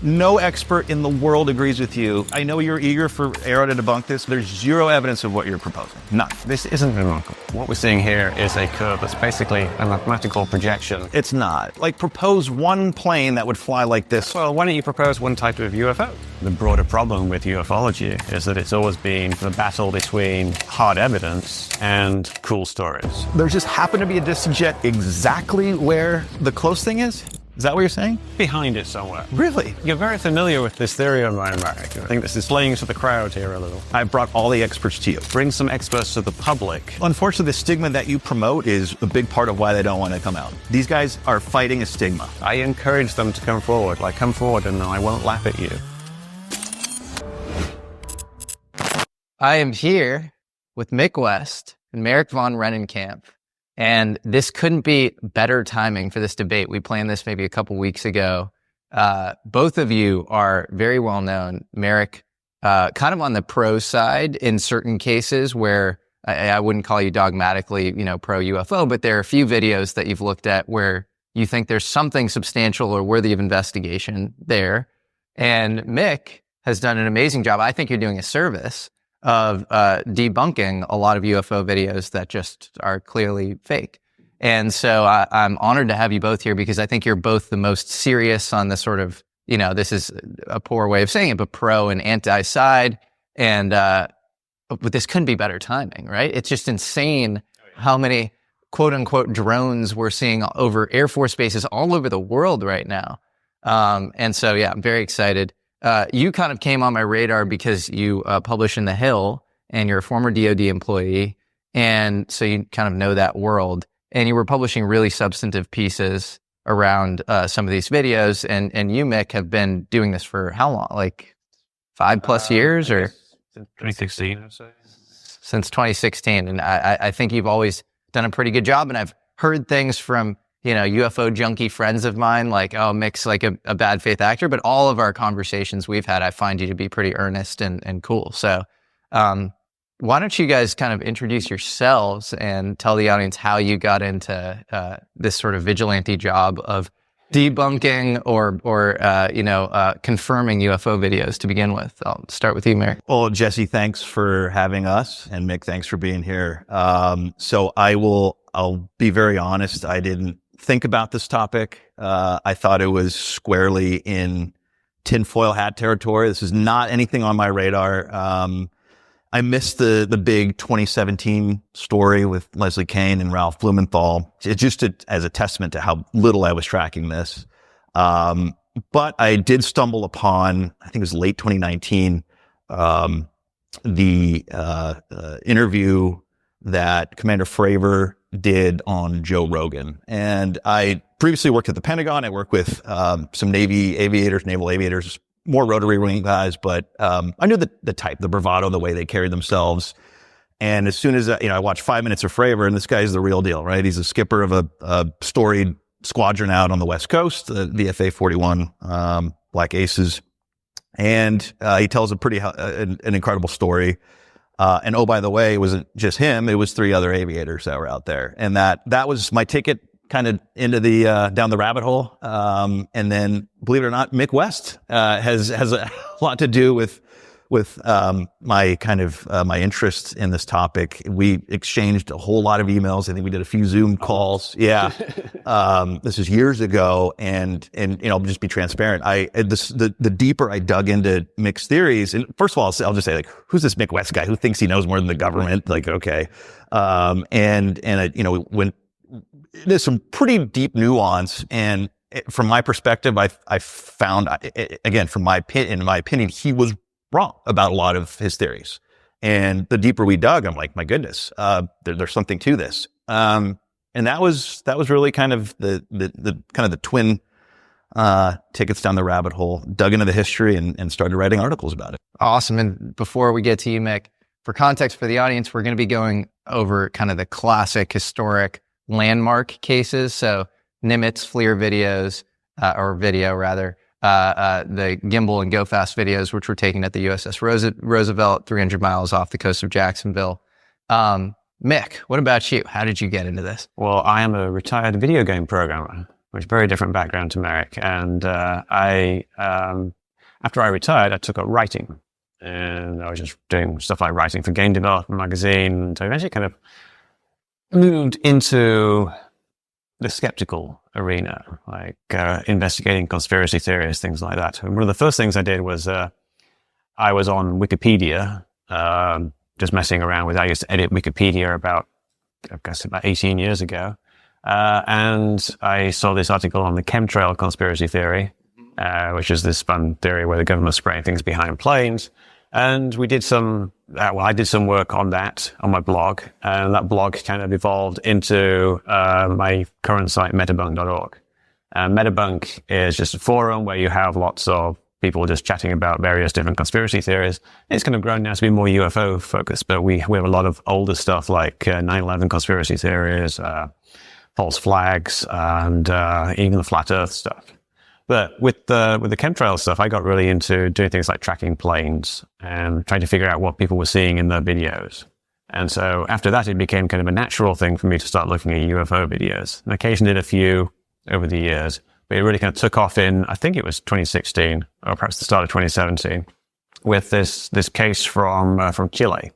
No expert in the world agrees with you. I know you're eager for AARO to debunk this. There's zero evidence of what you're proposing. None. This isn't remarkable. What we're seeing here is a curve that's basically a mathematical projection. It's not. Like, propose one plane that would fly like this. Well, why don't you propose one type of UFO? The broader problem with ufology is that it's always been the battle between hard evidence and cool stories. There just happened to be a distant jet exactly where the close thing is? Is that what you're saying? Behind it somewhere. Really? You're very familiar with this theory of mine, Merrick. I think this is playing to the crowd here a little. I brought all the experts to you. Bring some experts to the public. Unfortunately, the stigma that you promote is a big part of why they don't want to come out. These guys are fighting a stigma. I encourage them to come forward. Like, come forward and I won't laugh at you. I am here with Mick West and Marik von Rennenkampff. And this couldn't be better timing for this debate. We planned this maybe a couple weeks ago. Both of you are very well known. Merrick, kind of on the pro side in certain cases where I wouldn't call you dogmatically, pro UFO, but there are a few videos that you've looked at where you think there's something substantial or worthy of investigation there. And Mick has done an amazing job. I think you're doing a service of debunking a lot of UFO videos that just are clearly fake. And so I'm honored to have you both here because I think you're both the most serious on the sort of, this is a poor way of saying it, but pro and anti side. And but this couldn't be better timing, right? It's just insane how many quote unquote drones we're seeing over Air Force bases all over the world right now. And so, yeah, I'm very excited. You kind of came on my radar because you publish in The Hill and you're a former DoD employee. And so you kind of know that world. And you were publishing really substantive pieces around some of these videos. And you, Mick, have been doing this for how long? Like 5+ years or? Since 2016. Since 2016. And I think you've always done a pretty good job. And I've heard things from UFO junkie friends of mine, like, oh, Mick's like a bad faith actor, but all of our conversations we've had, I find you to be pretty earnest and cool. So why don't you guys kind of introduce yourselves and tell the audience how you got into this sort of vigilante job of debunking or confirming UFO videos to begin with? I'll start with you, Merrick. Well, Jesse, thanks for having us. And Mick, thanks for being here. So I'll be very honest. I didn't think about this topic. I thought it was squarely in tinfoil hat territory. This is not anything on my radar. I missed the big 2017 story with Leslie Kean and Ralph Blumenthal. It's just as a testament to how little I was tracking this. But I did stumble upon, I think it was late 2019, the interview that Commander Fravor did on Joe Rogan. And I previously worked at the Pentagon. I worked with some naval aviators, more rotary wing guys, but I knew the type, the bravado, the way they carried themselves. And as soon as I watched 5 minutes of Fravor, and this guy's the real deal, right? He's a skipper of a storied squadron out on the West Coast, the FA-41 Black Aces. And he tells an incredible story. And oh, by the way, it wasn't just him. It was 3 other aviators that were out there. And that was my ticket kind of into the, down the rabbit hole. And then, believe it or not, Mick West, has a lot to do with my kind of, my interest in this topic. We exchanged a whole lot of emails. I think we did a few Zoom calls. Yeah. This is years ago. And, I'll just be transparent. The deeper I dug into Mick's theories, and first of all, I'll just say, like, who's this Mick West guy who thinks he knows more than the government? Like, okay. When there's some pretty deep nuance, and from my perspective, I found, again, in my opinion, he was wrong about a lot of his theories. And the deeper we dug, I'm like, my goodness, there's something to this. And that was really kind of the twin tickets down the rabbit hole, dug into the history and started writing articles about it. Awesome. And before we get to you, Mick, for context for the audience, we're going to be going over kind of the classic historic landmark cases. So Nimitz FLIR videos, or video rather, the Gimbal and GoFast videos, which were taken at the USS Roosevelt, 300 miles off the coast of Jacksonville. Mick, what about you? How did you get into this? Well, I am a retired video game programmer. which is a very different background to Merrick. And after I retired, I took up writing. And I was just doing stuff like writing for Game Development magazine. And I eventually kind of moved into the skeptical arena, like investigating conspiracy theories, things like that. And one of the first things I did was I was on Wikipedia, just messing around with. I used to edit Wikipedia about 18 years ago. And I saw this article on the chemtrail conspiracy theory, which is this fun theory where the government's spraying things behind planes. And we did I did some work on that on my blog, and that blog kind of evolved into my current site, metabunk.org. Metabunk is just a forum where you have lots of people just chatting about various different conspiracy theories. It's kind of grown now to be more UFO focused, but we have a lot of older stuff like 9/11 conspiracy theories, false flags, and even the flat Earth stuff. But with the chemtrail stuff, I got really into doing things like tracking planes and trying to figure out what people were seeing in their videos. And so after that, it became kind of a natural thing for me to start looking at UFO videos. And occasionally did a few over the years, but it really kind of took off in, I think it was 2016 or perhaps the start of 2017, with this case from Chile,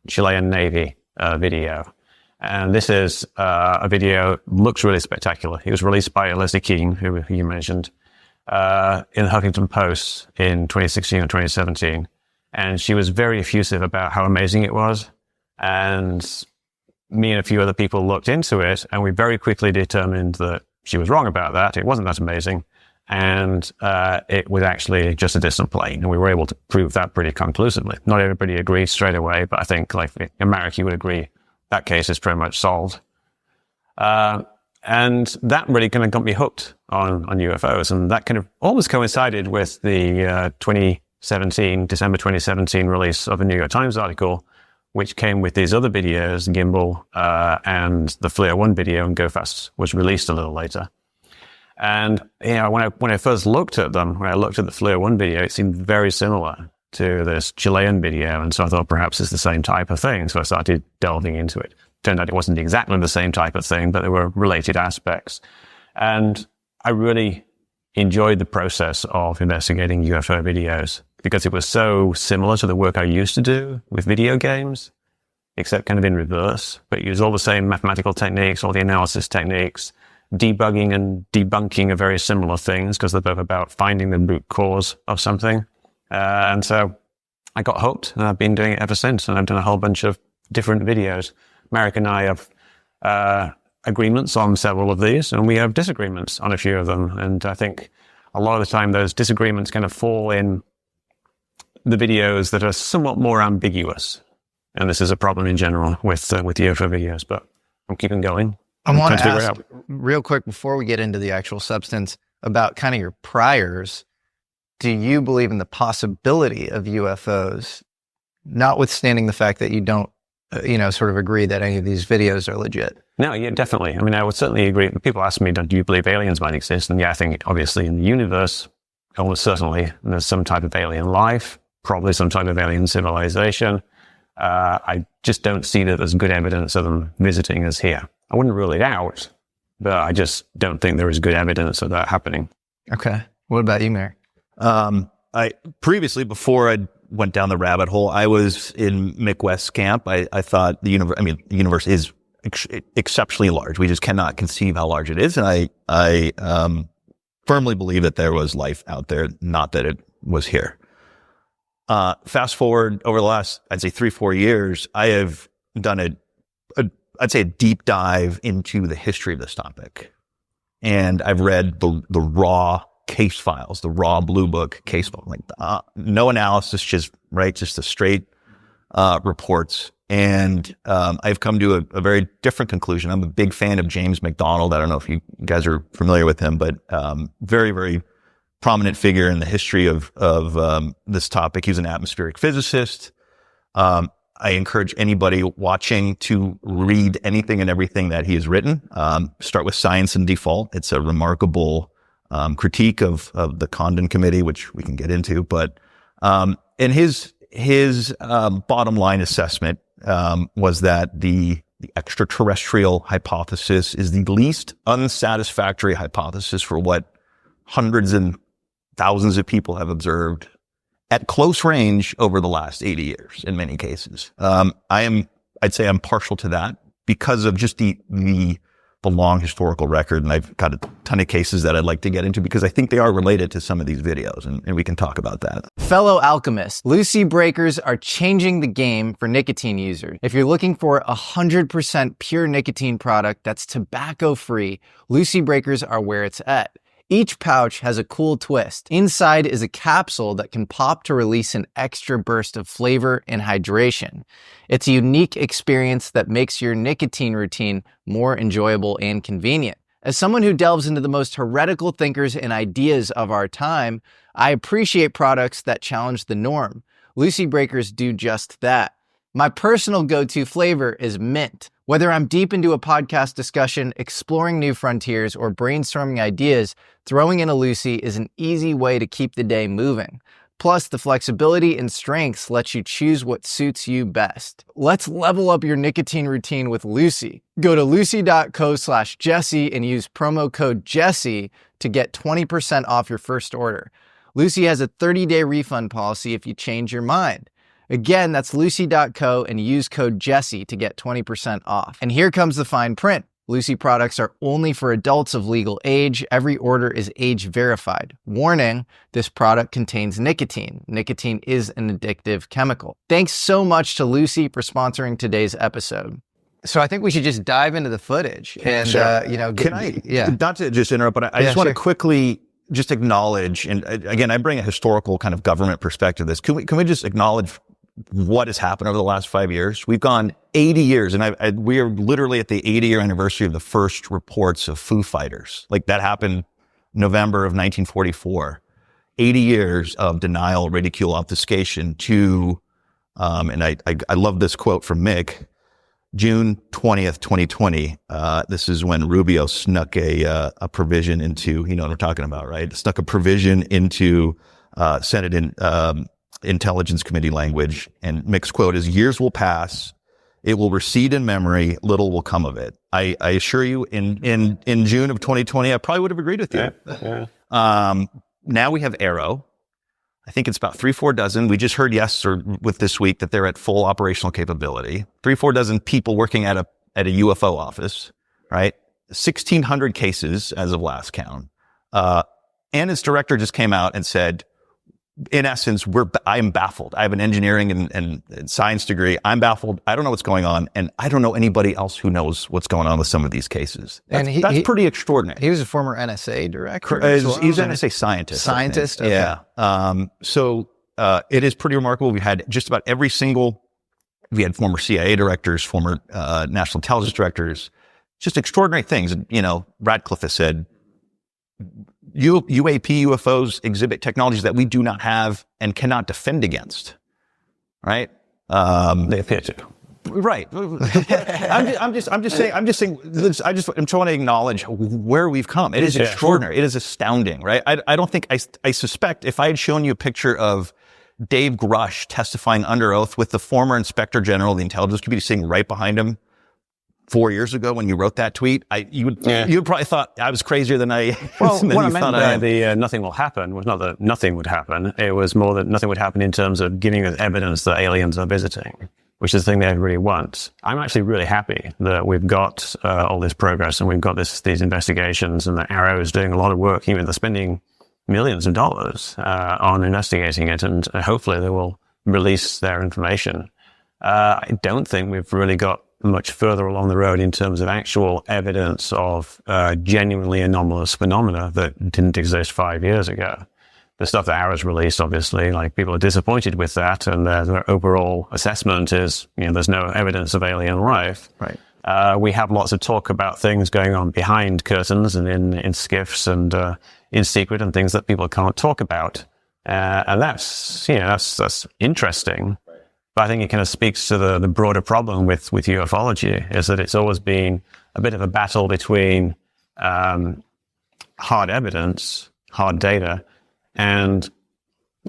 Chilean Navy video. And this is a video, looks really spectacular. It was released by Leslie Kean, who you mentioned, in the Huffington Post in 2016 or 2017. And she was very effusive about how amazing it was. And me and a few other people looked into it, and we very quickly determined that she was wrong about that. It wasn't that amazing. And it was actually just a distant plane. And we were able to prove that pretty conclusively. Not everybody agreed straight away, but I think, like in Merrick, you would agree that case is pretty much solved. And that really kind of got me hooked on UFOs. And that kind of almost coincided with the December 2017 release of a New York Times article, which came with these other videos, Gimbal and the FLIR 1 video, and GoFast was released a little later. And when I first looked at them, when I looked at the FLIR 1 video, it seemed very similar to this Chilean video. And so I thought perhaps it's the same type of thing. So I started delving into it. Turned out it wasn't exactly the same type of thing, but there were related aspects. And I really enjoyed the process of investigating UFO videos because it was so similar to the work I used to do with video games, except kind of in reverse, but use all the same mathematical techniques, all the analysis techniques. Debugging and debunking are very similar things because they're both about finding the root cause of something. And so I got hooked, and I've been doing it ever since. And I've done a whole bunch of different videos. Merrick and I have agreements on several of these, and we have disagreements on a few of them. And I think a lot of the time those disagreements kind of fall in the videos that are somewhat more ambiguous. And this is a problem in general with UFO videos, but I'm keeping going. I want to ask real quick before we get into the actual substance about kind of your priors. Do you believe in the possibility of UFOs, notwithstanding the fact that you don't, sort of agree that any of these videos are legit? No, yeah, definitely. I mean, I would certainly agree. People ask me, do you believe aliens might exist? And yeah, I think obviously in the universe, almost certainly there's some type of alien life, probably some type of alien civilization. I just don't see that there's good evidence of them visiting us here. I wouldn't rule it out, but I just don't think there is good evidence of that happening. Okay. What about you, Merrick? I previously, before I went down the rabbit hole, I was in Mick West's camp. I thought the universe is exceptionally large. We just cannot conceive how large it is. And I firmly believe that there was life out there, not that it was here. Fast forward over the last, I'd say 3-4 years, I have done I'd say a deep dive into the history of this topic. And I've read the raw case files, the raw blue book case file, like no analysis, just the straight reports. And I've come to a very different conclusion. I'm a big fan of James McDonald. I don't know if you guys are familiar with him, but very, very prominent figure in the history of this topic. He's an atmospheric physicist. I encourage anybody watching to read anything and everything that he has written. Start with Science and Default. It's a remarkable critique of the Condon Committee, which we can get into. But in his bottom line assessment was that the the extraterrestrial hypothesis is the least unsatisfactory hypothesis for what hundreds and thousands of people have observed at close range over the last 80 years in many cases. I'd say I'm partial to that because of just the long historical record. And I've got a ton of cases that I'd like to get into because I think they are related to some of these videos, and we can talk about that. Fellow alchemists, Lucy breakers are changing the game for nicotine users. If you're looking for 100% pure nicotine product that's tobacco-free, Lucy breakers are where it's at. Each pouch has a cool twist. Inside is a capsule that can pop to release an extra burst of flavor and hydration. It's a unique experience that makes your nicotine routine more enjoyable and convenient. As someone who delves into the most heretical thinkers and ideas of our time, I appreciate products that challenge the norm. Lucy breakers do just that. My personal go-to flavor is mint. Whether I'm deep into a podcast discussion, exploring new frontiers, or brainstorming ideas, throwing in a Lucy is an easy way to keep the day moving. Plus, the flexibility and strengths let you choose what suits you best. Let's level up your nicotine routine with Lucy. Go to lucy.co/Jesse and use promo code Jesse to get 20% off your first order. Lucy has a 30-day refund policy if you change your mind. Again, that's lucy.co and use code Jesse to get 20% off. And here comes the fine print. Lucy products are only for adults of legal age. Every order is age verified. Warning, this product contains nicotine. Nicotine is an addictive chemical. Thanks so much to Lucy for sponsoring today's episode. So I think we should just dive into the footage and, Sure. Can I, not to just interrupt, but I just want to quickly just acknowledge, and again, I bring a historical kind of government perspective to this. Can we just acknowledge what has happened over the last 5 years? We've gone 80 years, and we are literally at the 80-year anniversary of the first reports of Foo Fighters. Like, that happened November of 1944. 80 years of denial, ridicule, obfuscation to, and I love this quote from Mick, June 20th, 2020. This is when Rubio snuck a provision into, you know what we're talking about, right? Snuck a provision into Senate Intelligence Committee language, and Mick's quote is, "Years will pass, it will recede in memory, little will come of it." I assure you, in June of 2020, I probably would have agreed with you. Yeah. Now we have AARO. I think it's about 3-4 dozen. We just heard with this week that they're at full operational capability. 3-4 dozen people working at a UFO office, right? 1,600 cases as of last count. And its director just came out and said, in essence, I am baffled. I have an engineering and science degree. I'm baffled. I don't know what's going on, and I don't know anybody else who knows what's going on with some of these cases. That's pretty extraordinary. He was a former NSA director. He's an NSA scientist. Scientist? Okay. Yeah. So it is pretty remarkable. We had just about we had former CIA directors, former national intelligence directors, just extraordinary things. You know, Radcliffe has said, UAP UFOs exhibit technologies that we do not have and cannot defend against, right? They appear to. Right. I'm just saying, I'm trying to acknowledge where we've come. It is extraordinary. It is astounding, right? I don't think, I suspect if I had shown you a picture of Dave Grush testifying under oath with the former Inspector General of the Intelligence Community sitting right behind him 4 years ago when you wrote that tweet, you probably thought I was crazier than I. Well, what I meant by the nothing will happen was not that nothing would happen. It was more that nothing would happen in terms of giving us evidence that aliens are visiting, which is the thing they really want. I'm actually really happy that we've got all this progress and we've got these investigations, and that AARO is doing a lot of work. Even they're spending millions of dollars on investigating it, and hopefully they will release their information. I don't think we've really got much further along the road in terms of actual evidence of genuinely anomalous phenomena that didn't exist 5 years ago. The stuff that AARO's released, obviously, like, people are disappointed with that, and their overall assessment is, there's no evidence of alien life. Right. We have lots of talk about things going on behind curtains and in skiffs and in secret, and things that people can't talk about. And that's interesting. But I think it kind of speaks to the broader problem with ufology, is that it's always been a bit of a battle between hard evidence, hard data, and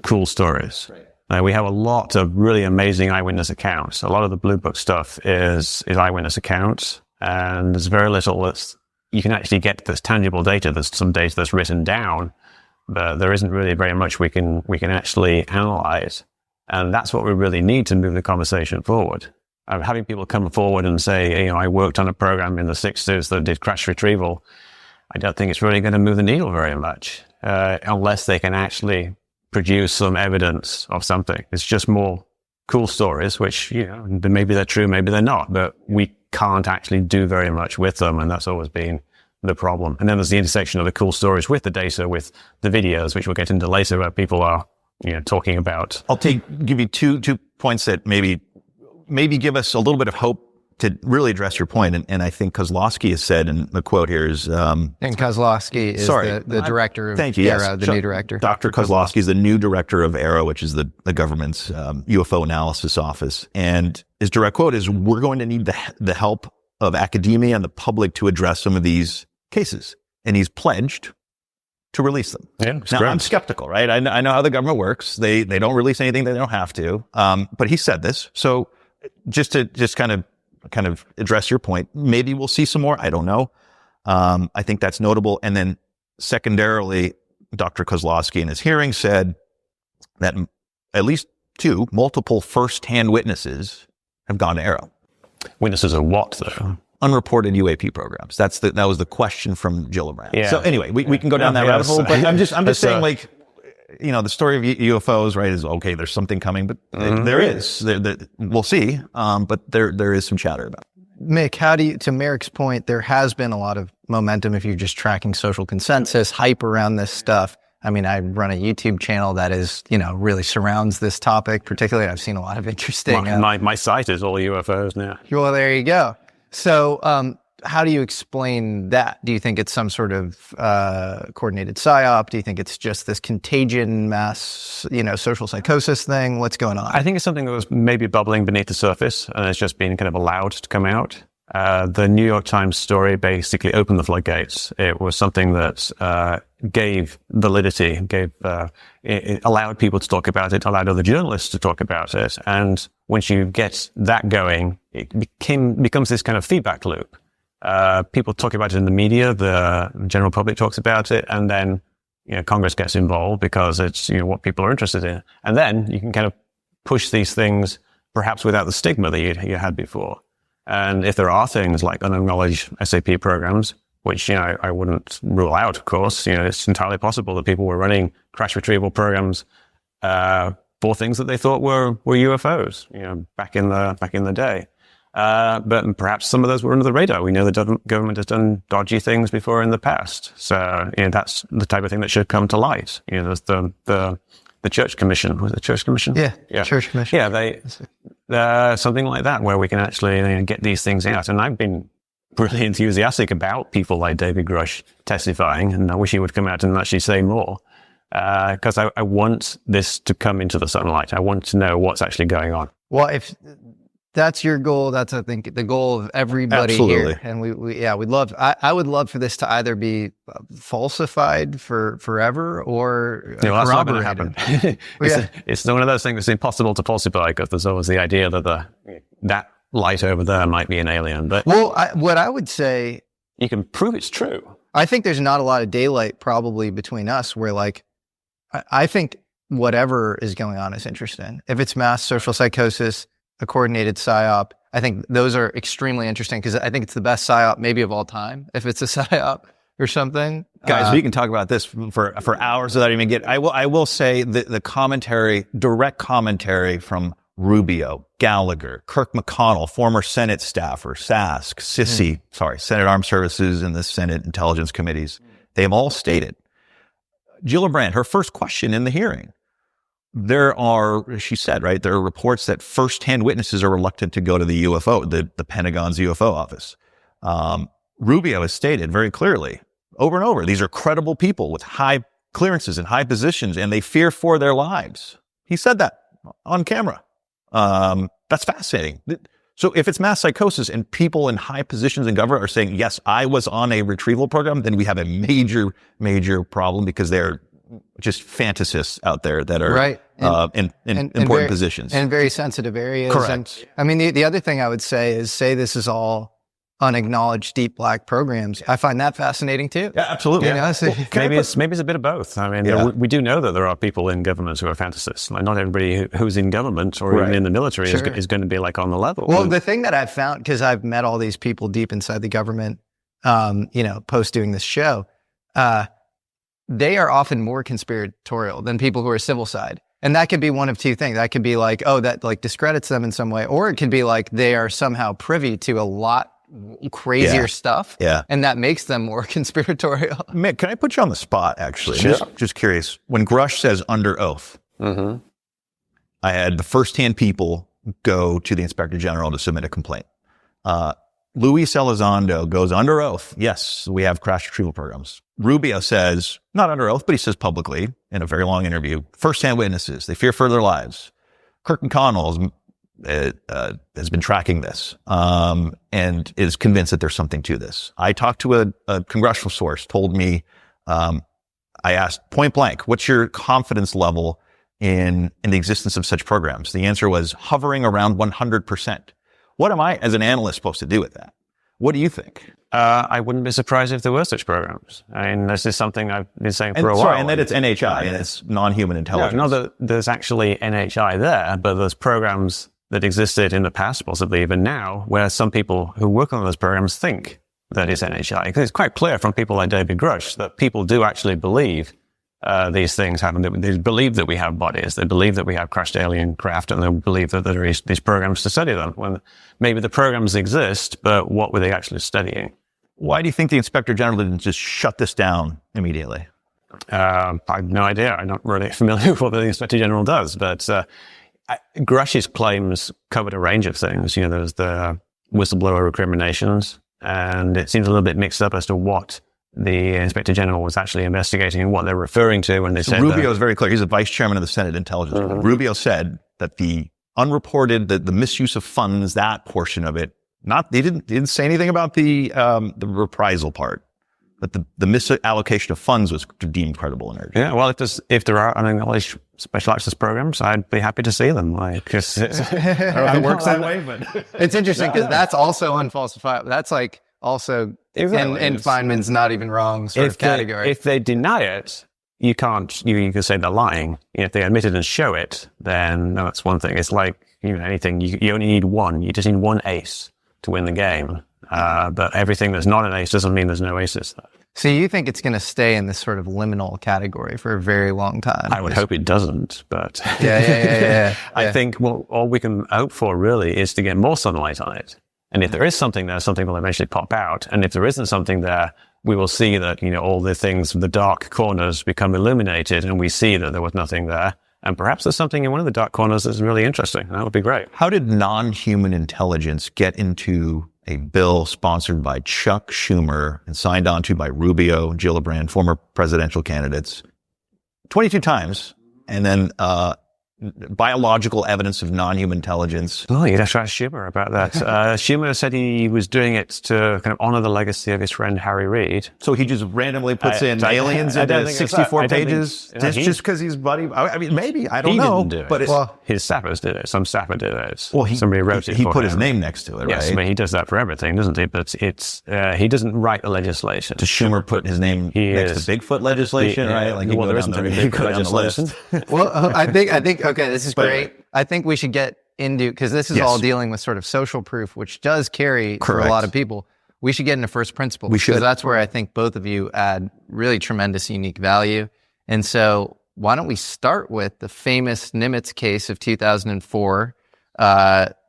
cool stories. Right. We have a lot of really amazing eyewitness accounts. A lot of the Blue Book stuff is eyewitness accounts, and there's very little that's you can actually get this tangible data. There's some data that's written down, but there isn't really very much we can actually analyze. And that's what we really need to move the conversation forward. Having people come forward and say, I worked on a program in the 60s that did crash retrieval, I don't think it's really going to move the needle very much, unless they can actually produce some evidence of something. It's just more cool stories, which, maybe they're true, maybe they're not, but we can't actually do very much with them. And that's always been the problem. And then there's the intersection of the cool stories with the data, with the videos, which we'll get into later, where people are, talking about. I'll give you two points that maybe give us a little bit of hope to really address your point. And I think Kozlowski has said, and the quote here is, and Kozlowski is the director of AARO, the new director. Dr. Kozlowski is the new director of AARO, which is the government's UFO analysis office. And his direct quote is, we're going to need the help of academia and the public to address some of these cases. And he's pledged to release them. Yeah, now, great. I'm skeptical, right? I know how the government works. They don't release anything they don't have to. But he said this. So just to kind of address your point, maybe we'll see some more. I don't know. I think that's notable. And then secondarily, Dr. Kozlowski in his hearing said that at least multiple first-hand witnesses have gone to AARO. Witnesses of what, though? Unreported UAP programs. That was the question from Gillibrand. Yeah. So anyway, we can go down that rabbit hole, but I'm just saying, like, the story of UFOs, right, is okay, there's something coming, but there is. We'll see, but there is some chatter about it. Mick, to Merrick's point, there has been a lot of momentum if you're just tracking social consensus, hype around this stuff. I mean, I run a YouTube channel that is, really surrounds this topic. Particularly, I've seen a lot of interesting. My site is all UFOs now. Well, there you go. So, how do you explain that? Do you think it's some sort of coordinated psyop? Do you think it's just this contagion mass, social psychosis thing? What's going on? I think it's something that was maybe bubbling beneath the surface, and it's just been kind of allowed to come out. The New York Times story basically opened the floodgates. It was something that gave validity, it allowed people to talk about it, allowed other journalists to talk about it. And once you get that going, it becomes this kind of feedback loop. People talk about it in the media, the general public talks about it, and then Congress gets involved because it's what people are interested in. And then you can kind of push these things perhaps without the stigma that you had before. And if there are things like unacknowledged SAP programs, which, I wouldn't rule out, of course, it's entirely possible that people were running crash retrieval programs, for things that they thought were UFOs, back in the day. But perhaps some of those were under the radar. We know the government has done dodgy things before in the past. So, that's the type of thing that should come to light. There's the Church Commission. Was it the Church Commission? Yeah. Church Commission. Yeah, something like that, where we can actually get these things out. And I've been really enthusiastic about people like David Grush testifying, and I wish he would come out and actually say more, because I want this to come into the sunlight. I want to know what's actually going on. Well, if that's your goal, that's, I think, the goal of everybody Absolutely. here. And we'd love, I would love for this to either be falsified for forever or That's not going to corroborated. happen. It's one of those things that's impossible to falsify, because there's always the idea that that light over there might be an alien. But what I would say, you can prove it's true. I think there's not a lot of daylight probably between us where, like, I think whatever is going on is interesting. If it's mass social psychosis, a coordinated psyop, I think those are extremely interesting, because I think it's the best psyop maybe of all time, if it's a psyop or something. Guys, we can talk about this for hours without even getting. I will say the commentary, direct commentary from Rubio, Gallagher, Kirk McConnell, former Senate staffer, Sask, Sissy, Senate Armed Services and the Senate Intelligence Committees. They have all stated. Gillibrand, her first question in the hearing, she said, right, there are reports that first-hand witnesses are reluctant to go to the UFO, the Pentagon's UFO office. Rubio has stated very clearly, over and over, these are credible people with high clearances and high positions, and they fear for their lives. He said that on camera. That's fascinating. So if it's mass psychosis and people in high positions in government are saying, yes, I was on a retrieval program, then we have a major, major problem, because they're just fantasists out there that are right. in important very, positions. And very sensitive areas. Correct. And, I mean, the other thing I would say is this is all unacknowledged deep black programs. I find that fascinating too. Yeah, absolutely. You know, so, Maybe it's a bit of both. I mean, we do know that there are people in government who are fantasists. Like not everybody who's in government or even in the military is going to be like on the level. Well, the thing that I've found, because I've met all these people deep inside the government, post doing this show, they are often more conspiratorial than people who are civil side. And that could be one of two things. That could be like, oh, that like discredits them in some way, or it could be like they are somehow privy to a lot crazier stuff. Yeah. And that makes them more conspiratorial. Mick, can I put you on the spot, actually? Sure. Just curious. When Grush says under oath, I had the first-hand people go to the Inspector General to submit a complaint. Luis Elizondo goes under oath. Yes, we have crash retrieval programs. Rubio says, not under oath, but he says publicly in a very long interview, first-hand witnesses, they fear for their lives. Kirk McConnell has been tracking this and is convinced that there's something to this. I talked to a congressional source, told me, I asked point blank, what's your confidence level in the existence of such programs? The answer was hovering around 100%. What am I, as an analyst, supposed to do with that? What do you think? I wouldn't be surprised if there were such programs. I mean, this is something I've been saying for a while. And that it's NHI and it's non-human intelligence. No, that there's actually NHI there, but there's programs that existed in the past, possibly even now, where some people who work on those programs think that it's NHI. Because it's quite clear from people like David Grush that people do actually believe these things happen. They believe that we have bodies. They believe that we have crashed alien craft, and they believe that there is these programs to study them. When maybe the programs exist, but what were they actually studying? Why do you think the Inspector General didn't just shut this down immediately? I have no idea. I'm not really familiar with what the Inspector General does, but Grush's claims covered a range of things. You know, there's the whistleblower recriminations, and it seems a little bit mixed up as to what the Inspector General was actually investigating and what they're referring to when they said Rubio is very clear. He's the vice chairman of the Senate Intelligence Committee. Rubio said that the unreported, the misuse of funds, that portion of it, they didn't say anything about the reprisal part, but the misallocation of funds was deemed credible and urgent. Yeah, well, if there are unacknowledged special access programs, I'd be happy to see them. Like, cause I don't know if it works that way, but it's interesting because that's also unfalsifiable. That's like also in Feynman's not even wrong sort of category. If they deny it, you can say they're lying. If they admit it and show it, then no, that's one thing. It's like, anything, you only need one. You just need one ace to win the game. But everything that's not an ace doesn't mean there's no aces. So you think it's going to stay in this sort of liminal category for a very long time? I would hope it doesn't, but yeah. I think all we can hope for really is to get more sunlight on it. And if there is something there, something will eventually pop out. And if there isn't something there, we will see that, all the things, the dark corners become illuminated, and we see that there was nothing there. And perhaps there's something in one of the dark corners that's really interesting. That would be great. How did non-human intelligence get into a bill sponsored by Chuck Schumer and signed onto by Rubio and Gillibrand, former presidential candidates, 22 times, and then biological evidence of non-human intelligence? Oh, you'd have to ask Schumer about that. Schumer said he was doing it to kind of honor the legacy of his friend Harry Reid. So he just randomly puts in aliens into 64 pages just because he's buddy. I mean, maybe, I don't know. He didn't do it. But his staffers did it. Some staffer did it. Well, somebody wrote it. He put his name next to it, yes, right? I mean, he does that for everything, doesn't he? But he doesn't write the legislation. Does Schumer put his name next to Bigfoot legislation, right? Like there isn't any Bigfoot legislation. Well, I think, okay, this is great. I think we should get into, because this is all dealing with sort of social proof, which does carry for a lot of people. We should get into first principles. We should. Because that's where I think both of you add really tremendous, unique value. And so why don't we start with the famous Nimitz case of 2004,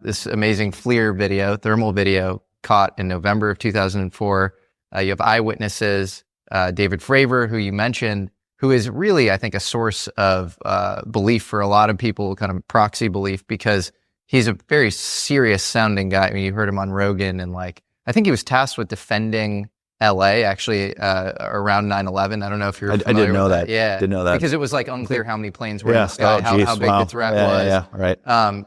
this amazing FLIR video, thermal video caught in November of 2004. You have eyewitnesses, David Fravor, who you mentioned, who is really, I think, a source of belief for a lot of people, kind of proxy belief, because he's a very serious sounding guy. I mean, you heard him on Rogan, and I think he was tasked with defending LA actually around 9/11. I don't know if you're familiar I didn't know that. Yeah. Didn't know that. Because it was unclear how many planes were in the sky, how big the threat was. Yeah, right.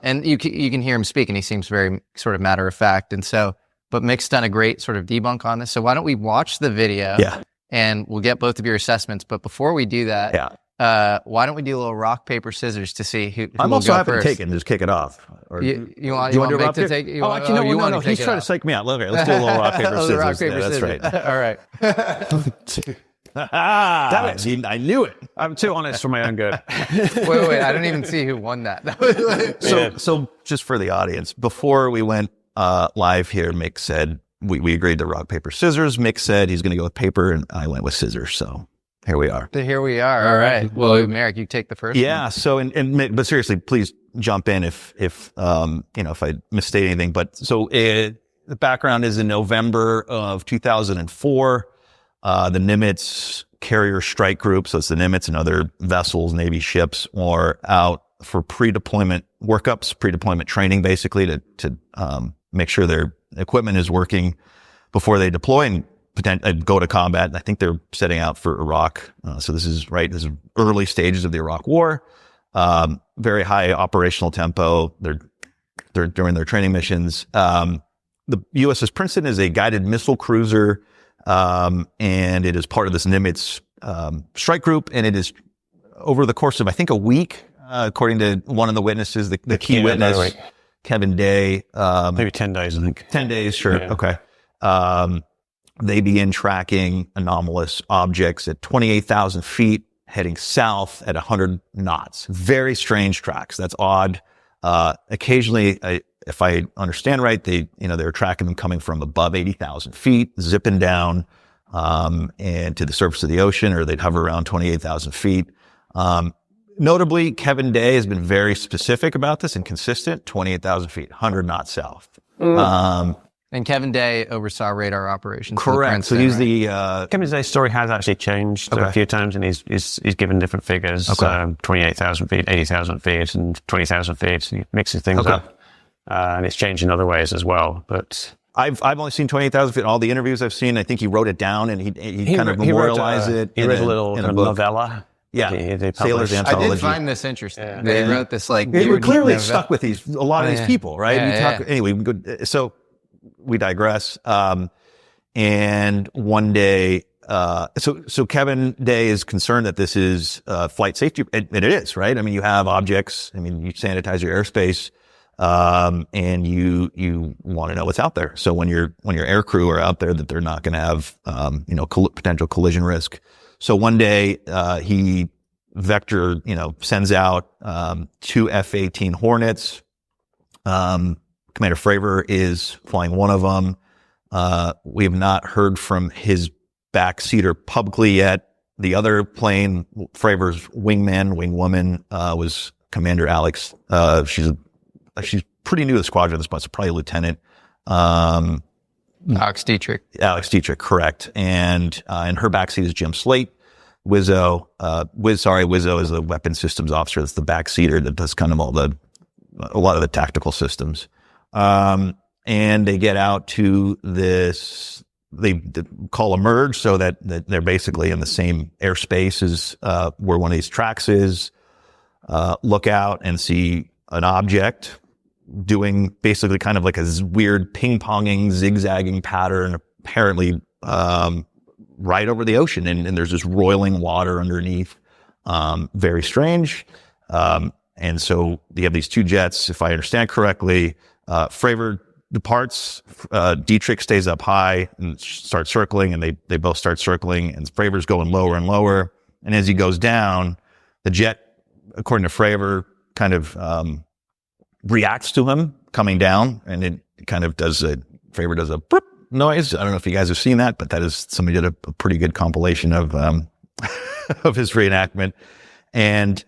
And you can hear him speak, and he seems very sort of matter of fact. And so, but Mick's done a great sort of debunk on this. So why don't we watch the video? Yeah. And we'll get both of your assessments. But before we do that, Why don't we do a little rock, paper, scissors to see who I'm will also go happy to first? take it and just kick it off. Or, You want do you want Mick to to take? no, he's trying to psych me out. Okay, let's do a little rock, paper, scissors. Rock, paper, Yeah, scissors. that's right. All right. Damn it. I knew it. I'm too honest for my own good. Wait. I don't even see who won that. So just for the audience, before we went live here, Mick said we agreed to rock, paper, scissors. Mick said he's going to go with paper, and I went with scissors. So here we are. Here we are. All right. Well, Merrick, you take the first. Yeah. So but seriously, please jump in if if I misstate anything. But so the background is in November of 2004. The Nimitz carrier strike group, so it's the Nimitz and other vessels, Navy ships, are out for pre-deployment workups, pre-deployment training, basically to make sure their equipment is working before they deploy and go to combat. And I think they're setting out for Iraq. So this is early stages of the Iraq War. Very high operational tempo. They're during their training missions. The USS Princeton is a guided missile cruiser. And it is part of this Nimitz strike group, and it is over the course of, I think, a week, according to one of the witnesses, the key witness, Kevin Day. Maybe 10 days, I think. 10 days, sure. Yeah. Okay. They begin tracking anomalous objects at 28,000 feet, heading south at 100 knots. Very strange tracks. That's odd. Occasionally, if I understand right, they're tracking them coming from above 80,000 feet, zipping down, and to the surface of the ocean, or they'd hover around 28,000 feet. Notably, Kevin Day has been very specific about this and consistent, 28,000 feet, 100 knots south. And Kevin Day oversaw radar operations. Correct. So he's the, Kevin Day's story has actually changed a few times, and he's given different figures. 28,000 feet, 80,000 feet, and 20,000 feet. He mixes things up. And it's changed in other ways as well. But I've only seen 28,000 feet. All the interviews I've seen, I think he wrote it down and he kind of memorialized it. He wrote a little novella. Yeah, Sailor's Anthology. I did find this interesting. Yeah. They wrote this They were clearly stuck with a lot of these people, right? Yeah, So we digress. And one day, so Kevin Day is concerned that this is flight safety, and it is, right? I mean, you have objects. I mean, you sanitize your airspace. And you want to know what's out there. So when your air crew are out there, that they're not going to have, potential collision risk. So one day, he sends out, 2 F-18 Hornets. Commander Fravor is flying one of them. We have not heard from his backseater publicly yet. The other plane, Fravor's wingwoman, was Commander Alex. She's pretty new to the squadron at this point, so probably a lieutenant. Alex Dietrich. Alex Dietrich, correct. And in her backseat is Jim Slate. Wizzo is a weapons systems officer. That's the backseater that does kind of a lot of the tactical systems. And they get out to this, they call emerge, so that they're basically in the same airspace as where one of these tracks is. Look out and see an object doing basically kind of like a weird ping-ponging, zigzagging pattern, apparently right over the ocean. And there's this roiling water underneath. Very strange. And so you have these 2 jets, if I understand correctly. Fravor departs. Dietrich stays up high and starts circling, and they both start circling, and Fravor's going lower and lower. And as he goes down, the jet, according to Fravor, kind of reacts to him coming down, and it kind of Fravor does a burp noise. I don't know if you guys have seen that, but that is, somebody did a pretty good compilation of of his reenactment, and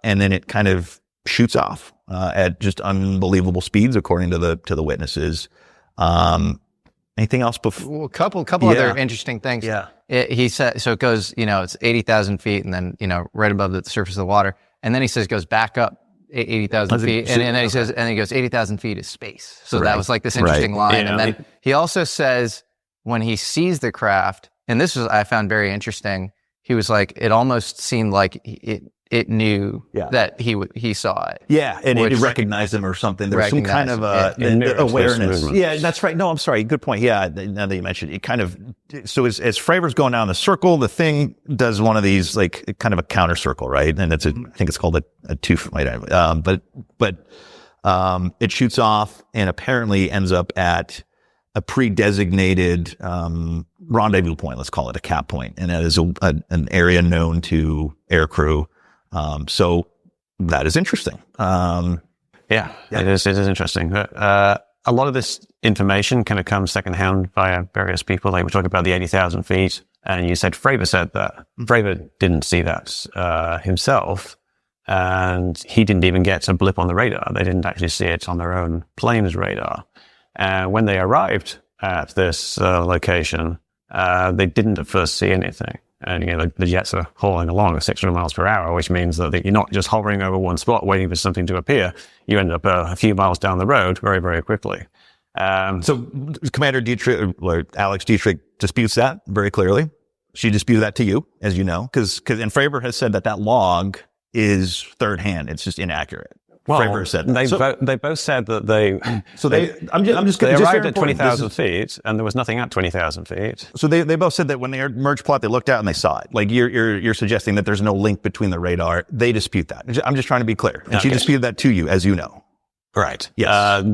then it kind of shoots off at just unbelievable speeds, according to the witnesses. Anything else before? Well, a couple other interesting things. Yeah. He said, so it goes, it's 80,000 feet, and then, right above the surface of the water. And then he says, goes back up 80,000 feet. And then he says, and he goes, 80,000 feet is space. So that was like this interesting line. Yeah. And then he also says, when he sees the craft, and this was, I found very interesting, he was like, it almost seemed like it knew Yeah. that he saw it. Yeah, and it Which- recognized him or something. There's some kind of mirrored his awareness. movement. Yeah, that's right. No, I'm sorry. Good point. Yeah, now that you mentioned it, kind of. So as Fravor's going down the circle, the thing does one of these like kind of a counter circle, right? And I think it's called a two. But it shoots off and apparently ends up at a pre-designated rendezvous point. Let's call it a cap point, and that is an area known to aircrew. So that is interesting. Yeah, it is interesting. A lot of this information kind of comes secondhand via various people. Like we're talking about the 80,000 feet, and you said Fravor said that. Fravor didn't see that himself, and he didn't even get a blip on the radar. They didn't actually see it on their own plane's radar. When they arrived at this location, they didn't at first see anything. And the jets are hauling along at 600 miles per hour, which means that you're not just hovering over one spot waiting for something to appear. You end up a few miles down the road very, very quickly. So Commander Dietrich, or Alex Dietrich, disputes that very clearly. She disputed that to you, as you know, because and Fravor has said that log is third hand. It's just inaccurate. Well, Fravor said that. They both said that they. So they arrived at 20,000 feet, and there was nothing at 20,000 feet. So they both said that when they merged plot, they looked out and they saw it. Like you're suggesting that there's no link between the radar. They dispute that. I'm just trying to be clear, and she disputed that to you, as you know. Right. Yes.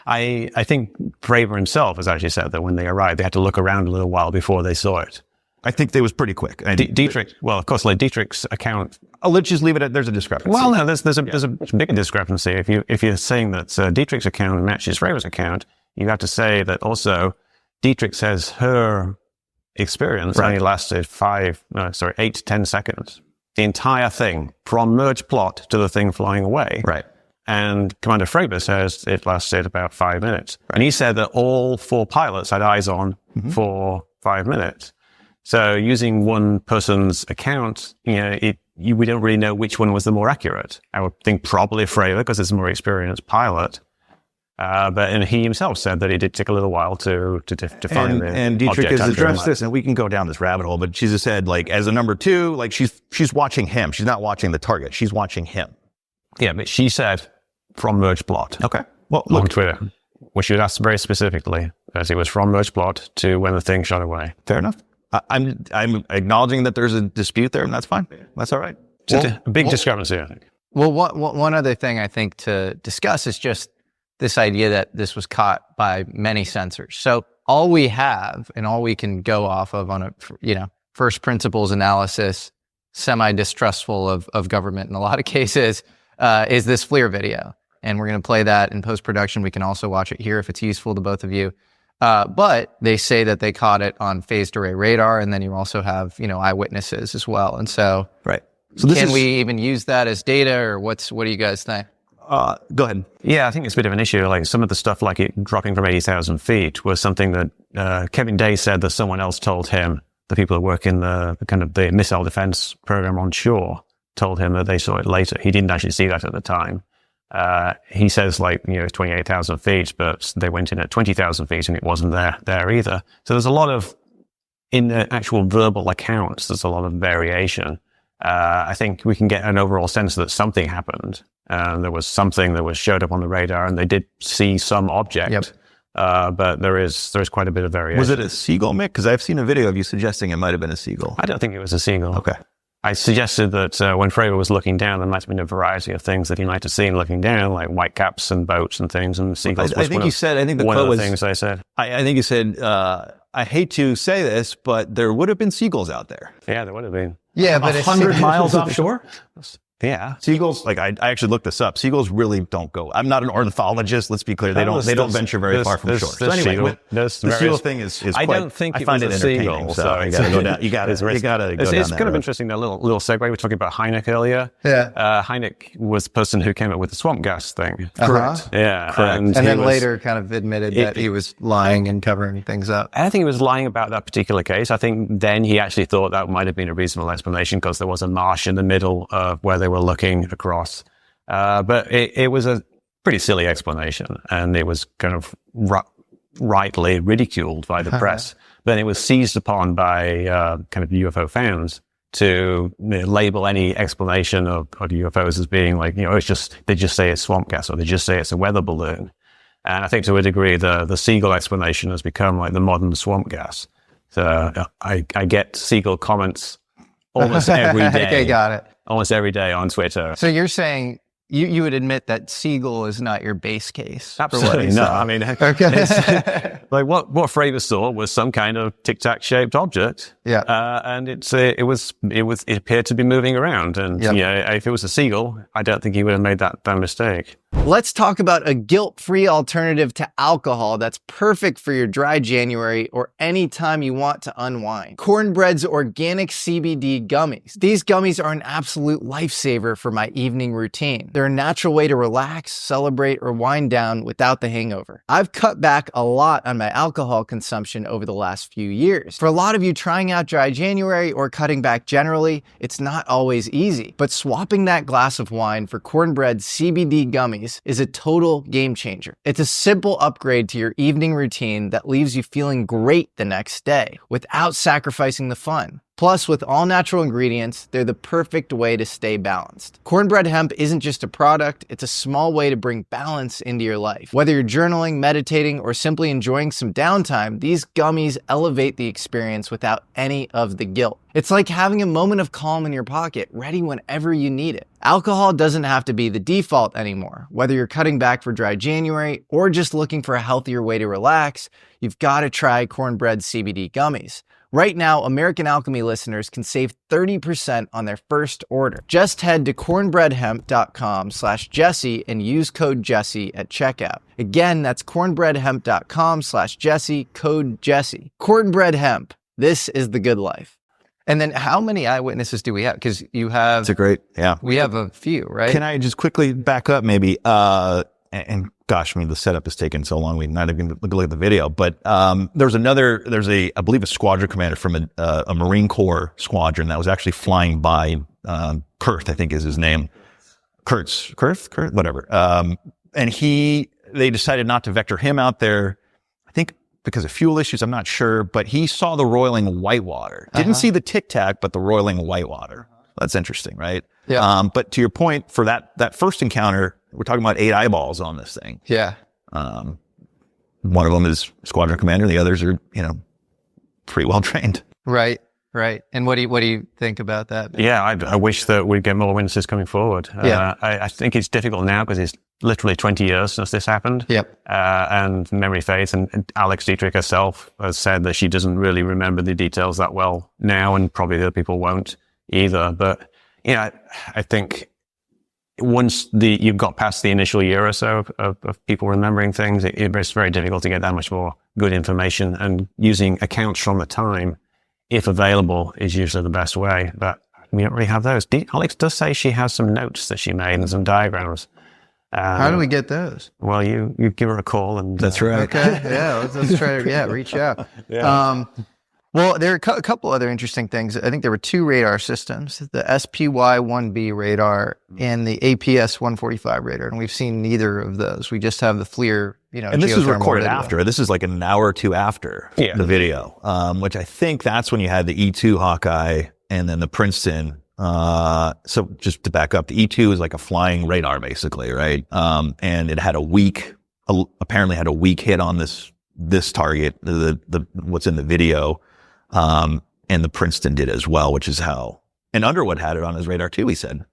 I think Fravor himself has actually said that when they arrived, they had to look around a little while before they saw it. I think they was pretty quick. Dietrich, well, of course, like Dietrich's account. Let's just leave it at there's a discrepancy. Well, no, there's a bigger discrepancy. If you're saying that Dietrich's account matches Fravor's account, you have to say that also Dietrich says her experience only lasted 8 to 10 seconds. The entire thing from merge plot to the thing flying away. Right. And Commander Fravor says it lasted about 5 minutes. Right. And he said that all 4 pilots had eyes on for 5 minutes. So using one person's account, we don't really know which one was the more accurate. I would think probably Fravor because it's a more experienced pilot. But he himself said that it did take a little while to find the and Dietrich object has under addressed him. this, and we can go down this rabbit hole. But she's just said, like, as a number 2, like she's watching him. She's not watching the target. She's watching him. Yeah, but she said from merge plot. Okay. Well, on Twitter, which she was asked very specifically, as it was from merge plot to when the thing shot away. Fair enough. I'm acknowledging that there's a dispute there, and that's fine. That's all right. A big discrepancy, I think. Well, one other thing I think to discuss is just this idea that this was caught by many sensors. So all we have and all we can go off of on a first principles analysis, semi-distrustful of government in a lot of cases, is this FLIR video. And we're going to play that in post-production. We can also watch it here if it's useful to both of you. But they say that they caught it on phased array radar, and then you also have, eyewitnesses as well. And so, right. So can we even use that as data, or what do you guys think? Go ahead. Yeah, I think it's a bit of an issue. Like some of the stuff, like it dropping from 80,000 feet, was something that Kevin Day said that someone else told him. The people that work in the missile defense program on shore told him that they saw it later. He didn't actually see that at the time. He says 28,000 feet, but they went in at 20,000 feet and it wasn't there either. So there's a lot of, in the actual verbal accounts, there's a lot of variation. I think we can get an overall sense that something happened. There was something that showed up on the radar and they did see some object. Yep. But there is quite a bit of variation. Was it a seagull, Mick? Because I've seen a video of you suggesting it might have been a seagull. I don't think it was a seagull. Okay. I suggested that when Fravor was looking down, there might have been a variety of things that he might have seen looking down, like white caps and boats and things, and seagulls. I think you said, I think the one quote of the was, things I said. I think you said, I hate to say this, but there would have been seagulls out there. Yeah, there would have been. Yeah, but 100 miles offshore? Yeah. Seagulls, I actually looked this up. Seagulls really don't go. I'm not an ornithologist. Let's be clear. They don't venture very far from shore. So anyway, the seagull thing is quite, I don't think I find it entertaining. Seagull, so you got to go down. You got to go down. It's kind of interesting. That little segue. We were talking about Hynek earlier. Yeah. Hynek was the person who came up with the swamp gas thing. Correct. Yeah. Correct. And then later kind of admitted that he was lying and covering things up. I don't think he was lying about that particular case. I think then he actually thought that might have been a reasonable explanation because there was a marsh in the middle of where they were looking across. But it was a pretty silly explanation, and it was kind of rightly ridiculed by the press. Then it was seized upon by kind of UFO fans to label any explanation of UFOs as being like, they just say it's swamp gas, or they just say it's a weather balloon. And I think to a degree, the Siegel explanation has become like the modern swamp gas. So I get Siegel comments almost every day. Okay, got it. Almost every day on Twitter. So you're saying you would admit that Siegel is not your base case? Absolutely not. I mean, okay. like what Fravor saw was some kind of tic-tac shaped object. Yeah. And it appeared to be moving around. And if it was a Siegel, I don't think he would have made that mistake. Let's talk about a guilt-free alternative to alcohol that's perfect for your dry January or any time you want to unwind. Cornbread's organic CBD gummies. These gummies are an absolute lifesaver for my evening routine. They're a natural way to relax, celebrate, or wind down without the hangover. I've cut back a lot on my alcohol consumption over the last few years. For a lot of you trying out dry January or cutting back generally, it's not always easy, but swapping that glass of wine for Cornbread's CBD gummies is a total game changer. It's a simple upgrade to your evening routine that leaves you feeling great the next day without sacrificing the fun. Plus, with all natural ingredients, they're the perfect way to stay balanced. Cornbread hemp isn't just a product, it's a small way to bring balance into your life. Whether you're journaling, meditating, or simply enjoying some downtime, these gummies elevate the experience without any of the guilt. It's like having a moment of calm in your pocket, ready whenever you need it. Alcohol doesn't have to be the default anymore. Whether you're cutting back for dry January or just looking for a healthier way to relax, you've got to try Cornbread CBD gummies. Right now, American Alchemy listeners can save 30% on their first order. Just head to cornbreadhemp.com/Jesse and use code Jesse at checkout. Again, that's cornbreadhemp.com/Jesse, code Jesse. Cornbread Hemp. This is the good life. And then how many eyewitnesses do we have? Because you have... It's a great, yeah. We have a few, right? Can I just quickly back up maybe? And gosh, I mean, the setup has taken so long, we're not even going to look at the video. But I believe a squadron commander from a Marine Corps squadron that was actually flying by, Kurth, I think is his name. Kurth, whatever. And they decided not to vector him out there, I think because of fuel issues, I'm not sure, but he saw the roiling whitewater. Didn't see the tic-tac, but the roiling whitewater. That's interesting, right? Yeah. But to your point, for that first encounter, we're talking about 8 eyeballs on this thing. Yeah. One of them is squadron commander. The others are, pretty well trained. Right. And what do you think about that? Yeah, I wish that we'd get more witnesses coming forward. Yeah. I think it's difficult now because it's literally 20 years since this happened. Yep. And memory fades. And Alex Dietrich herself has said that she doesn't really remember the details that well now, and probably the other people won't either. But, I think once you've got past the initial year or so of people remembering things, it's very difficult to get that much more good information. And using accounts from the time, if available, is usually the best way. But we don't really have those. Alex does say she has some notes that she made and some diagrams. How do we get those? Well, you give her a call and... That's right. Okay, yeah, let's try to, reach out. Yeah. Well, there are a couple other interesting things. I think there were 2 radar systems, the SPY-1B radar and the APS-145 radar, and we've seen neither of those. We just have the FLIR, and this is recorded video. after. This is like an hour or 2 after the video, which I think that's when you had the E2 Hawkeye and then the Princeton. So just to back up, the E2 is like a flying radar basically, right? And it had apparently had a weak hit on this target, the what's in the video. And the Princeton did as well, which is how, and Underwood had it on his radar too, he said.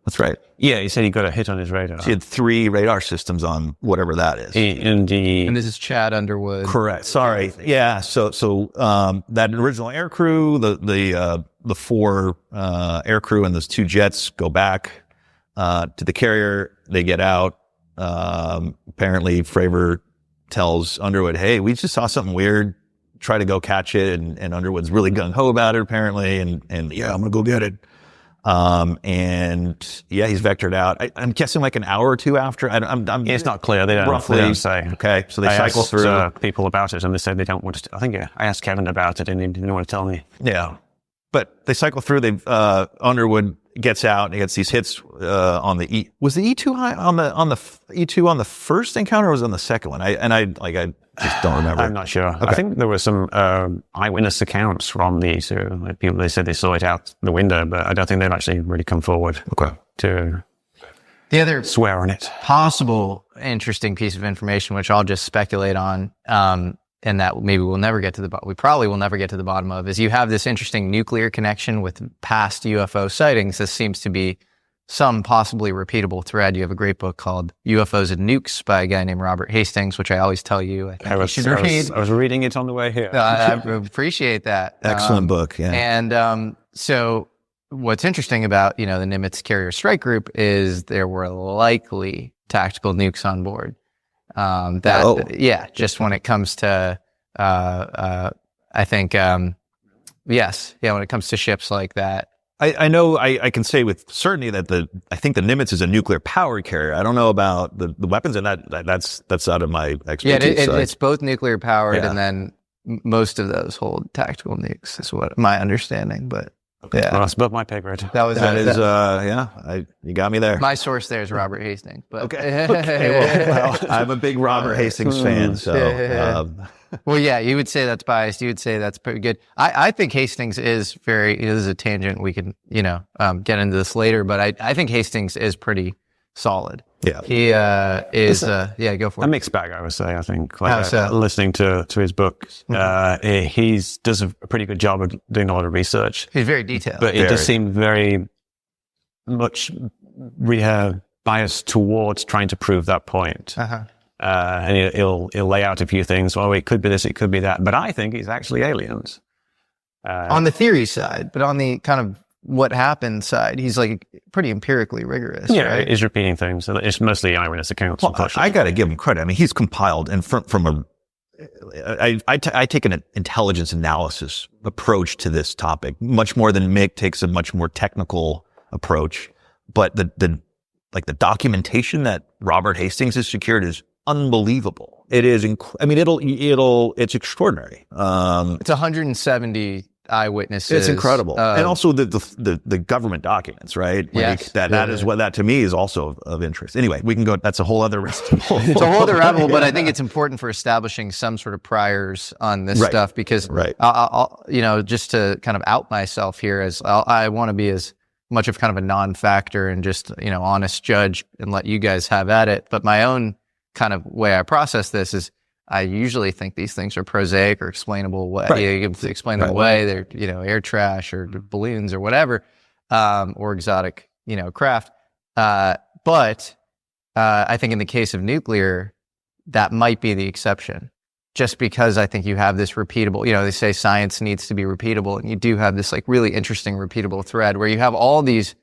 That's right. Yeah, he said he got a hit on his radar. So he had 3 radar systems on whatever that is. And this is Chad Underwood. Correct. Sorry. Yeah. So that original air crew, the 4 air crew and those 2 jets go back to the carrier. They get out. Apparently Fravor tells Underwood, "Hey, we just saw something weird. Try to go catch it." And Underwood's really gung-ho about it apparently. And yeah, I'm going to go get it. And yeah, he's vectored out. I'm guessing like an hour or 2 after. It's not clear. They don't say. Okay. So they cycle through people about it and they said they don't want to. I think I asked Kevin about it and he didn't want to tell me. Yeah. But they cycle through. Underwood gets out and he gets these hits on the E. Was the E2 high on the E2 on the first encounter, or was it on the second one? I just don't remember. I'm not sure. Okay. I think there were some eyewitness accounts from the E2. Like people, they said they saw it out the window, but I don't think they've actually really come forward to The other swear on it. possible interesting piece of information, which I'll just speculate on, and that maybe we'll never get to we probably will never get to the bottom of, is you have this interesting nuclear connection with past UFO sightings. This seems to be some possibly repeatable thread. You have a great book called UFOs and Nukes by a guy named Robert Hastings, which I always tell you I think you should read. I was reading it on the way here. I appreciate that. Excellent book. Yeah. And so what's interesting about, the Nimitz carrier strike group is there were likely tactical nukes on board. Just when it comes to, I think, when it comes to ships like that. I know I can say with certainty that I think the Nimitz is a nuclear power carrier. I don't know about the weapons, and that's out of my expertise. Yeah, it's both nuclear powered, and then most of those hold tactical nukes, is what my understanding. But yeah, well, that's above my pay grade. You got me there. My source there is Robert Hastings. But Okay. Well, I'm a big Robert Hastings fan, so. Well, yeah, you would say that's biased. You would say that's pretty good. I think Hastings is this is a tangent. We can, get into this later, but I think Hastings is pretty solid. Yeah. He is, go for it. A mixed bag, I would say, I think. Listening to his book, he does a pretty good job of doing a lot of research. He's very detailed. But it does seem very much biased towards trying to prove that point. Uh-huh. And he'll lay out a few things. Well, it could be this, it could be that. But I think it's actually aliens. On the theory side, but on the kind of what happened side, he's like pretty empirically rigorous. Yeah, right? He's repeating things. It's mostly eyewitness accounts. Well, I got to give him credit. I mean, he's compiled, and I take an intelligence analysis approach to this topic, much more than Mick takes a much more technical approach. But the documentation that Robert Hastings has secured is unbelievable. It is. It's extraordinary. It's 170 eyewitnesses. It's incredible, and also the government documents, right? Yes, that is what that to me is also of interest. Anyway, we can go. That's a whole other rabbit hole. It's a whole other rabbit hole, but I think it's important for establishing some sort of priors on this stuff because, I'll just to kind of out myself here, as I want to be as much of kind of a non-factor and just honest judge and let you guys have at it. But my own kind of way I process this is I usually think these things are prosaic or explainable way. Right. You can explain them away. They're, air trash or balloons or whatever, or exotic, craft. But I think in the case of nuclear, that might be the exception. Just because I think you have this repeatable, they say science needs to be repeatable, and you do have this like really interesting repeatable thread where you have all these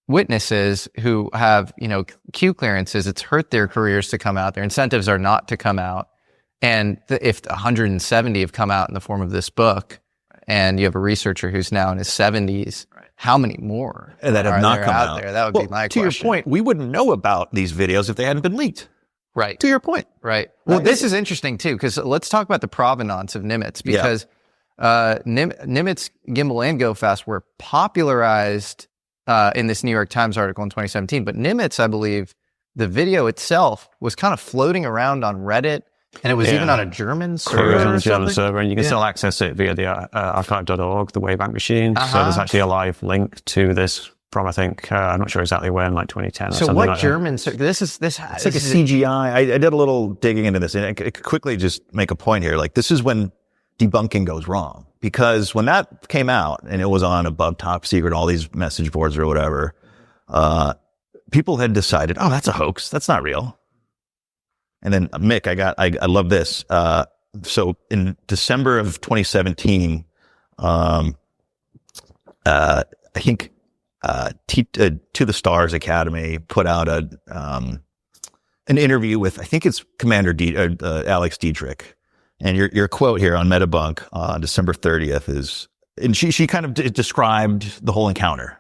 witnesses who have, Q clearances. It's hurt their careers to come out. Their incentives are not to come out. And if 170 have come out in the form of this book, and you have a researcher who's now in his 70s, how many more that have not come out there? That would be my question. To your point, we wouldn't know about these videos if they hadn't been leaked. Right. To your point. Right. Well, this is interesting too, because let's talk about the provenance of Nimitz, because Nimitz, Gimbal, and GoFast were popularized in this New York Times article in 2017. But Nimitz, I believe, the video itself was kind of floating around on Reddit, and it was even on a German server. On a German server, and you can still access it via the archive.org, the Wayback Machine. So there's actually a live link to this from, I think, I'm not sure exactly when, like 2010 or something. So what like German? It's like a CGI. I did a little digging into this, and I could quickly just make a point here. Like, this is when debunking goes wrong, because when that came out and it was on above top secret, all these message boards or whatever, people had decided, oh, that's a hoax. That's not real. And then Mick, I love this. So in December of 2017, I think, To the Stars Academy put out an interview with, I think it's Commander Alex Dietrich, and your quote here on Metabunk on December 30th is, and she kind of described the whole encounter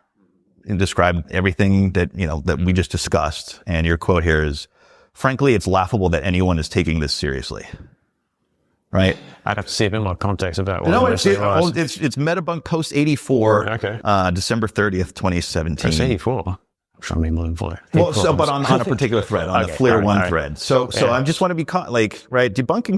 and described everything that that we just discussed. And your quote here is, "Frankly, it's laughable that anyone is taking this seriously." right? I'd have to see a bit more context about what No, it it's was. Metabunk Post 84, Okay. December 30th, 2017. It's 84. I'm sure I mean more than 4. Well, so, but on a particular thread, on the FLIR one thread. So I just want to be debunking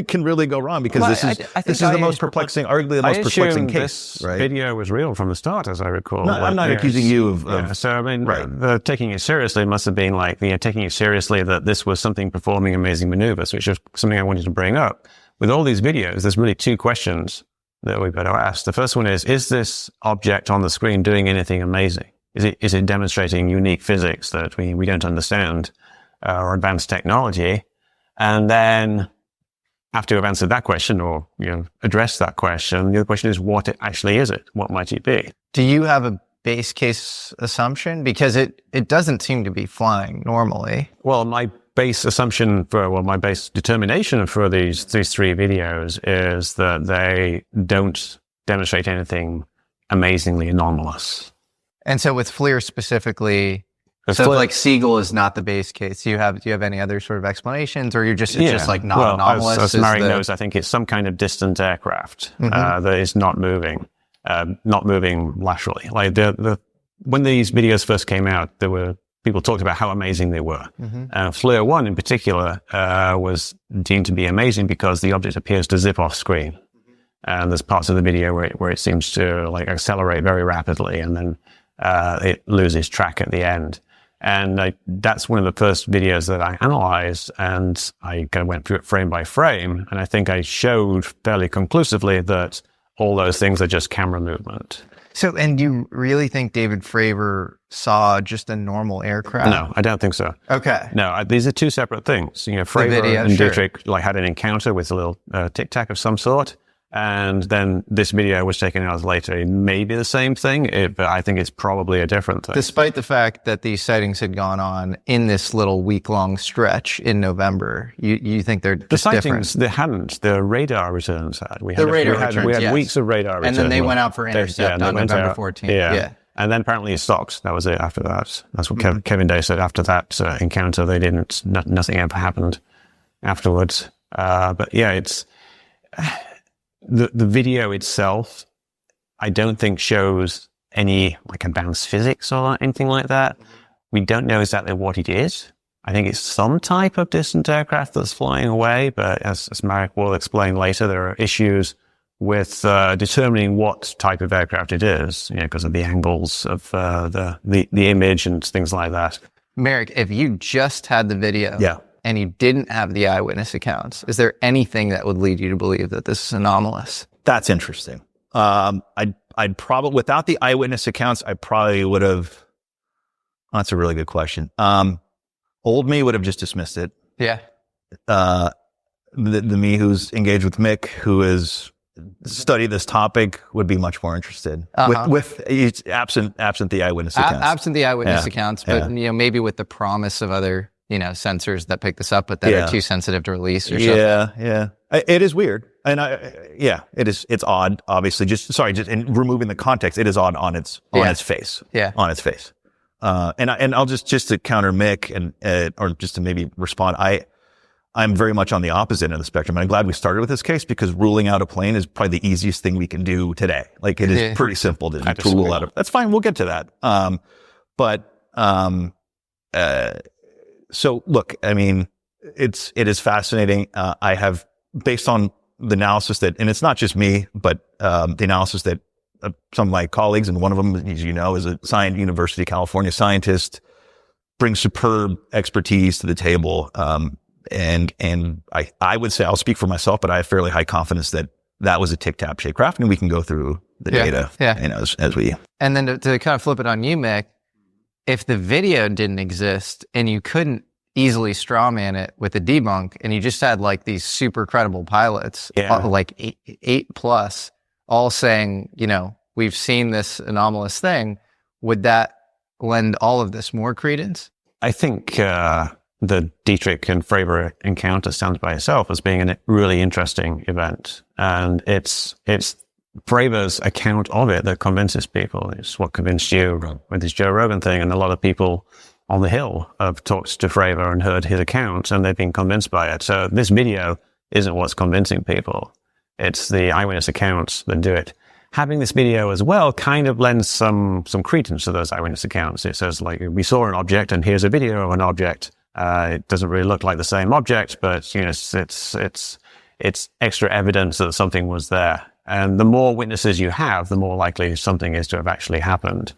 can really go wrong because this is the most perplexing, arguably the most perplexing case. This video was real from the start, as I recall. No, I'm not accusing you of. So I mean, the taking it seriously must have been like taking it seriously that this was something performing amazing maneuvers, which is something I wanted to bring up. With all these videos, there's really two questions that we've got to ask. The first one is this object on the screen doing anything amazing? Is it demonstrating unique physics that we don't understand, or advanced technology? And then after you've answered that question or addressed that question, the other question is what actually is it? What might it be? Do you have a base case assumption? Because it doesn't seem to be flying normally. Well, my base determination for these three videos is that they don't demonstrate anything amazingly anomalous. And so with FLIR specifically, like Siegel is not the base case. Do you have any other sort of explanations, or it's just like not anomalous? As Marik knows, I think it's some kind of distant aircraft that is not moving laterally. Like when these videos first came out, there were people talked about how amazing they were. FLIR 1 in particular was deemed to be amazing because the object appears to zip off screen. And there's parts of the video where it seems to accelerate very rapidly, and then it loses track at the end. And that's one of the first videos that I analyzed, and I kind of went through it frame by frame, and I think I showed fairly conclusively that all those things are just camera movement. So, and you really think David Fravor saw just a normal aircraft? No, I don't think so. Okay. No, these are two separate things. Fravor and Dietrich had an encounter with a little tic-tac of some sort. And then this video was taken hours later. It may be the same thing, but I think it's probably a different thing. Despite the fact that these sightings had gone on in this little week-long stretch in November, you think they're just sightings, different? They hadn't. The radar returns had. We had weeks of radar returns. And then they went out for intercept on November 14th. Yeah. And then apparently it stopped. That was it after that. That's what Kevin Day said. After that encounter, they didn't, nothing ever happened afterwards. But yeah, it's... The video itself, I don't think shows any advanced physics or anything like that. We don't know exactly what it is. I think it's some type of distant aircraft that's flying away, but as Marik will explain later, there are issues with determining what type of aircraft it is, because of the angles of the image and things like that. Merrick, if you just had the video, and you didn't have the eyewitness accounts, is there anything that would lead you to believe that this is anomalous? That's interesting. I'd probably, without the eyewitness accounts, I probably would have. That's a really good question. Old me would have just dismissed it. Yeah. The me who's engaged with Mick, who has studied this topic, would be much more interested. With absent the eyewitness accounts. Absent the eyewitness accounts, but maybe with the promise of other sensors that pick this up, but that are too sensitive to release or something. Yeah. It is weird. And it is, it's odd, obviously. Just in removing the context, it is odd on its face. Yeah. On its face. And I'll just to counter Mick or just to maybe respond, I'm very much on the opposite end of the spectrum. And I'm glad we started with this case because ruling out a plane is probably the easiest thing we can do today. It is pretty simple to rule out that's fine. We'll get to that. So look, I mean, it is fascinating. I have, based on the analysis and it's not just me, but the analysis that some of my colleagues, and one of them, as you know, is a University of California scientist, brings superb expertise to the table. And I would say, I'll speak for myself, but I have fairly high confidence that was a tic-tac shaped craft, and we can go through the data, as we. And then to kind of flip it on you, Mick, if the video didn't exist and you couldn't easily strawman it with a debunk, and you just had these super credible pilots, eight plus, all saying, we've seen this anomalous thing, would that lend all of this more credence? I think the Dietrich and Fravor encounter stands by itself as being a really interesting event, and it's Fravor's account of it that convinces people. It's what convinced you with his Joe Rogan thing, and a lot of people on the Hill have talked to Fravor and heard his account, and they've been convinced by it. So this video isn't what's convincing people. It's the eyewitness accounts that do it. Having this video as well kind of lends some credence to those eyewitness accounts. It says, like, we saw an object and here's a video of an object. It doesn't really look like the same object, but, you know, it's extra evidence that something was there. And the more witnesses you have, the more likely something is to have actually happened.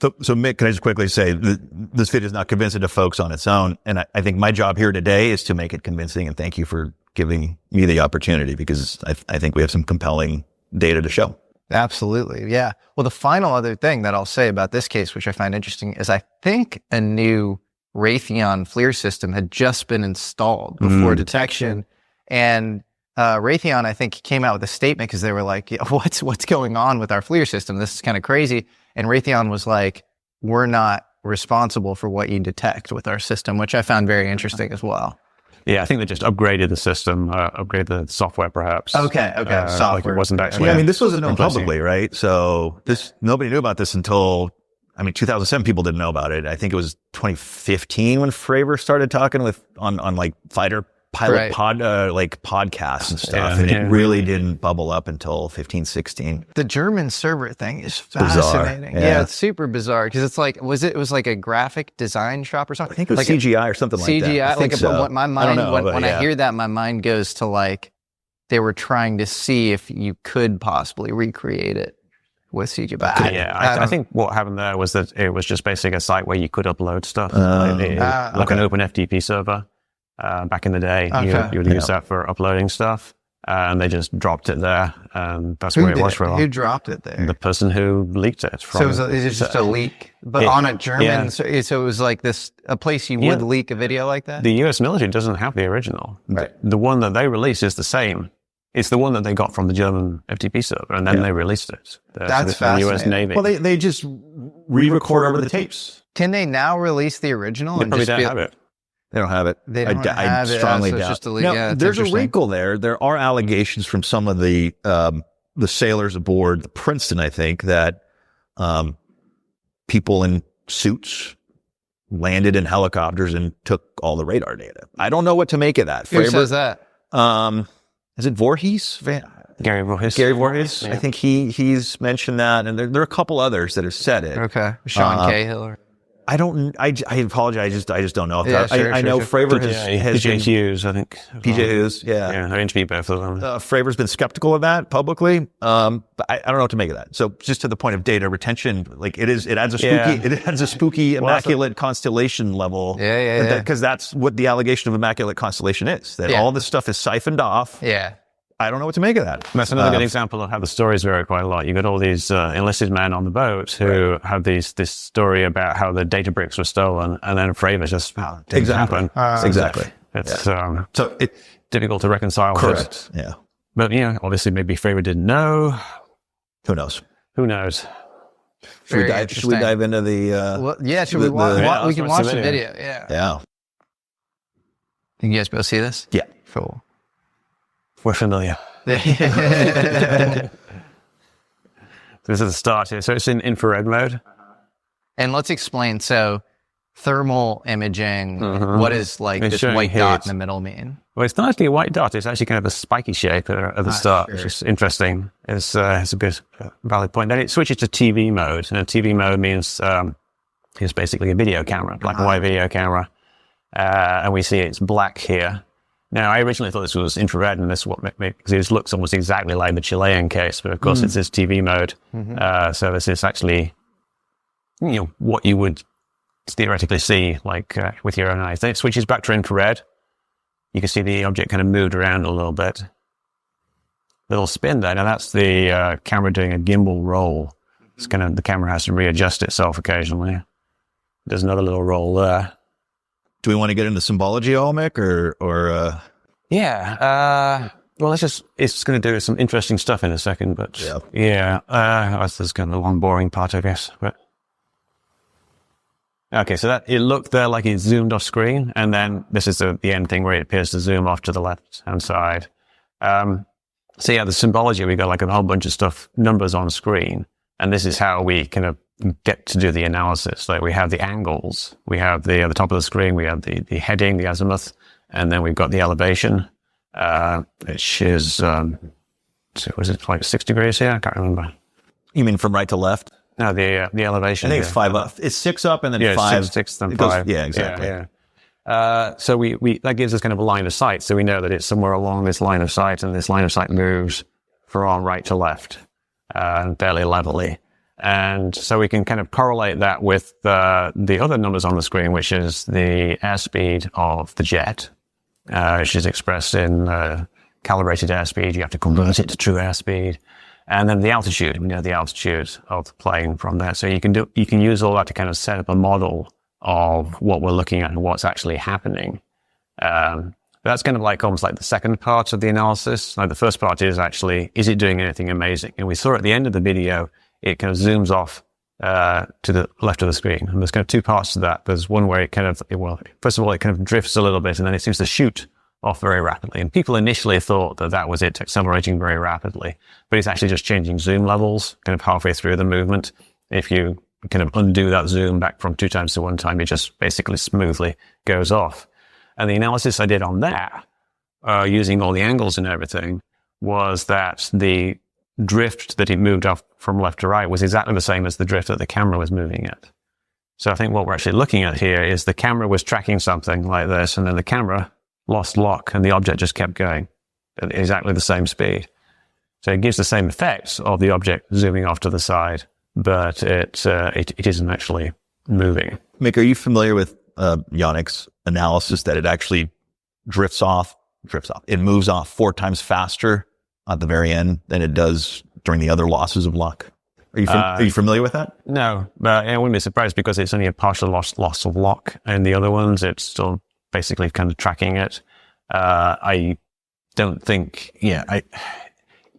So Mick, can I just quickly say this video is not convincing to folks on its own. And I think my job here today is to make it convincing. And thank you for giving me the opportunity, because I think we have some compelling data to show. Absolutely. Yeah. Well, the final other thing that I'll say about this case, which I find interesting, is I think a new Raytheon FLIR system had just been installed before detection. And Raytheon, I think, came out with a statement because they were like, yeah, what's going on with our FLIR system? This is kind of crazy. And Raytheon was like, we're not responsible for what you detect with our system, which I found very interesting as well. Yeah, I think they just upgraded the system, upgraded the software, perhaps. Okay. Software. Like it wasn't actually. Yeah, I mean, this wasn't known publicly, right? So nobody knew about this until, 2007. People didn't know about it. I think it was 2015 when Fravor started talking on like fighter pilot podcasts and stuff, and it really didn't bubble up until 15, 16. The German server thing is fascinating. Yeah, it's super bizarre because it's like, it was like a graphic design shop or something? I think it was like CGI or something like that. CGI, I think so. My mind, when I hear that, my mind goes to like, they were trying to see if you could possibly recreate it with CGI. But I think what happened there was that it was just basically a site where you could upload stuff, like an open FTP server. Back in the day, you would use that for uploading stuff, and they just dropped it there, and that's where it was for a while. Who dropped it there? The person who leaked it. So it was just a leak, but on a German. So it was like a place you would leak a video like that? The U.S. military doesn't have the original. Right. The one that they released is the same. It's the one that they got from the German FTP server, and then they released it. That's fascinating. The U.S. Navy. Well, they just re-record over the tapes. Can they now release the original? They probably don't have it. They don't have it. They don't have I strongly it. doubt. Just Now, there's a wrinkle there. There are allegations from some of the sailors aboard the Princeton, I think, that people in suits landed in helicopters and took all the radar data. I don't know what to make of that. Who says that? Is it Voorhees? Gary Voorhees. Gary Voorhees. Yeah. I think he's mentioned that, and there are a couple others that have said it. Okay. Sean Cahill. I apologize. I just don't know. I know Fravor has PJ Hughes, I think. PJ Hughes, yeah. I interviewed both of them. Fravor's been skeptical of that publicly, but I don't know what to make of that. So just to the point of data retention, like it adds a spooky immaculate constellation level. Yeah. Because that's what the allegation of immaculate constellation is. That all this stuff is siphoned off. Yeah. I don't know what to make of that. That's another good example of how the stories vary quite a lot. You got all these enlisted men on the boat who have this story about how the data bricks were stolen, and then Fravor just didn't happen. Exactly. It's so it's difficult to reconcile. Correct. Yeah. But obviously maybe Fravor didn't know. Who knows? Should we dive into the? Should we watch? We can watch the video. Yeah. Think you guys both see this? Yeah. Cool. We're familiar. This is the start here. So it's in infrared mode. And let's explain. So thermal imaging, what is like this white dot in the middle mean? Well, it's not actually a white dot. It's actually kind of a spiky shape at the start, which is interesting. It's a good, valid point. Then it switches to TV mode. And a TV mode means it's basically a video camera, black and white video camera. And we see it's black here. Now, I originally thought this was infrared, and this is what because it looks almost exactly like the Chilean case, but of course it's this TV mode. So this is actually, what you would theoretically see, like with your own eyes. Then it switches back to infrared. You can see the object kind of moved around a little bit. Little spin there. Now that's the camera doing a gimbal roll. It's the camera has to readjust itself occasionally. There's another little roll there. Do we want to get into symbology, Mick, or? Yeah. Well, it's going to do some interesting stuff in a second, but that's kind of the long, boring part, I guess. But okay, so it looked there like it zoomed off screen, and then this is the end thing where it appears to zoom off to the left-hand side. The symbology, we got like a whole bunch of stuff, numbers on screen, and this is how we kind of get to do the analysis. Like we have the angles, we have the top of the screen, we have the heading, the azimuth, and then we've got the elevation. which is, so was it like 6 degrees here? I can't remember. You mean from right to left? No, the elevation. I think it's 5 up. It's 6 up and then 5. Six then It goes- 5. yeah, exactly. So we that gives us kind of a line of sight. So we know that it's somewhere along this line of sight, and this line of sight moves from right to left, fairly levelly. And so we can kind of correlate that with the other numbers on the screen, which is the airspeed of the jet, which is expressed in calibrated airspeed. You have to convert it to true airspeed. And then the altitude, we know the altitude of the plane from there. So you can use all that to kind of set up a model of what we're looking at and what's actually happening. That's kind of like almost like the second part of the analysis. Like the first part is actually, is it doing anything amazing? And we saw at the end of the video, it kind of zooms off to the left of the screen. And there's kind of 2 parts to that. There's one where first of all, it kind of drifts a little bit, and then it seems to shoot off very rapidly. And people initially thought that was it accelerating very rapidly, but it's actually just changing zoom levels kind of halfway through the movement. If you kind of undo that zoom back from 2 times to 1 time, it just basically smoothly goes off. And the analysis I did on that, using all the angles and everything, was that the drift that it moved off from left to right was exactly the same as the drift that the camera was moving at. So I think what we're actually looking at here is the camera was tracking something like this, and then the camera lost lock and the object just kept going at exactly the same speed. So it gives the same effects of the object zooming off to the side, but it isn't actually moving. Mick, are you familiar with Yannick's analysis that it actually drifts off? It moves off 4 times faster at the very end than it does during the other losses of lock. Are you familiar with that? No, but I wouldn't be surprised because it's only a partial loss of lock, and the other ones, it's still basically kind of tracking it. I don't think,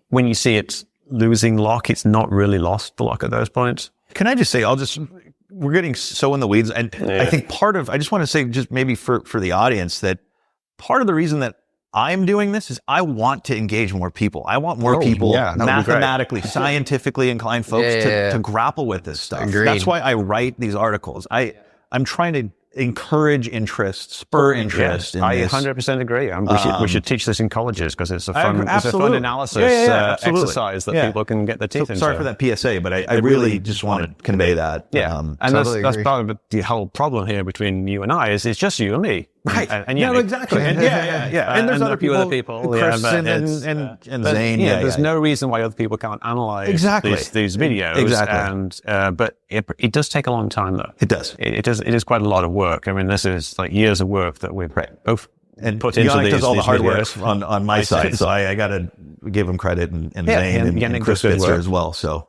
when you see it losing lock, it's not really lost the lock at those points. Can I just say, we're getting so in the weeds. And I think I just want to say, just maybe for the audience, that part of the reason that I'm doing this is I want to engage more people. I want more people, mathematically, scientifically inclined folks to grapple with this stuff. Agreed. That's why I write these articles. I'm trying to encourage interest, spur interest. I 100% agree. We should teach this in colleges because it's a fun analysis exercise that people can get their teeth into. Sorry for that PSA, but I really just want to convey that. Yeah, and that's part of the whole problem here between you and I is it's just you and me. Right. And exactly. And, and there's other people, Chris and Zane. There's no reason why other people can't analyze these videos. Exactly. But it does take a long time, though. It does. It is quite a lot of work. I mean, this is like years of work that we've both put into Yannick these does all the hard videos. work on my side, so I got to give him credit, and Zane and Chris Spitzer as well. So,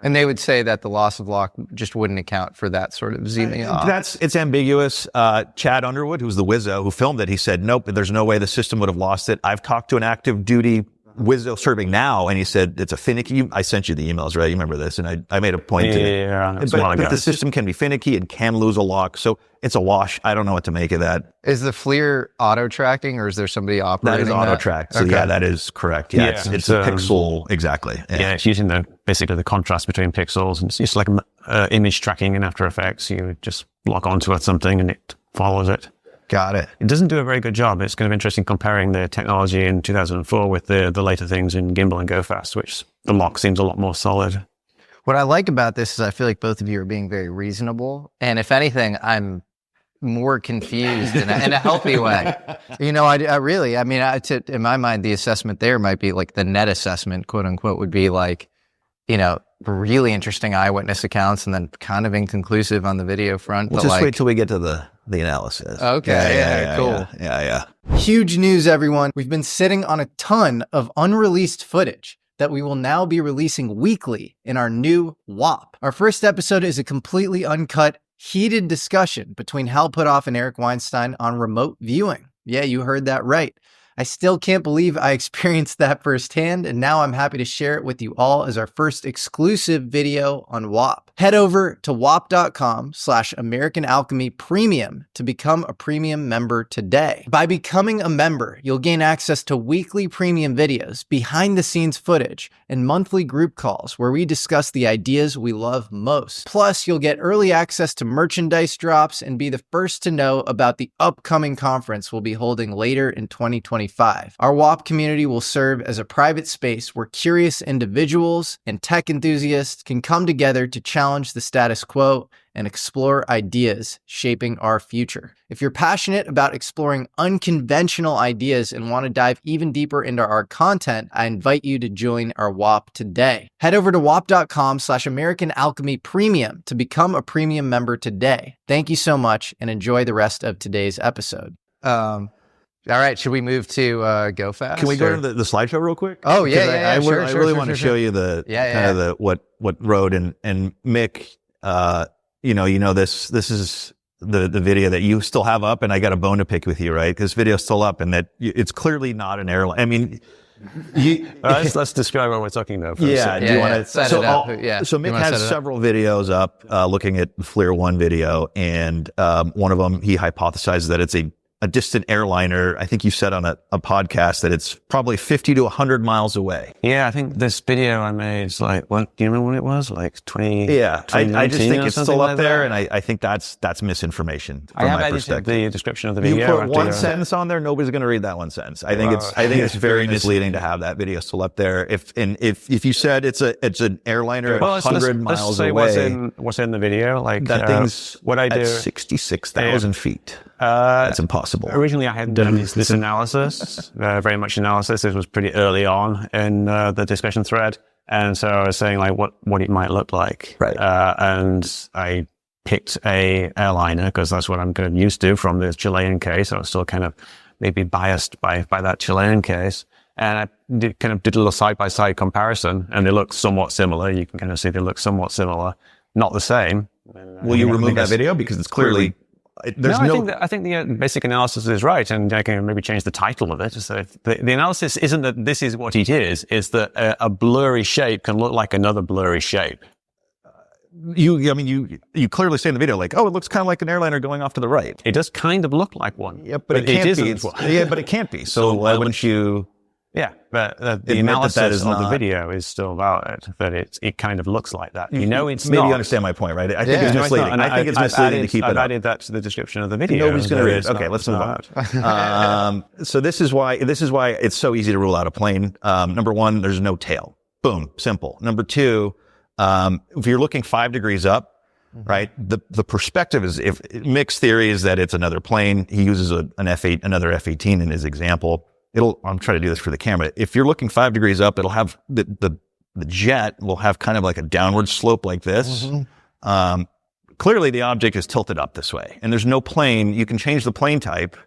And they would say that the loss of lock just wouldn't account for that sort of zooming off. It's ambiguous. Chad Underwood, who's the Wizzo who filmed it, he said, nope, there's no way the system would have lost it. I've talked to an active duty Wizzo serving now, and he said it's a finicky. I sent you the emails, right? You remember this, and I made a point to but the system can be finicky and can lose a lock, so it's a wash. I don't know what to make of that. Is the FLIR auto tracking, or is there somebody operating that? Is auto track. So that is correct. Yeah, it's a pixel exactly. Yeah, it's using basically the contrast between pixels, and it's just like image tracking in After Effects. You just lock onto something and it follows it. Got it. It doesn't do a very good job. It's kind of interesting comparing the technology in 2004 with the later things in Gimbal and GoFast, which the lock seems a lot more solid. What I like about this is I feel like both of you are being very reasonable. And if anything, I'm more confused in a healthy way. In my mind, the assessment there might be like the net assessment, quote unquote, would be like, really interesting eyewitness accounts and then kind of inconclusive on the video front. We'll just wait till we get to the analysis. Okay. Cool. Yeah. Huge news, everyone. We've been sitting on a ton of unreleased footage that we will now be releasing weekly in our new WHOP. Our first episode is a completely uncut, heated discussion between Hal Puthoff and Eric Weinstein on remote viewing. Yeah, you heard that right. I still can't believe I experienced that firsthand, and now I'm happy to share it with you all as our first exclusive video on WHOP. Head over to whop.com/American Alchemy Premium to become a premium member today. By becoming a member, you'll gain access to weekly premium videos, behind-the-scenes footage, and monthly group calls where we discuss the ideas we love most. Plus, you'll get early access to merchandise drops and be the first to know about the upcoming conference we'll be holding later in 2024. 2025. Our WHOP community will serve as a private space where curious individuals and tech enthusiasts can come together to challenge the status quo and explore ideas shaping our future. If you're passionate about exploring unconventional ideas and want to dive even deeper into our content, I invite you to join our WHOP today. Head over to whop.com/American Alchemy Premium to become a premium member today. Thank you so much and enjoy the rest of today's episode. All right, should we move to GoFast? Can we go to the slideshow real quick? Oh, yeah, I really want to show you the kind of what road and Mick. This is the video that you still have up, and I got a bone to pick with you, right? Because video's still up, and that it's clearly not an airline. I mean, let's describe what we're talking about. Do you want to set it up? So Mick has several videos up looking at the FLIR 1 video, and one of them he hypothesizes that it's a distant airliner. I think you said on a podcast that it's probably 50 to 100 miles away. Yeah, I think this video I made is like, what? Do you remember when it was? Like 20? Yeah, I just think it's still up there, and I think that's misinformation from my perspective. The description of the video. You put one sentence on there, nobody's going to read that one sentence. I think it's very misleading to have that video still up there. If you said it's an airliner 100 miles away, what's in the video? Like that thing's what I do at 66,000 feet. That's impossible. Originally, I hadn't done this analysis, very much analysis. It was pretty early on in the discussion thread. And so I was saying like what it might look like. Right. And I picked a airliner because that's what I'm kind of used to from the Chilean case. I was still kind of maybe biased by that Chilean case. And I did a little side-by-side comparison, and they look somewhat similar. You can kind of see they look somewhat similar, not the same. Will you remove that video? Because it's clearly... I think the basic analysis is right, and I can maybe change the title of it. So the analysis isn't that this is what it is that a blurry shape can look like another blurry shape. You clearly say in the video, like, oh, it looks kind of like an airliner going off to the right. It does kind of look like one. Yeah, but it can't be. Yeah, but it can't be. So why wouldn't you... Yeah, but the analysis of the video is still valid, that it kind of looks like that. It's maybe not. You understand my point, right? I think it's misleading. I think it's misleading to keep it up. I've added that to the description of the video. Nobody's going to read it. Okay, let's move on. So this is why it's so easy to rule out a plane. Number one, there's no tail. Boom, simple. Number two, if you're looking 5 degrees up, right? The perspective is, if Mick's theory is that it's another plane. He uses another F-18 in his example. I'm trying to do this for the camera. If you're looking 5 degrees up, it'll have the jet will have kind of like a downward slope like this. Clearly the object is tilted up this way, and there's no plane. You can change the plane type.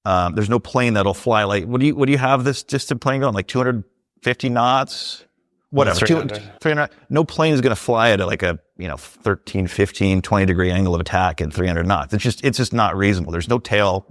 There's no plane that'll fly like, what do you have this distant plane going? Like 250 knots? Whatever. 300. No plane is going to fly at like a 13, 15, 20 degree angle of attack at 300 knots. It's just not reasonable. There's no tail.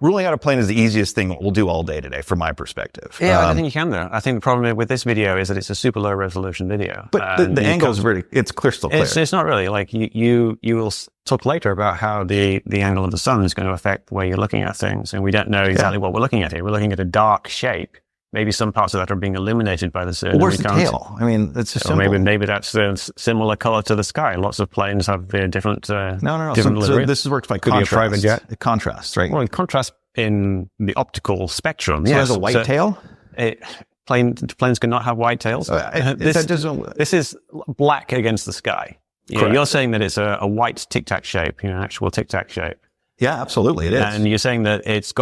Ruling out a plane is the easiest thing we'll do all day today, from my perspective. Yeah, I don't think you can, though. I think the problem with this video is that it's a super low resolution video. But the angle is it's crystal clear. It's not really. Like, you will talk later about how the angle of the sun is going to affect the way you're looking at things. And we don't know exactly what we're looking at here. We're looking at a dark shape. Maybe some parts of that are being illuminated by the sun. Where's the tail? I mean, that's just simple. Maybe that's a similar color to the sky. Lots of planes have different. No. So this works by contrast. Could be a private jet. It contrasts, right? Well, it contrasts in the optical spectrum. So it has a white tail? Planes cannot have white tails. This is black against the sky. You're saying that it's a white tic-tac shape, an actual tic-tac shape. Yeah, absolutely, it is. And you're saying that it's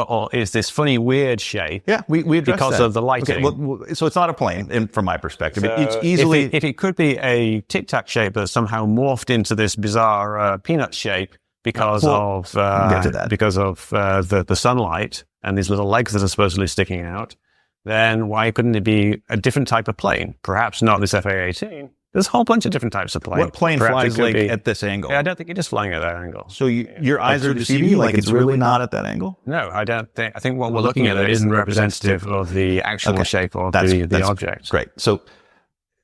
this funny, weird shape. Yeah, we addressed because that. of the lighting. Okay, well, so it's not a plane, from my perspective. So it's easily... If it could be a tic-tac shape that's somehow morphed into this bizarre peanut shape because of the sunlight and these little legs that are supposedly sticking out, then why couldn't it be a different type of plane? Perhaps not this FA-18. There's a whole bunch of different types of planes. What plane flies at this angle? Yeah, I don't think it is flying at that angle. So your eyes are deceiving you, like it's really not at that angle? No, I don't think. I think what we're looking at isn't representative of the actual shape of the object. Great. So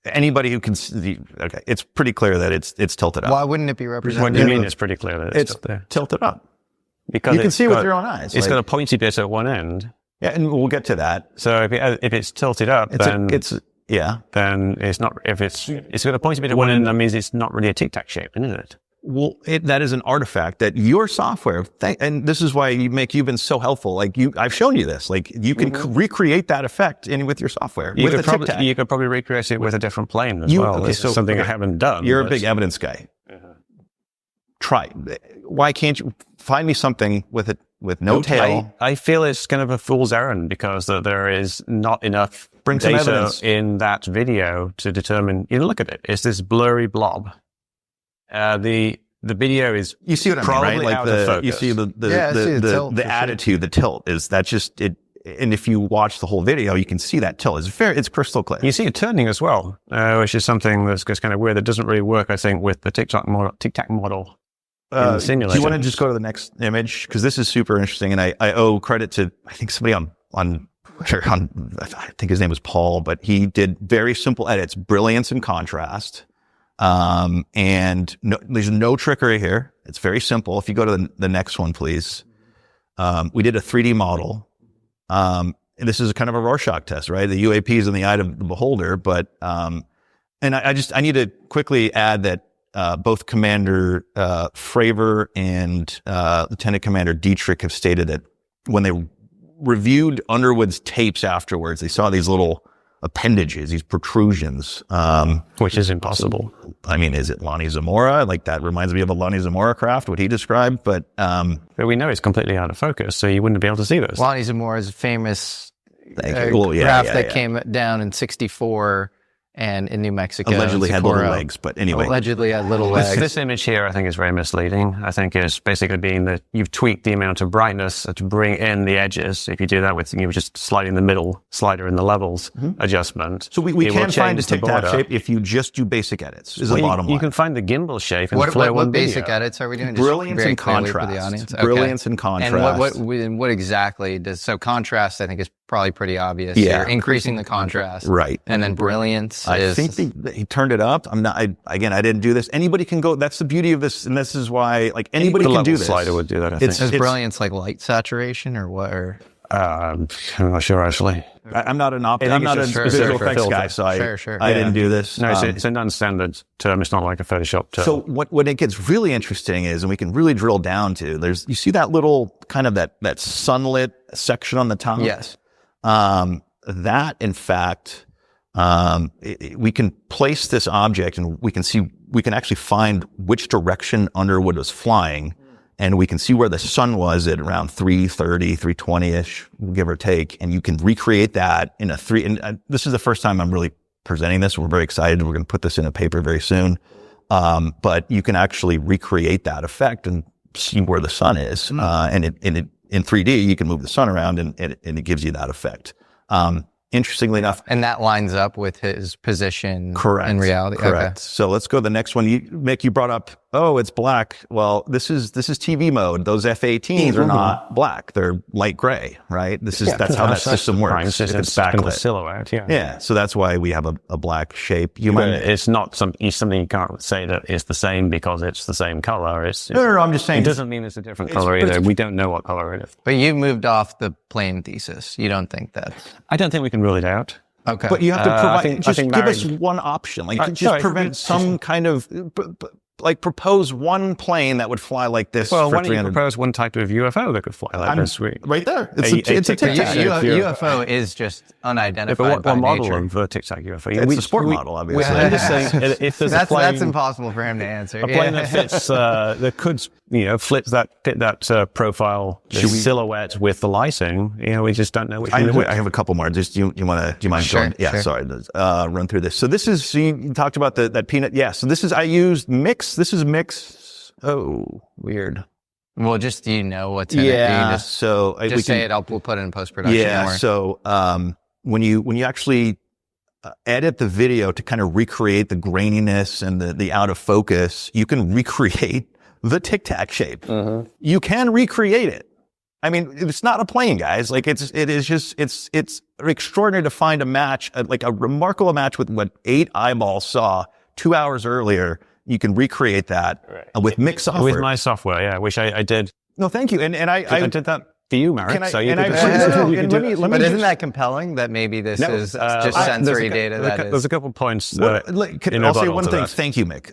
anybody who can see, it's pretty clear that it's tilted up. Why wouldn't it be representative? What do you mean it's pretty clear that it's tilted up? Because you can see with your own eyes. It's got a pointy bit at one end. Yeah, and we'll get to that. So if it's tilted up, then it's not. If it's got a pointy bit at one end, that means it's not really a tic-tac shape, isn't it? Well, that is an artifact that your software, and this is why you've been so helpful. Like I've shown you this. Like you can recreate that effect with your software. You could probably recreate it with a different plane as well. Okay, so something I haven't done. You're a big evidence guy. Try. Why can't you find me something with no tail? I feel it's kind of a fool's errand because there is not enough data in that video to determine. Look at it. It's this blurry blob. The video is you see what I mean, right? Like you see the attitude, the tilt is that just it. And if you watch the whole video, you can see that tilt. It's crystal clear. You see it turning as well, which is something that's kind of weird. That doesn't really work, I think, with the Tic Tac model. In the simulation. Do you want to just go to the next image because this is super interesting, and I owe credit to I think somebody on I think his name was Paul, but he did very simple edits, brilliance and contrast. And there's no trickery here. It's very simple. If you go to the next one, please. We did a 3D model. And this is kind of a Rorschach test, right? The UAP is in the eye of the beholder, but, and I need to quickly add that, both Commander, Fravor and, Lieutenant Commander Dietrich have stated that when they reviewed Underwood's tapes afterwards, they saw these little appendages, these protrusions, which is impossible. I mean, is it Lonnie Zamora? Like that reminds me of a Lonnie Zamora craft, what he described, but we know it's completely out of focus, so you wouldn't be able to see this. Lonnie Zamora's famous craft that came down in '64 and in New Mexico. Allegedly had little legs, but anyway. Allegedly had little legs. This image here, I think, is very misleading. I think it's basically being that you've tweaked the amount of brightness to bring in the edges. If you do that with, you just sliding the middle slider in the levels adjustment. So we can find a Tic Tac shape if you just do basic edits, is the bottom line. You can find the gimbal shape in what basic edits are we doing? Brilliance and contrast. For the audience. Okay. Brilliance and contrast. And what exactly does, so contrast I think is probably pretty obvious. Yeah. You're increasing the contrast. Right. And then brilliance I think he turned it up. I didn't do this. Anybody can go, that's the beauty of this, and this is why, like, anybody can do this. Slider would do that, I think. Is brilliance like light saturation or what? Or I'm not sure, actually. I'm not a visual effects guy, so I didn't do this. No, it's a non-standard term. It's not like a Photoshop term. So what it gets really interesting is, and we can really drill down to, you see that little kind of that sunlit section on the top? Yes. That, in fact, we can place this object and we can actually find which direction Underwood was flying, and we can see where the sun was at around 3:30, 3:20-ish, give or take, and you can recreate that in this is the first time I'm really presenting this. We're very excited. We're going to put this in a paper very soon. But you can actually recreate that effect and see where the sun is. And in 3D, you can move the sun around and it gives you that effect. Interestingly enough. And that lines up with his position in reality? Correct. Okay. So let's go to the next one. Mick, you brought up, it's black. Well, this is TV mode. Those F-18s are not black. They're light gray, right? That's how that system works. It's backlit silhouette, Yeah, so that's why we have a black shape. It's not something you can't say that it's the same because it's the same color. No, I'm just saying. It doesn't mean it's a different color either. We don't know what color it is. But you moved off the plane thesis. You don't think that? I don't think we can rule it out. Okay. But you have to provide, give us one option. Prevent some kind of, propose one plane that would fly like this. Well, why don't you propose one type of UFO that could fly like this? Right there. It's a Tic Tac. UFO is just unidentified. What model of a Tic Tac UFO? It's a sport model, obviously. I'm just saying, if there's a plane, that's impossible for him to answer. A plane that fits, that could, fit that profile, the silhouette with the lighting. We just don't know which one. I have a couple more. Just do you mind going? Yeah, sure. Sorry. Run through this. So this is, you talked about that peanut. Yeah. So I used Mix. This is Mix. Oh, weird. Well, just do you know what's in it? Yeah. So we'll put it in post-production. Yeah. More. So when you actually edit the video to kind of recreate the graininess and the out of focus, you can recreate the Tic Tac shape. You can recreate it. I mean, it's not a plane, guys. Like it's extraordinary to find a match, like a remarkable match with what 8 eyeballs saw 2 hours earlier. You can recreate that with Mick software. With my software, yeah, which I did. No, thank you. And I did that. for you, Merrick. But isn't that compelling that maybe this is just sensory data? There's a couple of points. I'll say one thing. Thank you, Mick.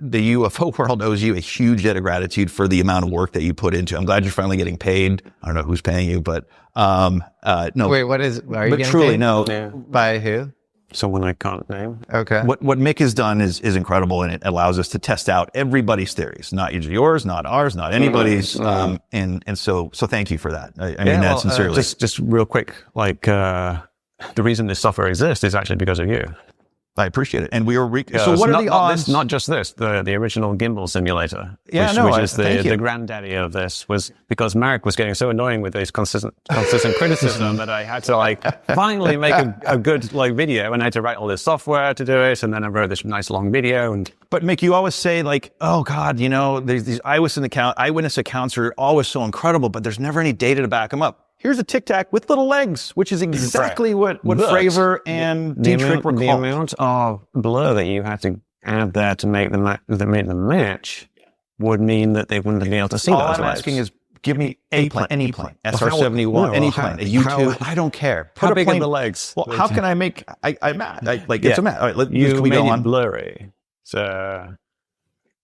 The UFO world owes you a huge debt of gratitude for the amount of work that you put into. I'm glad you're finally getting paid. I don't know who's paying you, but no. Wait, what is? Are you but getting truly, paid? no. Yeah. By who? Someone I can't name. Okay. What Mick has done is incredible, and it allows us to test out everybody's theories, not yours, not ours, not anybody's. And so thank you for that. I mean that sincerely. Just real quick, the reason this software exists is actually because of you. I appreciate it. And we were so what are the odds? Not just this, the original Gimbal simulator, which is the granddaddy of this, was because Marik was getting so annoying with this consistent criticism that I had to finally make a good video, and I had to write all this software to do it, and then I wrote this nice long video. But Mick, you always say oh God, there's these eyewitness accounts are always so incredible, but there's never any data to back them up. Here's a Tic Tac with little legs, which is exactly what Fravor and Dietrich were called. The amount of blur that you had to add there to make them match would mean that they wouldn't be able to see those legs. All I'm asking is, give me any plane, SR-71, any plane, a U-2, I don't care. How big are the legs? Well, how can I make? I'm mad. It's a mad. All right, you can we go made on? It blurry. So.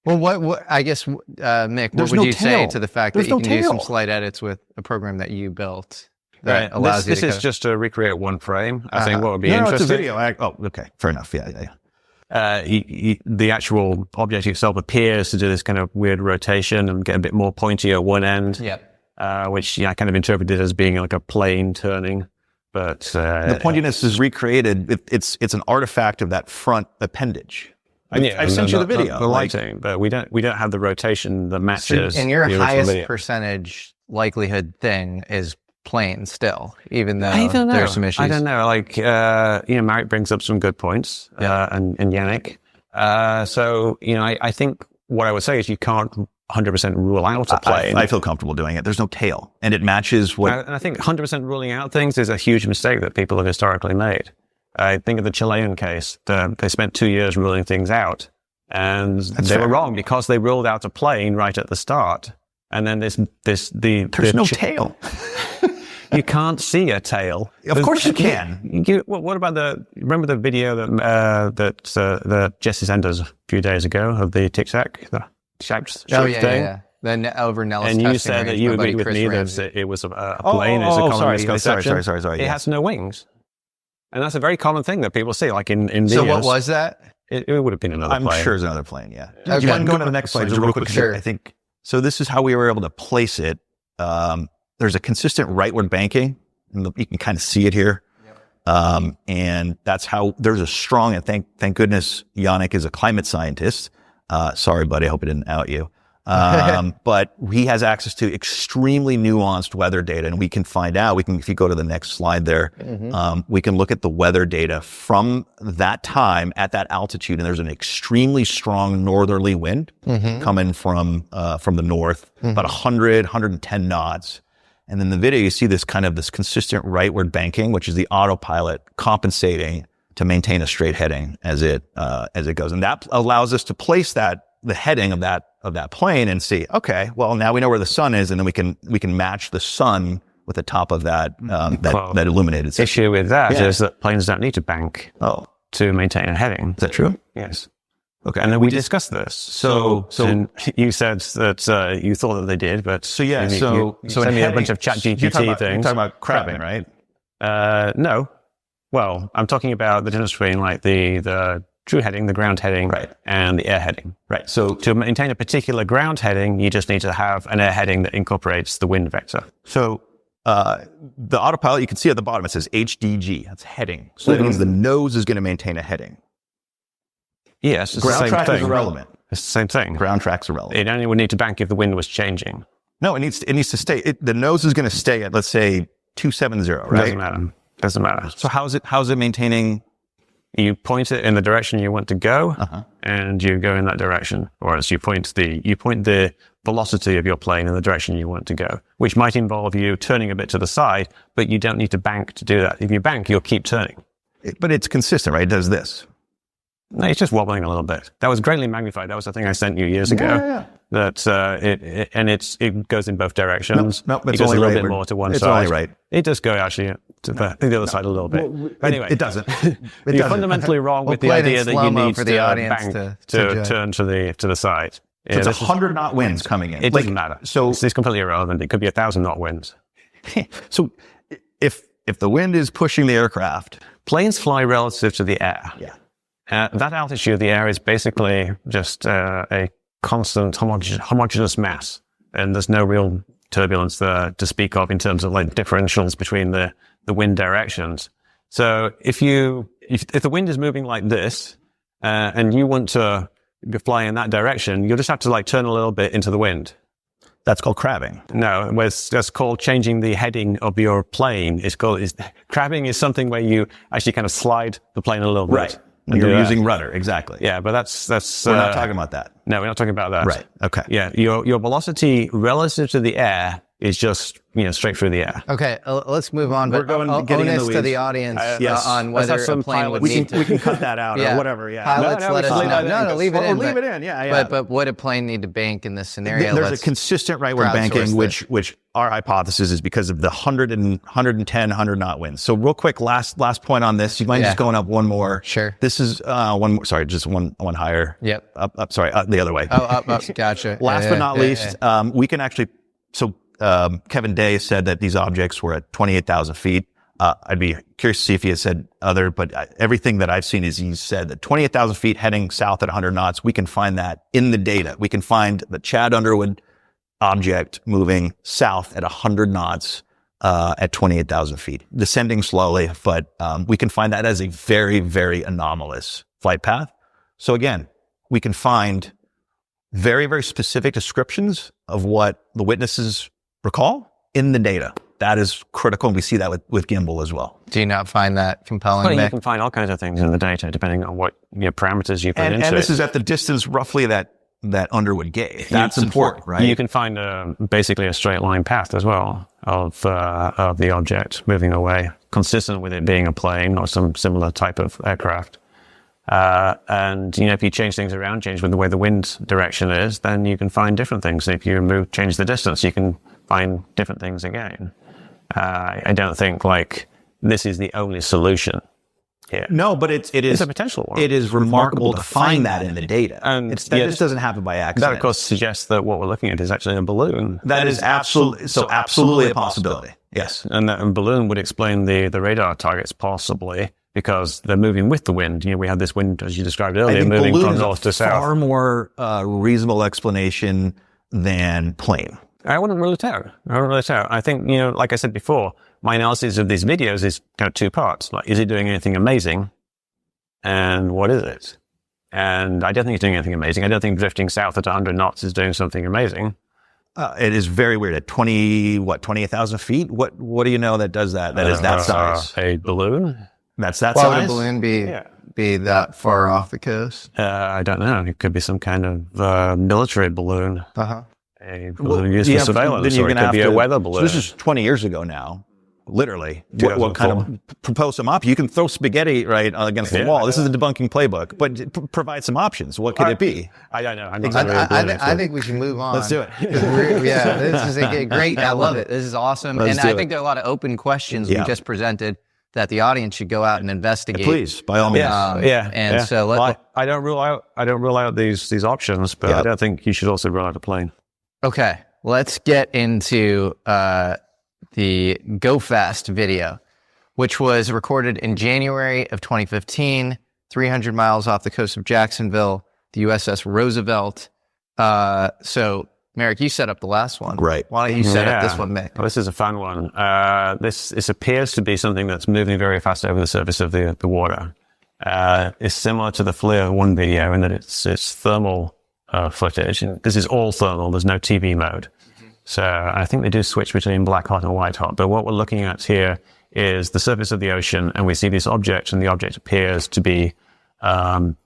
Well, what I guess, Mick, what would you say to the fact that you can do some slight edits with a program that you built that allows you to... This is just to recreate one frame. I think what would be interesting... No, it's a video. Okay. Fair enough. Yeah. The actual object itself appears to do this kind of weird rotation and get a bit more pointy at one end, which I kind of interpreted as being like a plane turning. But the pointiness is recreated. It's an artifact of that front appendage. I've sent you the video. The lighting, but we don't have the rotation that matches. And your highest video. Percentage likelihood thing is plane still, even though there's some issues. I don't know. Marik brings up some good points, and Yannick. I think what I would say is you can't 100% rule out a plane. I feel comfortable doing it. There's no tail, and it matches what. And I think 100% ruling out things is a huge mistake that people have historically made. I think of the Chilean case. They spent 2 years ruling things out, and they were wrong because they ruled out a plane right at the start. And then there's no tail. You can't see a tail. Of course you can. What about remember the video that Jesse sent us a few days ago of the Tic Tac, the shaped thing? Yeah. Then over Nellis and you said that you agreed with me that it was a plane. It's a common misconception. Sorry. It has no wings. And that's a very common thing that people see, like in videos. So what was that? It would have been another plane. I'm sure it's another plane, yeah. Okay. You want to go to the next slide real quick? Sure. I think, so this is how we were able to place it. There's a consistent rightward banking, and you can kind of see it here. And that's how there's a strong, and thank goodness Yannick is a climate scientist. Sorry, buddy, I hope I didn't out you. But he has access to extremely nuanced weather data, and we can find out, if you go to the next slide there, we can look at the weather data from that time at that altitude, and there's an extremely strong northerly wind coming from the north, about 110 knots. And then the video, you see this consistent rightward banking, which is the autopilot compensating to maintain a straight heading as it goes. And that allows us to place the heading of that plane and see, okay, well, now we know where the sun is, and then we can match the sun with the top of that illuminated section. Issue with that is that planes don't need to bank to maintain a heading. Is that true? Yes. Okay. And then we discussed this. So you said that you thought that they did, but you sent me a bunch of chat GPT things. You're talking about crabbing, right? No. Well, I'm talking about the difference between like the true heading, the ground heading, and the air heading. Right. So to maintain a particular ground heading, you just need to have an air heading that incorporates the wind vector. So the autopilot, you can see at the bottom, it says HDG. That's heading. So that means the nose is going to maintain a heading. Yes, it's ground the same track thing. is irrelevant. It's the same thing. Ground track's irrelevant. It only would need to bank if the wind was changing. No, it needs to stay. The nose is going to stay at, let's say, 270, right? Doesn't matter. So how's it maintaining? You point it in the direction you want to go, and you go in that direction. Or else you point the velocity of your plane in the direction you want to go, which might involve you turning a bit to the side, but you don't need to bank to do that. If you bank, you'll keep turning. But it's consistent, right? It does this. No, it's just wobbling a little bit. That was greatly magnified. That was the thing I sent you years ago. Yeah. that it goes in both directions. No, it it's goes only a little right. bit more to one It's side. only right. It does go actually to the other side a little bit. Well, anyway, it doesn't. You're fundamentally wrong with the play it in idea that you slow-mo need for the audience bank to turn to the side. So it's this is- 100 knot winds coming in. It doesn't matter. So it's completely irrelevant. It could be 1,000 knot winds. so if the wind is pushing the aircraft, Planes fly relative to the air. yeah, That altitude of the air is basically just a constant homogeneous mass, and there's no real turbulence there to speak of in terms of like differentials between the wind directions. So if the wind is moving like this, and you want to fly in that direction, you'll just have to like turn a little bit into the wind. that's called crabbing. No, that's called changing the heading of your plane. Crabbing is something where you actually kind of slide the plane a little bit. Right. You're using rudder, exactly. Yeah, but that's We're not talking about that. No, we're not talking about that. Right. Okay. Yeah, your velocity relative to the air is just straight through the air. Okay, let's move on. We're But going- getting in the onus to weeds. the audience Yes. on Let's whether have some a plane pilots. would We need can to. cut that out Yeah. or whatever. Yeah. Pilots, No, let us leave it know. in. No, leave it in. Leave but- it in. Yeah. But would a plane need to bank in this scenario? There's a Let's- consistent rightward crowdsource banking, this. which our hypothesis is because of the 110 knot winds. So real quick, last point on this. You mind Yeah. just going up one more? Sure. This is one more. Sorry, just one higher. Yep. Up. Sorry, the other way. Oh, up. Gotcha. Last Yeah, but not yeah, least, we can actually. So Kevin Day said that these objects were at 28,000 feet. I'd be curious to see if he has said other, but everything that I've seen is he said that 28,000 feet heading south at 100 knots. We can find that in the data. We can find the Chad Underwood object moving south at 100 knots at 28,000 feet, descending slowly, but we can find that as a very, very anomalous flight path. So again, we can find very, very specific descriptions of what the witnesses recall in the data. That is critical, and we see that with Gimbal as well. Do you not find that compelling? Well, you Mick? can find all kinds of things in the data depending on what parameters you put And into this it. is at the distance roughly that Underwood gave. That's important, right? You can find basically a straight line path as well of the object moving away, consistent with it being a plane or some similar type of aircraft. And if you change things around, change with the way the wind direction is, then you can find different things. If you change the distance, you can find different things again. I don't think this is the only solution here. No, but it is It's a potential one. It is remarkable to find that in the data, And that yeah, just doesn't happen by accident. That, of course, suggests that what we're looking at is actually a balloon. That is absolutely a possibility. Yes. And that balloon would explain the radar targets possibly, because they're moving with the wind. We had this wind, as you described I earlier, think moving balloon from is north to a south. far more reasonable explanation than plane. I wouldn't rule it out. I think, like I said before, my analysis of these videos is kind of two parts. Like, is it doing anything amazing? And what is it? And I don't think it's doing anything amazing. I don't think drifting south at 100 knots is doing something amazing. It is very weird. At 28,000 feet? What do you know that does that? That is that size. A balloon? That's that Why size? would a balloon be that far off the coast? I don't know. It could be some kind of military balloon. Uh-huh. A balloon used for surveillance, then or it could be a weather balloon. So this is 20 years ago now, literally. What kind of propose some options? You can throw spaghetti right against the wall. This is a debunking playbook, but provide some options. What could it be? I don't know. I'm not really a balloon I expert. think we can move on. Let's do it. Yeah, this is a great. I love it. This is awesome, Let's and do I it. think there are a lot of open questions Yeah. we just presented that the audience should go out and investigate. Please, by all means. So I don't rule out these options, but I don't think you should also rule out a plane. Okay, let's get into the GoFast video, which was recorded in January of 2015, 300 miles off the coast of Jacksonville, the USS Roosevelt. So, Merrick, you set up the last one. Right. Why don't you set up this one, Mick? Well, this is a fun one. This appears to be something that's moving very fast over the surface of the water. It's similar to the FLIR 1 video in that it's thermal footage. This is all thermal. There's no TV mode. So I think they do switch between black hot and white hot. But what we're looking at here is the surface of the ocean, and we see this object, and the object appears to be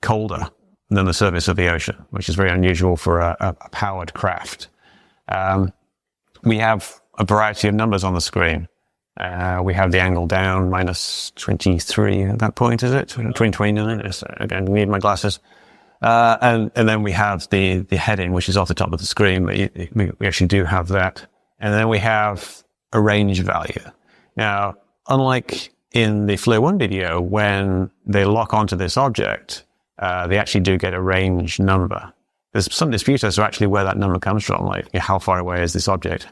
colder than the surface of the ocean, which is very unusual for a powered craft. We have a variety of numbers on the screen. We have the angle down, minus 23 at that point, is it? 29. Again, I need my glasses. And then we have the heading, which is off the top of the screen. We actually do have that. And then we have a range value. Now, unlike in the FLIR 1 video, when they lock onto this object, they actually do get a range number. There's some dispute as to actually where that number comes from, like how far away is this object.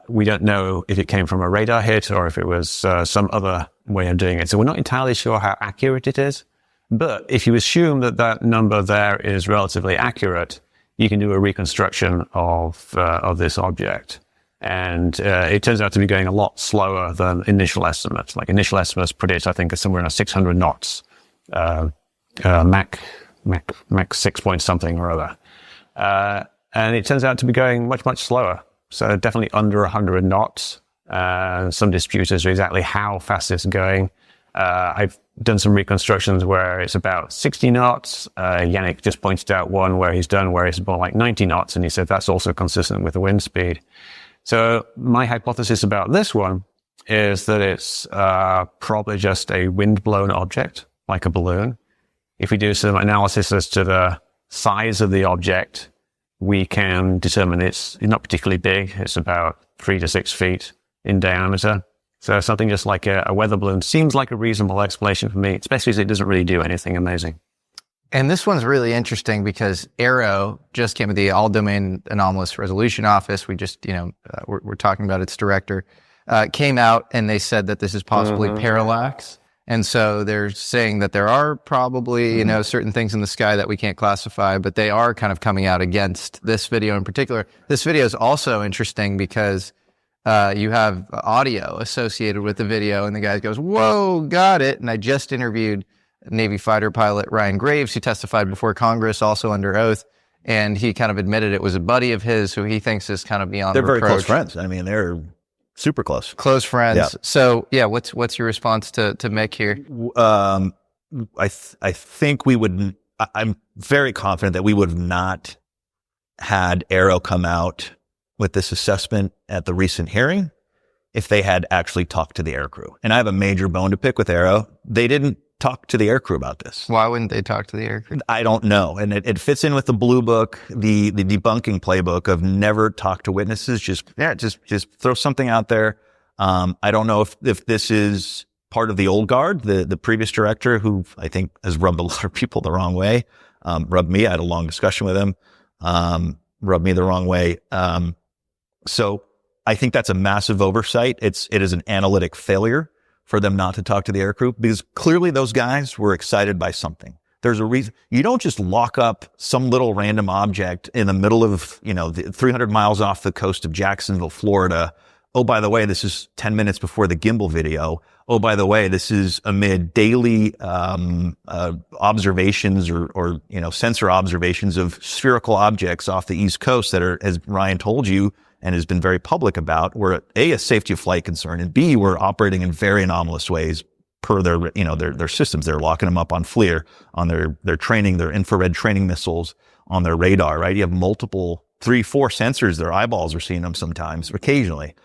We don't know if it came from a radar hit or if it was some other way of doing it. So we're not entirely sure how accurate it is. But if you assume that that number there is relatively accurate, you can do a reconstruction of this object. And it turns out to be going a lot slower than initial estimates. Like initial estimates predict, I think, is somewhere in 600 knots, Mach 6 point something or other. And it turns out to be going much, much slower. So definitely under 100 knots. Some disputes as to exactly how fast it's going. I've done some reconstructions where it's about 60 knots. Yannick just pointed out one where he's done where it's more like 90 knots, and he said that's also consistent with the wind speed. So my hypothesis about this one is that it's probably just a wind-blown object, like a balloon. If we do some analysis as to the size of the object, we can determine it's not particularly big. It's about 3 to 6 feet in diameter. So something just like a weather balloon seems like a reasonable explanation for me, especially as it doesn't really do anything amazing. And this one's really interesting because AARO just came with the All Domain Anomalous Resolution Office. We just, we're talking about its director, came out and they said that this is possibly parallax. And so they're saying that there are probably, certain things in the sky that we can't classify, but they are kind of coming out against this video in particular. This video is also interesting because you have audio associated with the video, and the guy goes, "Whoa, got it." And I just interviewed Navy fighter pilot Ryan Graves, who testified before Congress, also under oath, and he kind of admitted it was a buddy of his who he thinks is kind of beyond reproach. They're very close friends. I mean, they're super close. Close friends. Yeah. So, yeah, what's your response to Mick here? I think we would. I'm very confident that we would have not had AARO come out with this assessment at the recent hearing if they had actually talked to the aircrew. And I have a major bone to pick with AARO. They didn't talk to the aircrew about this. Why wouldn't they talk to the aircrew? I don't know. And it fits in with the blue book, the debunking playbook of never talk to witnesses. Just throw something out there. I don't know if this is part of the old guard, the previous director, who I think has rubbed a lot of people the wrong way. Rubbed me. I had a long discussion with him. Rubbed me the wrong way. So I think that's a massive oversight. It is an analytic failure for them not to talk to the aircrew, because clearly those guys were excited by something. There's a reason. You don't just lock up some little random object in the middle of, 300 miles off the coast of Jacksonville, Florida. Oh, by the way, this is 10 minutes before the Gimbal video. Oh, by the way, this is amid daily observations or sensor observations of spherical objects off the East Coast that are, as Ryan told you, and has been very public about, were a safety of flight concern, and B, we're operating in very anomalous ways per their systems. They're locking them up on FLIR, on their training, their infrared training missiles, on their radar, right? You have multiple 3-4 sensors. Their eyeballs are seeing them sometimes, occasionally.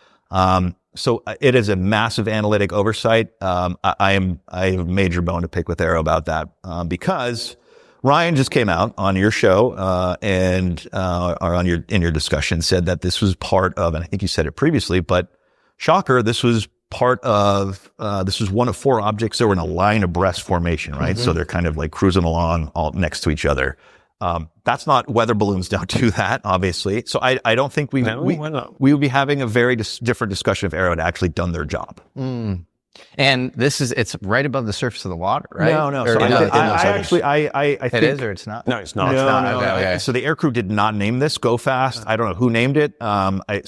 So it is a massive analytic oversight. I have a major bone to pick with AARO about that, because Ryan just came out on your show, or in your discussion, said that this was part of, and I think you said it previously, but shocker, this was part of, this was one of 4 objects that were in a line abreast formation, right? Mm-hmm. So they're kind of like cruising along all next to each other. That's not, weather balloons don't do that, obviously. So I don't think we would be having a very different discussion if AARO had actually done their job. Mm. And it's right above the surface of the water, right? No. So I think it is, or it's not. No, it's not. No. Okay. So the aircrew did not name this GoFast. I don't know who named it. I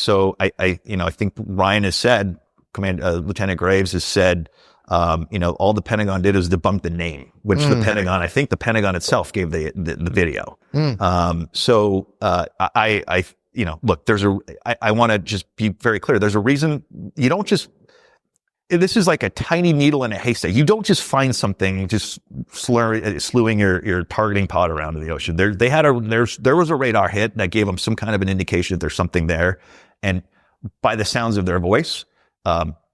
think Ryan has said, Lieutenant Graves has said, all the Pentagon did is debunk the name, which the Pentagon itself gave the video. Look, I want to just be very clear. There's a reason you don't just. This is like a tiny needle in a haystack. You don't just find something just slewing your targeting pod around in the ocean. There was a radar hit that gave them some kind of an indication that there's something there. And by the sounds of their voice,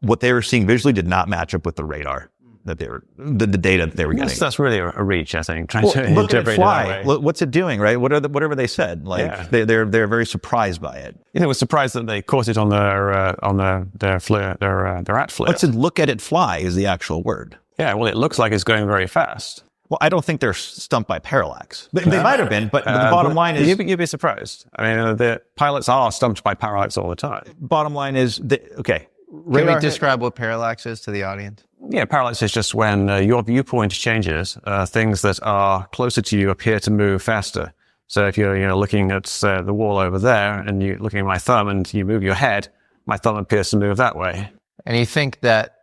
what they were seeing visually did not match up with the radar. that they were the data that they were getting. That's really a reach, I think. Trying to look at interpret it it fly. that way. What's it doing, right? Whatever they said, like they're very surprised by it. You know, I was surprised that they caught it on their FLIR, their at FLIR. What's it? Look at it fly is the actual word. Yeah, well, it looks like it's going very fast. Well, I don't think they're stumped by parallax. They might have been, but the bottom line is... You'd be surprised. I mean, the pilots are stumped by parallax all the time. Bottom line is, okay. Can we describe what parallax is to the audience? Yeah, parallax is just when your viewpoint changes, things that are closer to you appear to move faster. So if you're looking at the wall over there and you're looking at my thumb and you move your head, my thumb appears to move that way. And you think that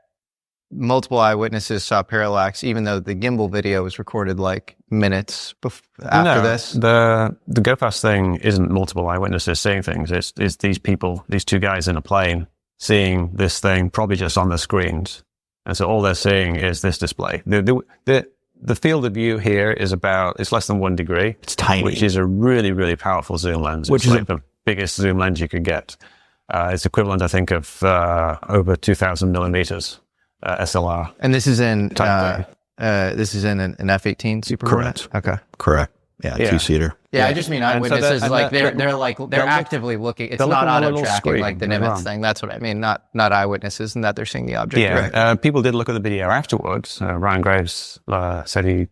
multiple eyewitnesses saw parallax, even though the gimbal video was recorded like minutes after this? The GoFast thing isn't multiple eyewitnesses seeing things. It's these people, these two guys in a plane, seeing this thing probably just on their screens. And so all they're seeing is this display. The field of view here is it's less than 1 degree. It's tiny. Which is a really, really powerful zoom lens. It's like the biggest zoom lens you could get. It's equivalent, I think, of over 2,000 millimeters. SLR. And this is in an F-18 Super Correct. Okay. Correct. Yeah, two-seater. Yeah, I just mean eyewitnesses. So they're actively looking. It's not auto tracking like the Nimitz thing. That's what I mean. Not eyewitnesses, and that they're seeing the object. Yeah, people did look at the video afterwards. Ryan Graves said he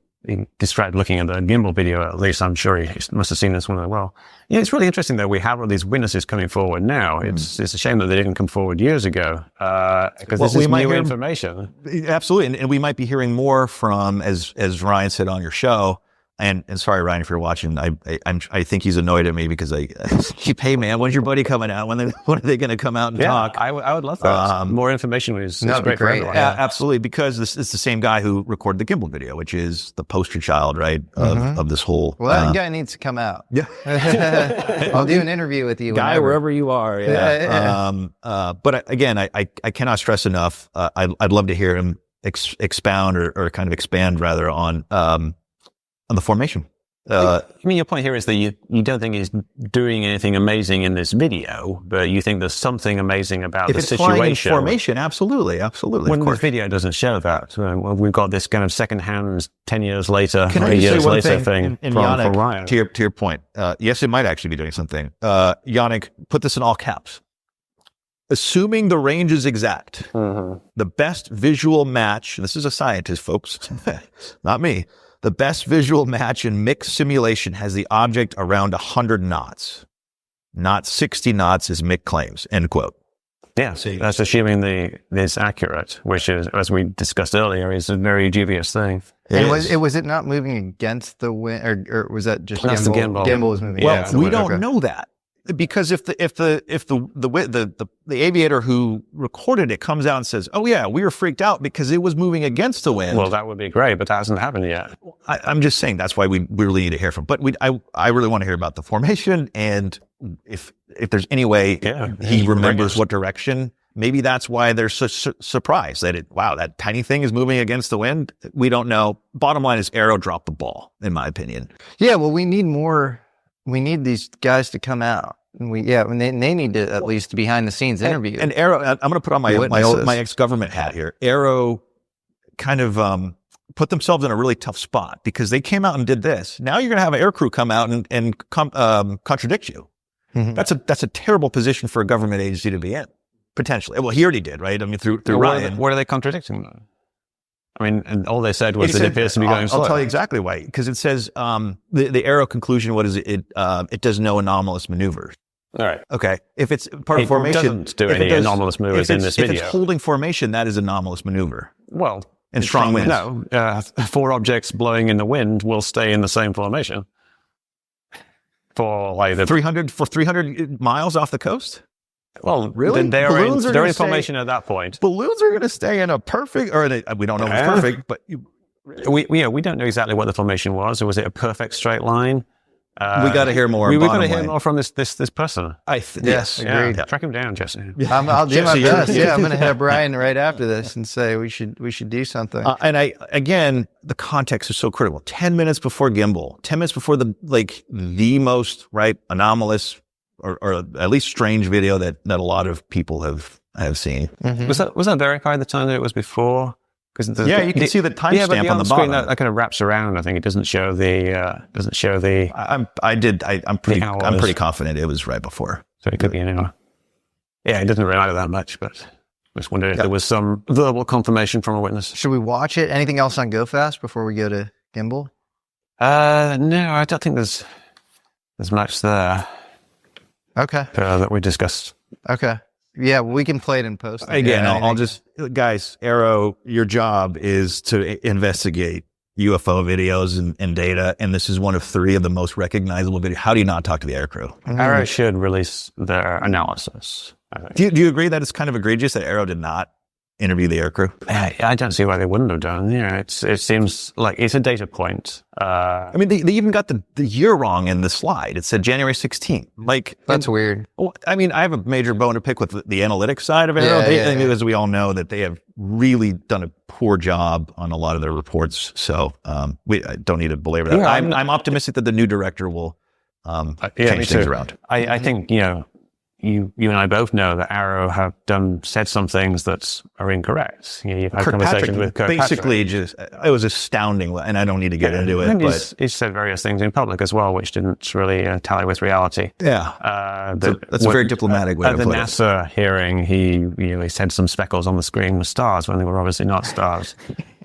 described looking at the gimbal video. At least I'm sure he must have seen this one as well. Yeah, it's really interesting that we have all these witnesses coming forward now. It's a shame that they didn't come forward years ago because this is new information. Absolutely, and we might be hearing more from, as Ryan said on your show. And sorry, Ryan, if you're watching, I think he's annoyed at me because hey man, when's your buddy coming out? When are they going to come out and talk? I would love that. More information is great for everyone. Yeah, absolutely, because this is the same guy who recorded the gimbal video, which is the poster child, right, of this whole. Well, that guy needs to come out. Yeah, I'll do an interview with you, guy, wherever you are. Yeah. But again, I cannot stress enough. I'd love to hear him expound or kind of expand rather on the formation. I mean, your point here is that you don't think he's doing anything amazing in this video, but you think there's something amazing about the situation. If it's formation, absolutely. When this video doesn't show that, well, we've got this kind of second-hand 10 years later, Can 3 years later thing from Yannick, Ryan. To your point, yes, it might actually be doing something. Yannick, put this in all caps. Assuming the range is exact, the best visual match, this is a scientist, folks, not me. The best visual match in Mick's simulation has the object around 100 knots, not 60 knots as Mick claims, end quote. Yeah, that's assuming it's accurate, which is, as we discussed earlier, is a very dubious thing. And was it not moving against the wind, or was that just That's gimbal? The Gimbal was moving. Well, we don't know that. Because if the aviator who recorded it comes out and says, "Oh yeah, we were freaked out because it was moving against the wind," well, that would be great, but that hasn't happened yet. I'm just saying that's why we really need to hear from. But I really want to hear about the formation, and if there's any way he remembers what direction. Maybe that's why they're so surprised that that tiny thing is moving against the wind. We don't know. Bottom line is AARO dropped the ball, in my opinion. Yeah, well, we need more. We need these guys to come out, and they need to at least behind the scenes interview. And AARO, I'm going to put on my ex-government hat here. AARO kind of put themselves in a really tough spot because they came out and did this. Now you're going to have an air crew come out and contradict you. Mm-hmm. That's a terrible position for a government agency to be in, potentially. Well, he already did, right? I mean, through Ryan. What are they contradicting though? I mean, and all they said was that it appears to be going slow. I'll tell you exactly why. Because it says the AARO conclusion. What is it? It does no anomalous maneuvers. All right. Okay. If it's part of formation, it doesn't do any anomalous maneuvers in this video. If it's holding formation, that is anomalous maneuver. Well, and strong winds. No, 4 objects blowing in the wind will stay in the same formation for like 300 miles off the coast. Well, really? They're in formation at that point. Balloons are going to stay in a perfect, or we don't know if it's perfect, but we don't know exactly what the formation was. Or was it a perfect straight line? We got to hear more. We got to hear more from this person. Yes, agreed. Track him down, Jesse. I'll do my best. I'm going to have Brian right after this and say we should do something. And again, the context is so critical. 10 minutes before Gimbal, 10 minutes before the most anomalous or at least strange video that a lot of people have seen. Mm-hmm. Was that verified the time that it was before? Yeah, you can see the timestamp on the screen bottom. that kind of wraps around. I think it doesn't show the. I'm pretty confident it was right before. So it could be an hour. Yeah, it doesn't really matter that much, but I just wondered if there was some verbal confirmation from a witness. Should we watch it? Anything else on GoFast before we go to Gimbal? No, I don't think there's much there. Okay. That we discussed. Okay. Yeah, we can play it in post. Again, I'll just, guys, AARO, your job is to investigate UFO videos and data, and this is one of 3 of the most recognizable videos. How do you not talk to the aircrew? AARO should release their analysis. Do you agree that it's kind of egregious that AARO did not interview the aircrew? I don't see why they wouldn't have done. It seems like it's a data point. I mean, they even got the year wrong in the slide. It said January 16th. Like, that's weird. I mean, I have a major bone to pick with the analytics side of AARO. As we all know, that they have really done a poor job on a lot of their reports. So I don't need to belabor that. Yeah, I'm optimistic that the new director will change things around. I think, you and I both know that AARO have said some things that are incorrect. You've had conversations with Kirk basically Patrick. It was astounding, and I don't need to get into it. And but he's said various things in public as well, which didn't really tally with reality. Yeah, that's a very diplomatic way to put it. At the NASA hearing, he said some speckles on the screen were stars when they were obviously not stars.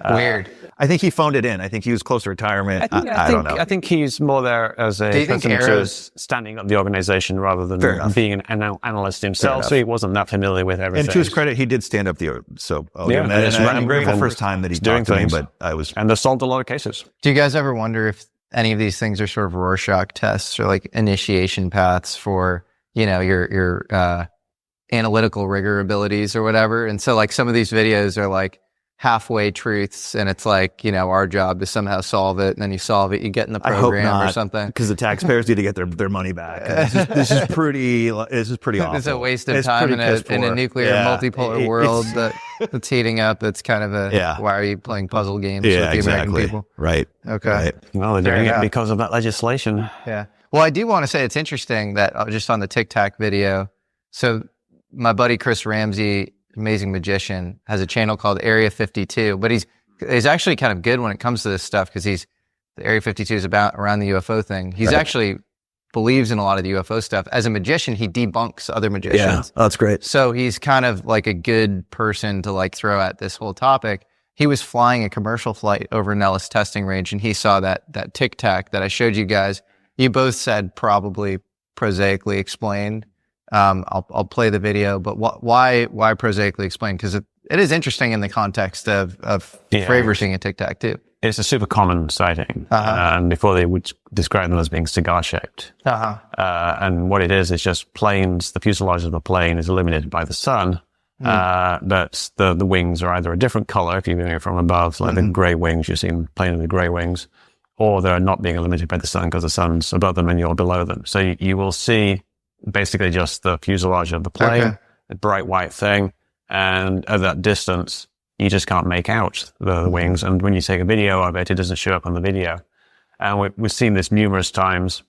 Weird. I think he phoned it in. I think he was close to retirement. I don't know. I think he's more there as a person who's standing up the organization rather than being an analyst himself. So he wasn't that familiar with everything. And to his credit, he did stand up the. So I'm grateful first time that he's doing things. But and they solved a lot of cases. Do you guys ever wonder if any of these things are sort of Rorschach tests or like initiation paths for your analytical rigor abilities or whatever? And so like some of these videos are like halfway truths, and it's like, our job to somehow solve it, and then you solve it, you get in the program or something. Because the taxpayers need to get their money back. This is pretty awful. It's a waste of time in a nuclear multipolar world that's heating up. It's kind of why are you playing puzzle games with the American people? Right. Okay. Right. Well, they're doing it because of that legislation. Yeah. Well, I do want to say it's interesting that just on the Tic Tac video, so my buddy Chris Ramsey, amazing magician, has a channel called Area 52, but he's actually kind of good when it comes to this stuff because the Area 52 is around the UFO thing. He's actually believes in a lot of the UFO stuff. As a magician, he debunks other magicians. Yeah, that's great. So he's kind of like a good person to like throw at this whole topic. He was flying a commercial flight over Nellis testing range, and he saw that Tic Tac that I showed you guys. You both said probably prosaically explained. I'll play the video, but why prosaically explained? Because it is interesting in the context of Fravor seeing a Tic Tac too. It's a super common sighting. And before they would describe them as being cigar-shaped. And what it is just planes, the fuselage of the plane is illuminated by the sun, but the wings are either a different color if you're viewing it from above, like the gray wings, you see them plane in the gray wings, or they're not being illuminated by the sun because the sun's above them and you're below them. So you will see basically just the fuselage of the plane, a bright white thing, and at that distance, you just can't make out the wings. And when you take a video of it, it doesn't show up on the video. And we've seen this numerous times.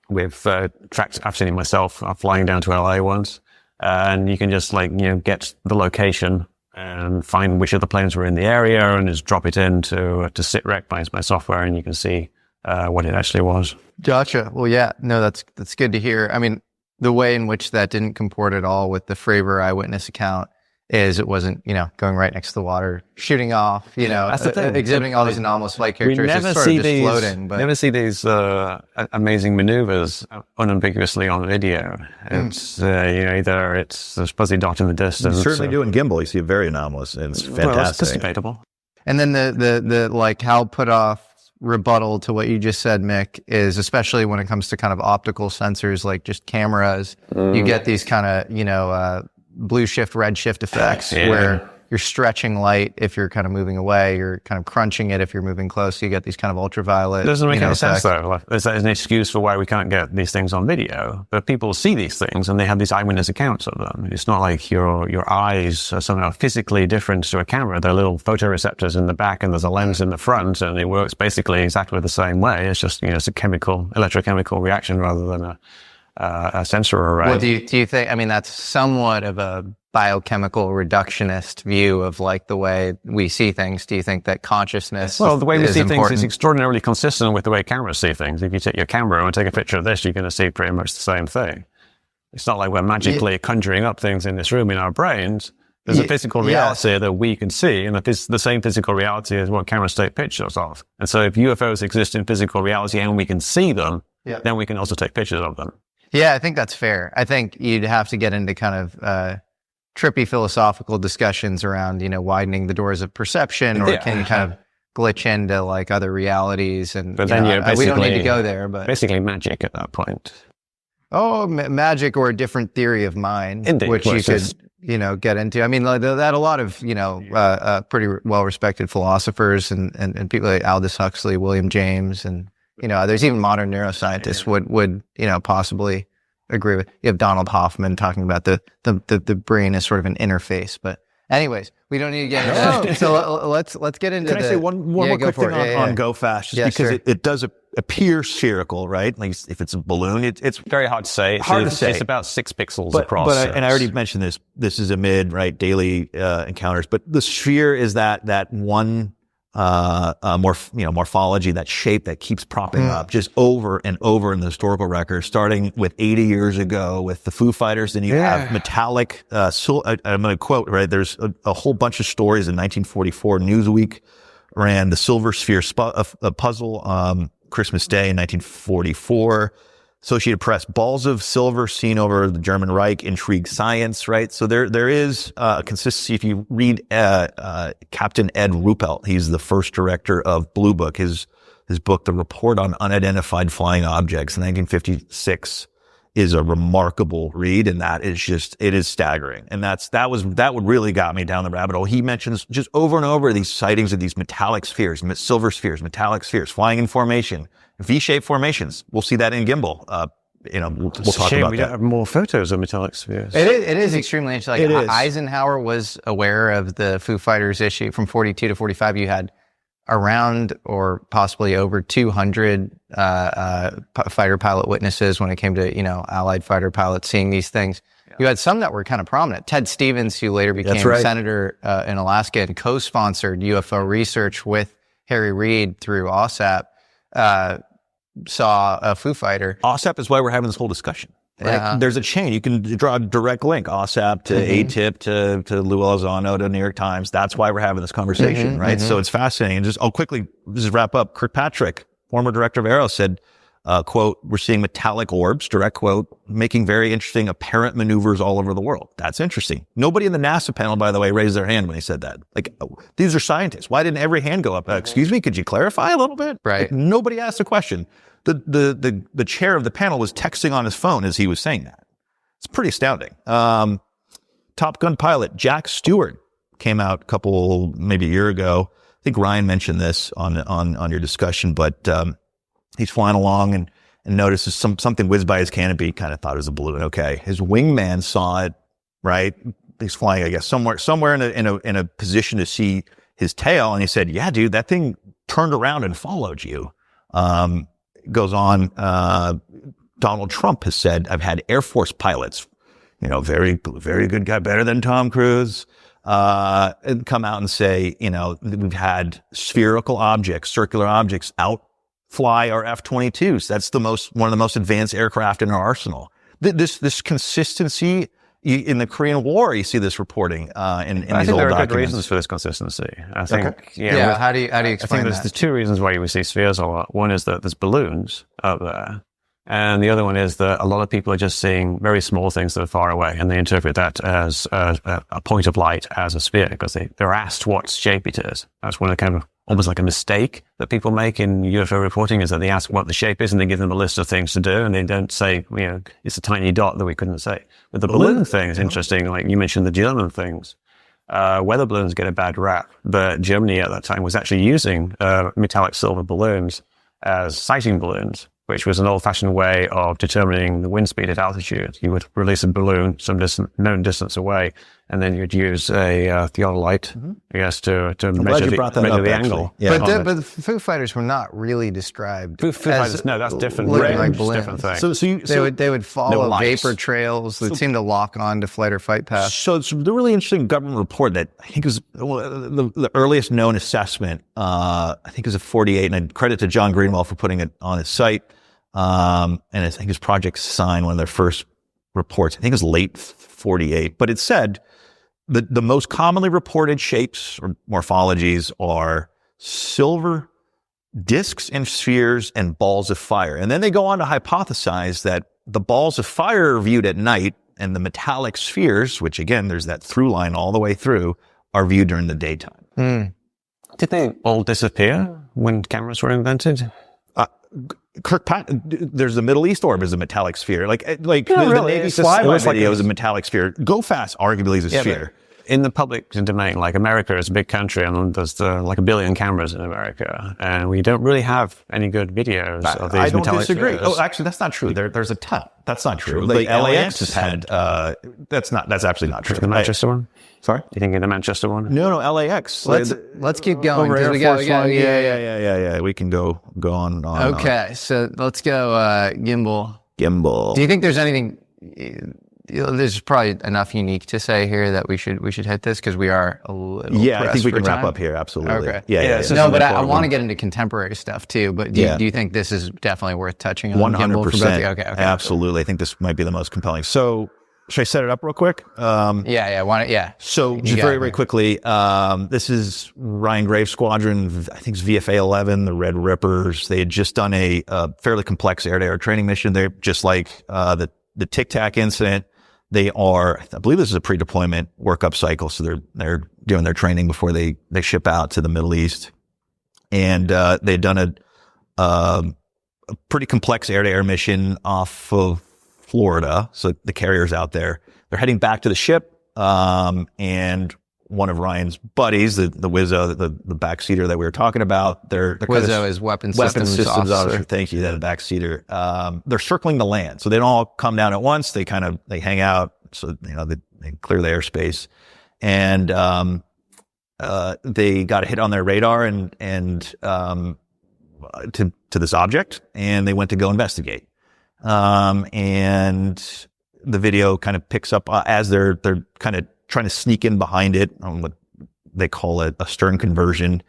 I've seen it myself flying down to LA once, and you can just get the location and find which of the planes were in the area and just drop it into SITREC by my software, and you can see what it actually was. Gotcha. Well, yeah, no, that's good to hear. I mean, the way in which that didn't comport at all with the Fravor Eyewitness account is it wasn't, going right next to the water, shooting off, that's the thing. Exhibiting all these anomalous flight characters. We never see these amazing maneuvers unambiguously on video. It's either it's a fuzzy dot in the distance. You certainly do in Gimbal. You see it very anomalous, and it's fantastic. Well, that's debatable. And then the like Hal put off rebuttal to what you just said, Mick, is especially when it comes to kind of optical sensors, like just cameras, you get these kind of, blue shift, red shift effects where you're stretching light if you're kind of moving away, you're kind of crunching it if you're moving close. So you get these kind of ultraviolet. It doesn't make any sense though. Like, there's an excuse for why we can't get these things on video, but people see these things and they have these eyewitness accounts of them. It's not like your eyes are somehow physically different to a camera. They're little photoreceptors in the back and there's a lens in the front, and it works basically exactly the same way. It's just, it's a electrochemical reaction rather than a sensor array. Well, do you think, I mean, that's somewhat of a biochemical reductionist view of like the way we see things? Do you think that consciousness Well, the way we is see important? things is extraordinarily consistent with the way cameras see things. If you take your camera and take a picture of this, you're going to see pretty much the same thing. It's not like we're magically conjuring up things in this room in our brains. There's a physical reality that we can see, and the same physical reality is what cameras take pictures of. And so if UFOs exist in physical reality and we can see them, then we can also take pictures of them. Yeah, I think that's fair. I think you'd have to get into kind of trippy philosophical discussions around, widening the doors of perception, or can you kind of glitch into like other realities? And but then we don't need to go there, but basically magic at that point. Oh, magic, or a different theory of mind, Indeed, which you could, get into. I mean, that a lot of, pretty well-respected philosophers and people like Aldous Huxley, William James, and, there's even modern neuroscientists would possibly agree with. You have Donald Hoffman talking about the brain as sort of an interface. But anyways, we don't need to get into that. So let's get into Can I say one more quick thing on GoFast? Just because it does appear spherical, right? At least if it's a balloon, it's very hard to say. It's about 6 pixels across. And I already mentioned this. This is amid daily encounters. But the sphere is that one morphology, that shape that keeps propping up just over and over in the historical record, starting with 80 years ago with the Foo Fighters. Then you have metallic. I'm going to quote, right? There's a whole bunch of stories in 1944. Newsweek ran the Silver Sphere puzzle. Christmas Day in 1944. Associated Press, balls of silver seen over the German Reich intrigue science, right? So there is a consistency. If you read Captain Ed Ruppelt, he's the first director of Blue Book. His book, The Report on Unidentified Flying Objects, in 1956, is a remarkable read, and it is staggering. And that would really got me down the rabbit hole. He mentions just over and over these sightings of these metallic spheres, silver spheres, metallic spheres, flying in formation, V-shaped formations. We'll see that in Gimbal. We'll talk about we that. don't have more photos of metallic spheres. It is extremely interesting. Like, Eisenhower was aware of the Foo Fighters issue from 42 to 45. You had around or possibly over 200 fighter pilot witnesses when it came to, Allied fighter pilots seeing these things. Yeah. You had some that were kind of prominent. Ted Stevens, who later became senator in Alaska and co-sponsored UFO research with Harry Reid through OSAP, saw a Foo Fighter. OSAP is why we're having this whole discussion. Right? Yeah. There's a chain. You can draw a direct link, OSAP to ATIP to Lou Elizondo to New York Times. That's why we're having this conversation, right? So it's fascinating. And I'll quickly wrap up. Kirkpatrick, former director of AARO, said, quote, "We're seeing metallic orbs," direct quote, "making very interesting apparent maneuvers all over the world." That's interesting. Nobody in the NASA panel, by the way, raised their hand when he said that. Like, these are scientists. Why didn't every hand go up? Excuse me, could you clarify a little bit? Right. Like, nobody asked a question. The chair of the panel was texting on his phone as he was saying that. It's pretty astounding. Top Gun pilot Jack Stewart came out maybe a year ago. I think Ryan mentioned this on your discussion, but he's flying along and notices something whizzed by his canopy. Kind of thought it was a balloon. Okay, his wingman saw it. Right, he's flying, I guess, somewhere in a position to see his tail, and he said, "Yeah, dude, that thing turned around and followed you." Goes on, Donald Trump has said, "I've had Air Force pilots, very, very good guy, better than Tom Cruise, and come out and say, we've had spherical objects, circular objects outfly our F-22s. That's one of the most advanced aircraft in our arsenal." This consistency. In the Korean War, you see this reporting in these old documents. I think there are good reasons for this consistency. I think, how do you explain there's 2 reasons why we see spheres a lot. One is that there's balloons up there, and the other one is that a lot of people are just seeing very small things that are far away, and they interpret that as a point of light as a sphere because they're asked what shape it is. That's one of the kind of almost like a mistake that people make in UFO reporting, is that they ask what the shape is and they give them a list of things to do, and they don't say, it's a tiny dot that we couldn't say. But the balloon thing is interesting. Like you mentioned the German things. Weather balloons get a bad rap, but Germany at that time was actually using metallic silver balloons as sighting balloons, which was an old-fashioned way of determining the wind speed at altitude. You would release a balloon some known distance away, and then you'd use a theodolite, I guess, to measure the angle. Yeah. But the Foo Fighters were not really described. Foo Fighters, no, that's different. Like different thing. So they would follow vapor trails that seemed to lock on to flight or fight paths. So it's a really interesting government report that I think was the earliest known assessment. I think it was a 48, and I credit to John Greenwell for putting it on his site. And I think his Project Sign, one of their first reports, I think it was late 48, but it said the most commonly reported shapes or morphologies are silver discs and spheres and balls of fire. And then they go on to hypothesize that the balls of fire are viewed at night, and the metallic spheres, which again, there's that through line all the way through, are viewed during the daytime. Did they all disappear when cameras were invented? There's the Middle East orb as a metallic sphere. Like no, the really, Navy flyby video is a metallic sphere. GoFast arguably is a sphere. In the public domain, like America is a big country, and there's like 1 billion cameras in America, and we don't really have any good videos of these metallic spheres. I don't disagree. Oh, actually, that's not true. There's a ton. That's not true. Like LAX has had. That's absolutely not true. The Manchester one. Sorry? Do you think of the Manchester one? No, LAX. Let's keep going. Over Air Force One. Yeah. We can go on. Okay, so let's go Gimbal. Gimbal. Do you think there's anything? There's probably enough unique to say here that we should hit this because we are a little. Yeah, I think we can time. wrap up here. Absolutely. Okay. Yeah. No, but I want to get into contemporary stuff too. But do you think this is definitely worth touching on? 100%. Okay. Absolutely. I think this might be the most compelling. So. Should I set it up real quick? So just very quickly, this is Ryan Graves' squadron. I think it's VFA 11, the Red Rippers. They had just done a fairly complex air-to-air training mission. They're just like the Tic Tac incident. They are, I believe this is a pre-deployment workup cycle. So they're doing their training before they ship out to the Middle East. And they'd done a pretty complex air-to-air mission off of Florida. So the carrier's out there. They're heading back to the ship. And one of Ryan's buddies, the Wizzo, the backseater that we were talking about, they're Wizzo is weapons systems officer. Thank you, that backseater. They're circling the land. So they don't all come down at once. They hang out. So, they clear the airspace. And, they got a hit on their radar and to this object, and they went to go investigate. And the video kind of picks up as they're kind of trying to sneak in behind it on what they call a stern conversion.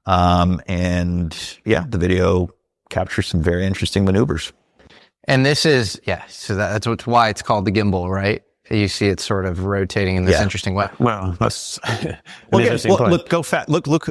And the video captures some very interesting maneuvers. And this is, so that's why it's called the gimbal, right? You see it sort of rotating in this interesting way. Well, that's look, GoFast. Look,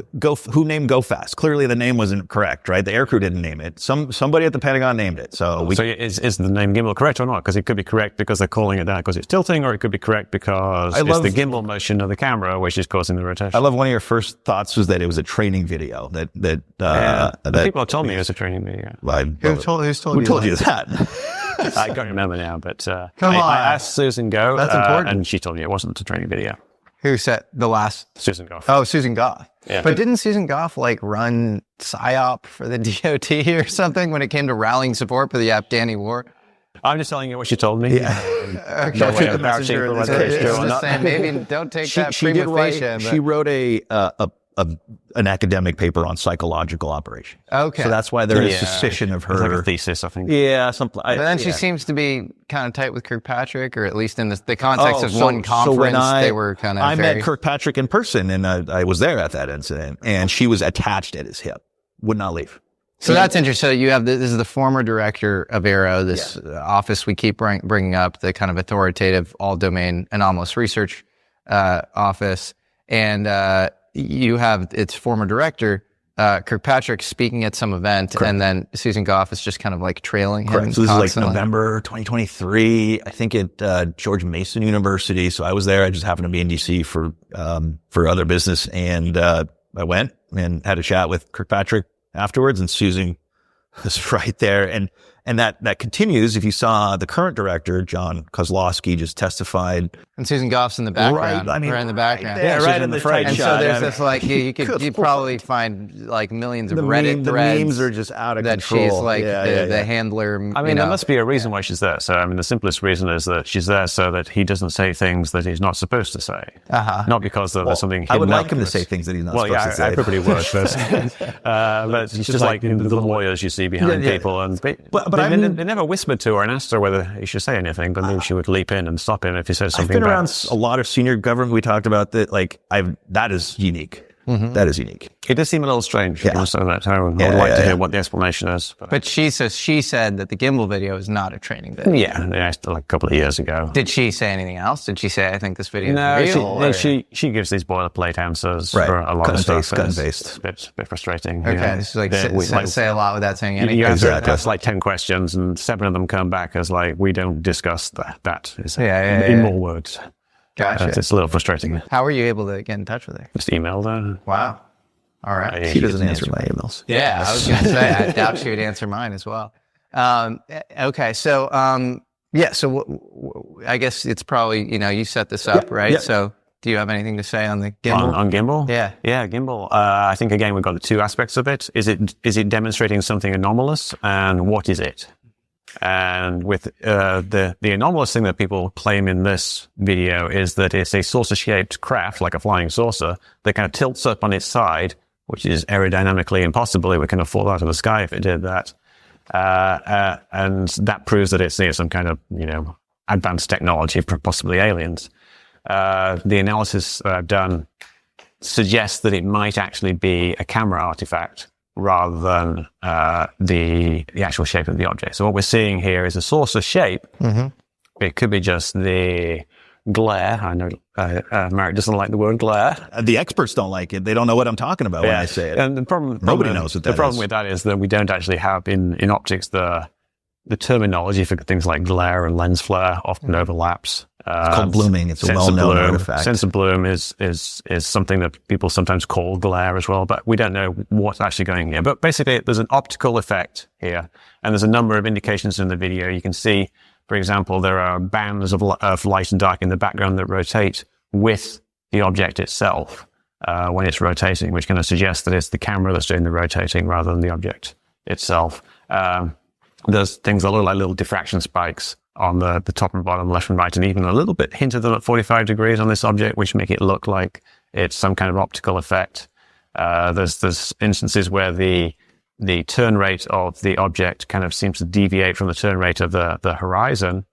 who named GoFast? Clearly, the name wasn't correct, right? The aircrew didn't name it. Somebody at the Pentagon named it. So is the name gimbal correct or not? Because it could be correct because they're calling it that because it's tilting, or it could be correct because it's the gimbal motion of the camera which is causing the rotation. I love one of your first thoughts was that it was a training video. That people have told me it was a training video. Who told you that? I can't remember now, but come on. I asked Susan Go. That's important. And she told me it wasn't a training video. Who said the last? Susan Goff. Oh, Susan Goff. Yeah. But didn't Susan Goff run PSYOP for the DOT or something when it came to rallying support for the Afghani war? I'm just telling you what she told me. Yeah. No way of vouching for whether it's true or not. Maybe don't take that prima facie. She wrote an academic paper on psychological operations. Okay. So that's why there is suspicion of her. It's like a thesis, I think. Yeah, something. But then she seems to be kind of tight with Kirkpatrick, or at least in the context of one conference, they were kind of. I met Kirkpatrick in person, and I was there at that incident, and she was attached at his hip, would not leave. So that's interesting. So you have this is the former director of AARO, this office we keep bringing up, the kind of authoritative all-domain anomalous research office, and you have its former director, Kirkpatrick, speaking at some event, and then Susan Goff is just kind of trailing him. So this is November 2023, I think at George Mason University. So I was there. I just happened to be in DC for other business, and I went and had a chat with Kirkpatrick afterwards, and Susan was right there. And And that continues. If you saw the current director, John Kozlowski, just testified. And Susan Goff's in the background. Right, I mean, right in the background. Yeah, right in the front And shot. so there's this like, you probably find like millions of Reddit threads. The memes are just out of that control. She's like the handler. I mean, there must be a reason why she's there. So, I mean, the simplest reason is that she's there so that he doesn't say things that he's not supposed to say. Not because there's something hidden. I would like him to say things that he's not supposed to say. I probably would. But it's just like the lawyers you see behind people. And but they never whispered to her and asked her whether he should say anything, but then she would leap in and stop him if he says something. I've been around a lot of senior government. We talked about that. Like, that is unique. That is unique. It does seem a little strange. So that I would like to hear what the explanation is. But she said that the Gimbal video is not a training video. Yeah, like a couple of years ago. Did she say anything else? Did she say, I think this video is real? She gives these boilerplate answers for a lot of stuff. Gun-based. It's a bit frustrating. Okay, this is like say a lot without saying anything. You answer that's like 10 questions, and 7 of them come back as like, we don't discuss that. In more words. Gotcha. It's a little frustrating. How were you able to get in touch with her? Just emailed her. Wow. All right. She doesn't answer my emails. Yeah, I was going to say, I doubt she would answer mine as well. Okay, so, so I guess it's probably, you set this up, right? Yep. So do you have anything to say on the Gimbal? On Gimbal? Yeah. Yeah, Gimbal. I think, again, we've got the 2 aspects of it. Is it demonstrating something anomalous, and what is it? And with the anomalous thing that people claim in this video is that it's a saucer-shaped craft, like a flying saucer, that kind of tilts up on its side, which is aerodynamically impossible. It would kind of fall out of the sky if it did that. And that proves that it's some kind of, advanced technology, possibly aliens. The analysis I've done suggests that it might actually be a camera artifact, rather than the actual shape of the object. So what we're seeing here is a saucer shape. It could be just the glare. I know Merrick doesn't like the word glare. The experts don't like it. They don't know what I'm talking about when I say it. And the problem, nobody knows what that is. The problem with that is that we don't actually have in optics the terminology for things like glare and lens flare often overlaps. It's called blooming. It's a well-known artifact. Sense of bloom is something that people sometimes call glare as well, but we don't know what's actually going here. But basically, there's an optical effect here, and there's a number of indications in the video. You can see, for example, there are bands of light and dark in the background that rotate with the object itself when it's rotating, which kind of suggests that it's the camera that's doing the rotating rather than the object itself. There's things that look like little diffraction spikes on the top and bottom, left and right, and even a little bit hinted at 45 degrees on this object, which make it look like it's some kind of optical effect. There's instances where the turn rate of the object kind of seems to deviate from the turn rate of the horizon.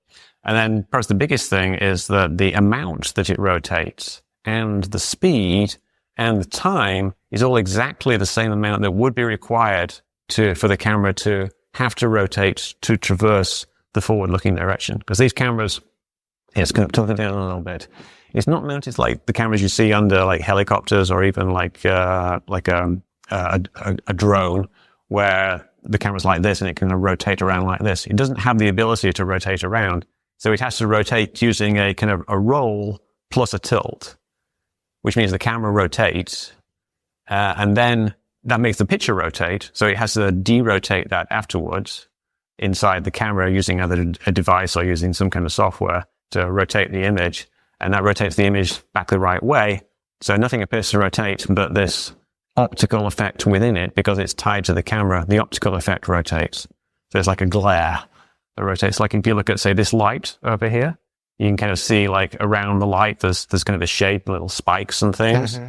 And then perhaps the biggest thing is that the amount that it rotates and the speed and the time is all exactly the same amount that would be required for the camera to have to rotate to traverse the forward-looking direction. Because these cameras, it's going to talk it down a little bit. It's not mounted like the cameras you see under like helicopters or even like a drone, where the camera's like this and it can rotate around like this. It doesn't have the ability to rotate around, so it has to rotate using a kind of a roll plus a tilt, which means the camera rotates, and then that makes the picture rotate. So it has to derotate that afterwards inside the camera using either a device or using some kind of software to rotate the image. And that rotates the image back the right way. So nothing appears to rotate, but this optical effect within it, because it's tied to the camera, the optical effect rotates. So it's like a glare that rotates. Like if you look at, say, this light over here, you can kind of see like around the light, there's kind of a shape, little spikes and things.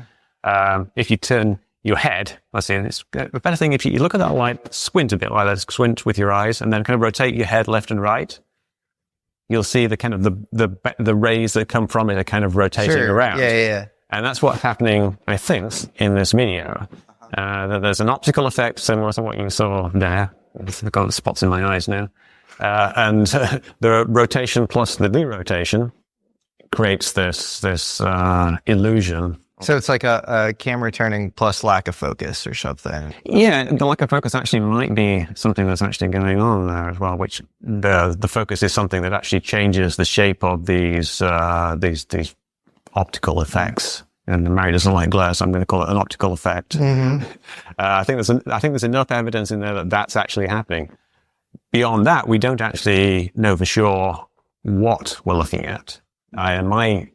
If you turn your head, let's say, it's a better thing if you look at that light, squint a bit like that, squint with your eyes, and then kind of rotate your head left and right. You'll see the kind of the rays that come from it are kind of rotating around. Yeah. And that's what's happening, I think, in this video. There's an optical effect similar to what you saw there. I've got spots in my eyes now. And the rotation plus the derotation creates this illusion. So it's like a camera turning plus lack of focus or something. Yeah, the lack of focus actually might be something that's actually going on there as well, which the focus is something that actually changes the shape of these optical effects. And Mary doesn't like glare, so I'm going to call it an optical effect. I think there's enough evidence in there that that's actually happening. beyond that, we don't actually know for sure what we're looking at. My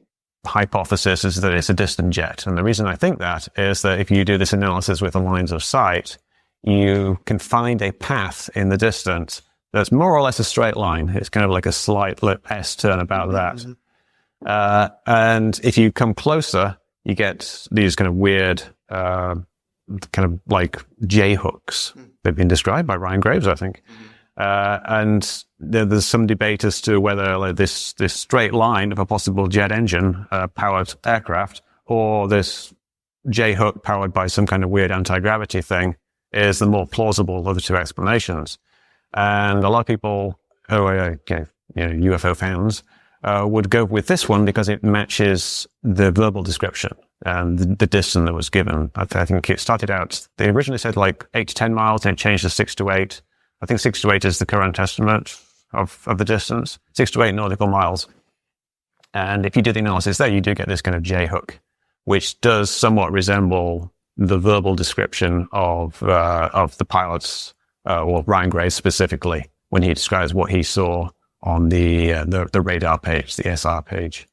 hypothesis is that it's a distant jet. And the reason I think that is that if you do this analysis with the lines of sight, you can find a path in the distance that's more or less a straight line. It's kind of like a slight S turn about that. And if you come closer, you get these kind of weird, kind of like J hooks. They've been described by Ryan Graves, I think. And there's some debate as to whether like, this straight line of a possible jet engine powered aircraft, or this J hook powered by some kind of weird anti-gravity thing, is the more plausible of the two explanations. And a lot of people who are UFO fans would go with this one because it matches the verbal description and the distance that was given. I think it started out, they originally said like 8 to 10 miles, then it changed to 6 to 8. I think 6 to 8 is the current estimate of the distance, 6 to 8 nautical miles. And if you do the analysis there, you do get this kind of J hook, which does somewhat resemble the verbal description of the pilot's, or Ryan Graves specifically, when he describes what he saw on the radar page, the SR page.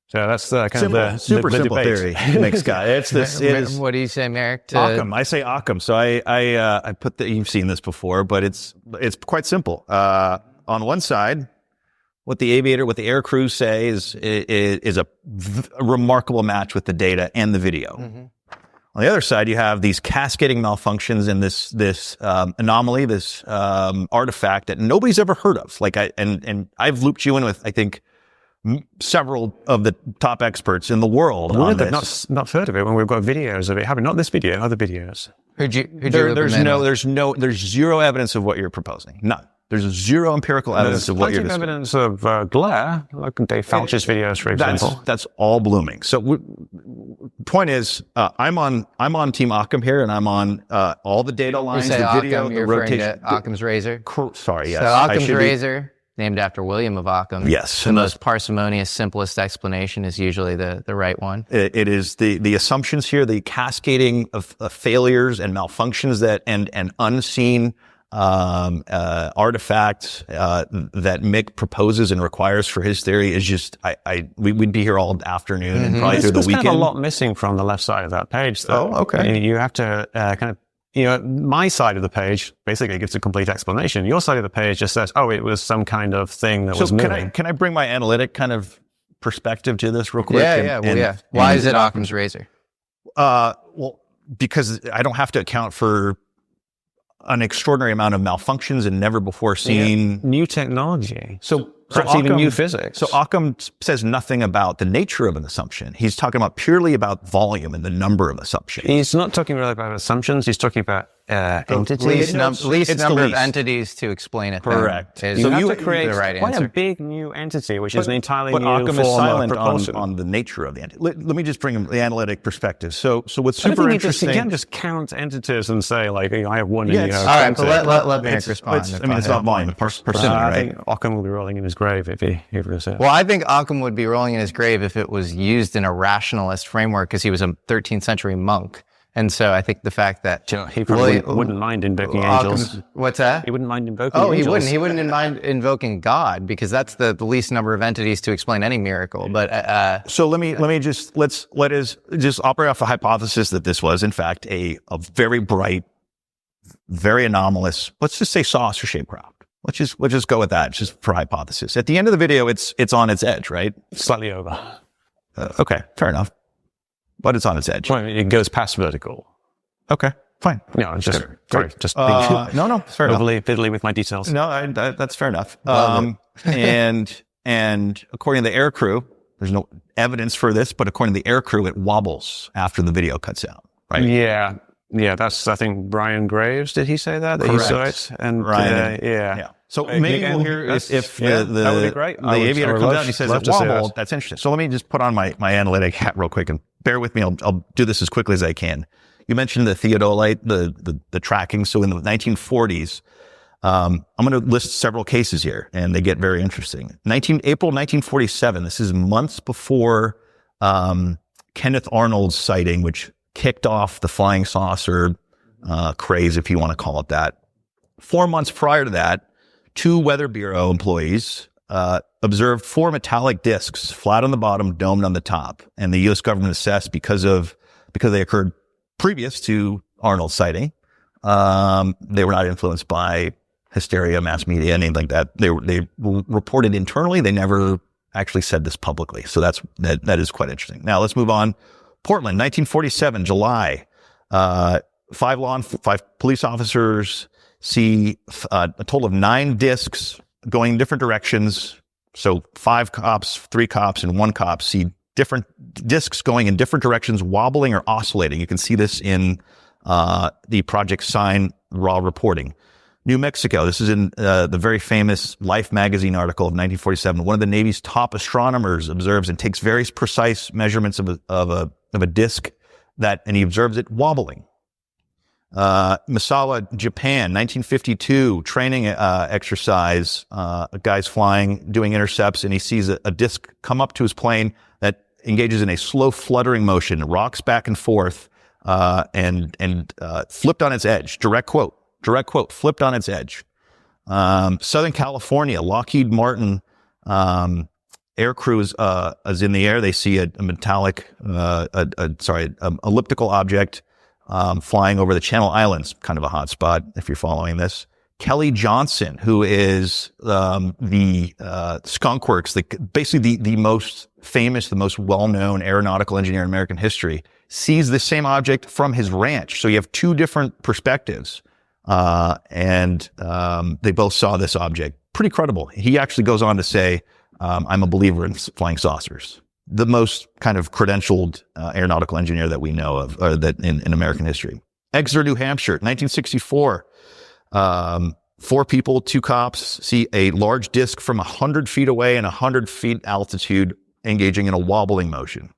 So that's the kind of super the simple debate. theory, Mick Scott. It is What do you say, Merrick? Occam. I say Occam. So I put you've seen this before, but it's quite simple. On one side, what the air crew say is a remarkable match with the data and the video. Mm-hmm. On the other side, you have these cascading malfunctions and this anomaly, this artifact that nobody's ever heard of. And I've looped you in with, I think, several of the top experts in the world on this. Not heard of it when we've got videos of it happening. Not this video, other videos. There's zero evidence of what you're proposing. None. There's zero empirical evidence of what you're describing. There's evidence of glare, like Dave Falch's videos, for example. That's all blooming. So, point is, I'm on Team Occam here, and I'm on all the data lines, the video, Occam, the rotation. To Occam's razor. Sorry, yes. So Occam's razor, named after William of Occam. Yes, the most parsimonious, simplest explanation is usually the right one. It is the assumptions here, the cascading of failures and malfunctions and unseen artifacts that Mick proposes and requires for his theory is just we'd be here all afternoon and probably through the weekend. There's a lot missing from the left side of that page, though. Oh, okay. You have to kind of, my side of the page basically gives a complete explanation. Your side of the page just says, oh, it was some kind of thing that was moving. Can I bring my analytic kind of perspective to this real quick? Yeah. Why is it Occam's razor? Well, because I don't have to account for an extraordinary amount of malfunctions and never before seen new technology. So perhaps even new physics. So Occam says nothing about the nature of an assumption. He's talking about purely about volume and the number of assumptions. He's not talking really about assumptions. He's talking about entities. Least number of entities to explain it. Correct. So you have to create quite a big new entity, which is an entirely new Occam form is silent of propulsion. on the nature of the entity. Let me just bring the analytic perspective. So what's super interesting? You can't just count entities and say like, I have one and you have. All right, but let Merrick respond. It's not volume, percentage, right? I think Occam will be rolling in his grave if he was it. Well, I think Occam would be rolling in his grave if it was used in a rationalist framework because he was a 13th century monk. And so I think the fact that he probably wouldn't mind invoking angels. What's that? He wouldn't mind invoking angels. He wouldn't. He wouldn't mind invoking God because that's the least number of entities to explain any miracle. But so let me just let us just operate off the hypothesis that this was in fact a very bright, very anomalous, let's just say saucer-shaped craft. Let's just go with that, just for hypothesis. At the end of the video, it's on its edge, right? Slightly over. Okay, fair enough. But it's on its edge. Well, it goes past vertical. Okay, fine. No, just sorry, just no, fair enough. Overly fiddly with my details. No, that's fair enough. And according to the air crew, there's no evidence for this, but according to the air crew, it wobbles after the video cuts out. Right? Yeah. That's I think Brian Graves. Did he say that? That Correct. he saw it? And Ryan, yeah. So maybe we'll hear if that would be great. The aviator comes out and he says it wobbled. That's interesting. So let me just put on my analytic hat real quick and bear with me. I'll do this as quickly as I can. You mentioned the theodolite, the tracking. So in the 1940s, I'm going to list several cases here, and they get very interesting. April 1947. This is months before Kenneth Arnold's sighting, which kicked off the flying saucer craze, if you want to call it that. 4 months prior to that, 2 Weather Bureau employees observed 4 metallic discs, flat on the bottom, domed on the top. And the U.S. government assessed because they occurred previous to Arnold's sighting. They were not influenced by hysteria, mass media, anything like that. They reported internally. They never actually said this publicly. So that is quite interesting. Now let's move on. Portland, 1947, July. 5 police officers see a total of 9 discs going in different directions. So 5 cops, 3 cops, and 1 cop see different discs going in different directions, wobbling or oscillating. You can see this in the Project Sign raw reporting. New Mexico. This is in the very famous Life magazine article of 1947. One of the Navy's top astronomers observes and takes very precise measurements of a disc and he observes it wobbling. Misawa, Japan, 1952, training exercise. A guy's flying, doing intercepts, and he sees a disc come up to his plane that engages in a slow fluttering motion, rocks back and forth, and flipped on its edge. Direct quote, flipped on its edge. Southern California, Lockheed Martin air crew is in the air. They see a metallic, elliptical object flying over the Channel Islands, kind of a hot spot if you're following this. Kelly Johnson, who is the Skunk Works, basically the most famous, the most well-known aeronautical engineer in American history, sees the same object from his ranch. So you have 2 different perspectives. And they both saw this object. Pretty credible. He actually goes on to say, I'm a believer in flying saucers. The most kind of credentialed aeronautical engineer that we know of, or that in American history. Exeter, New Hampshire, 1964. 4 people, 2 cops see a large disc from 100 feet away and 100 feet altitude engaging in a wobbling motion.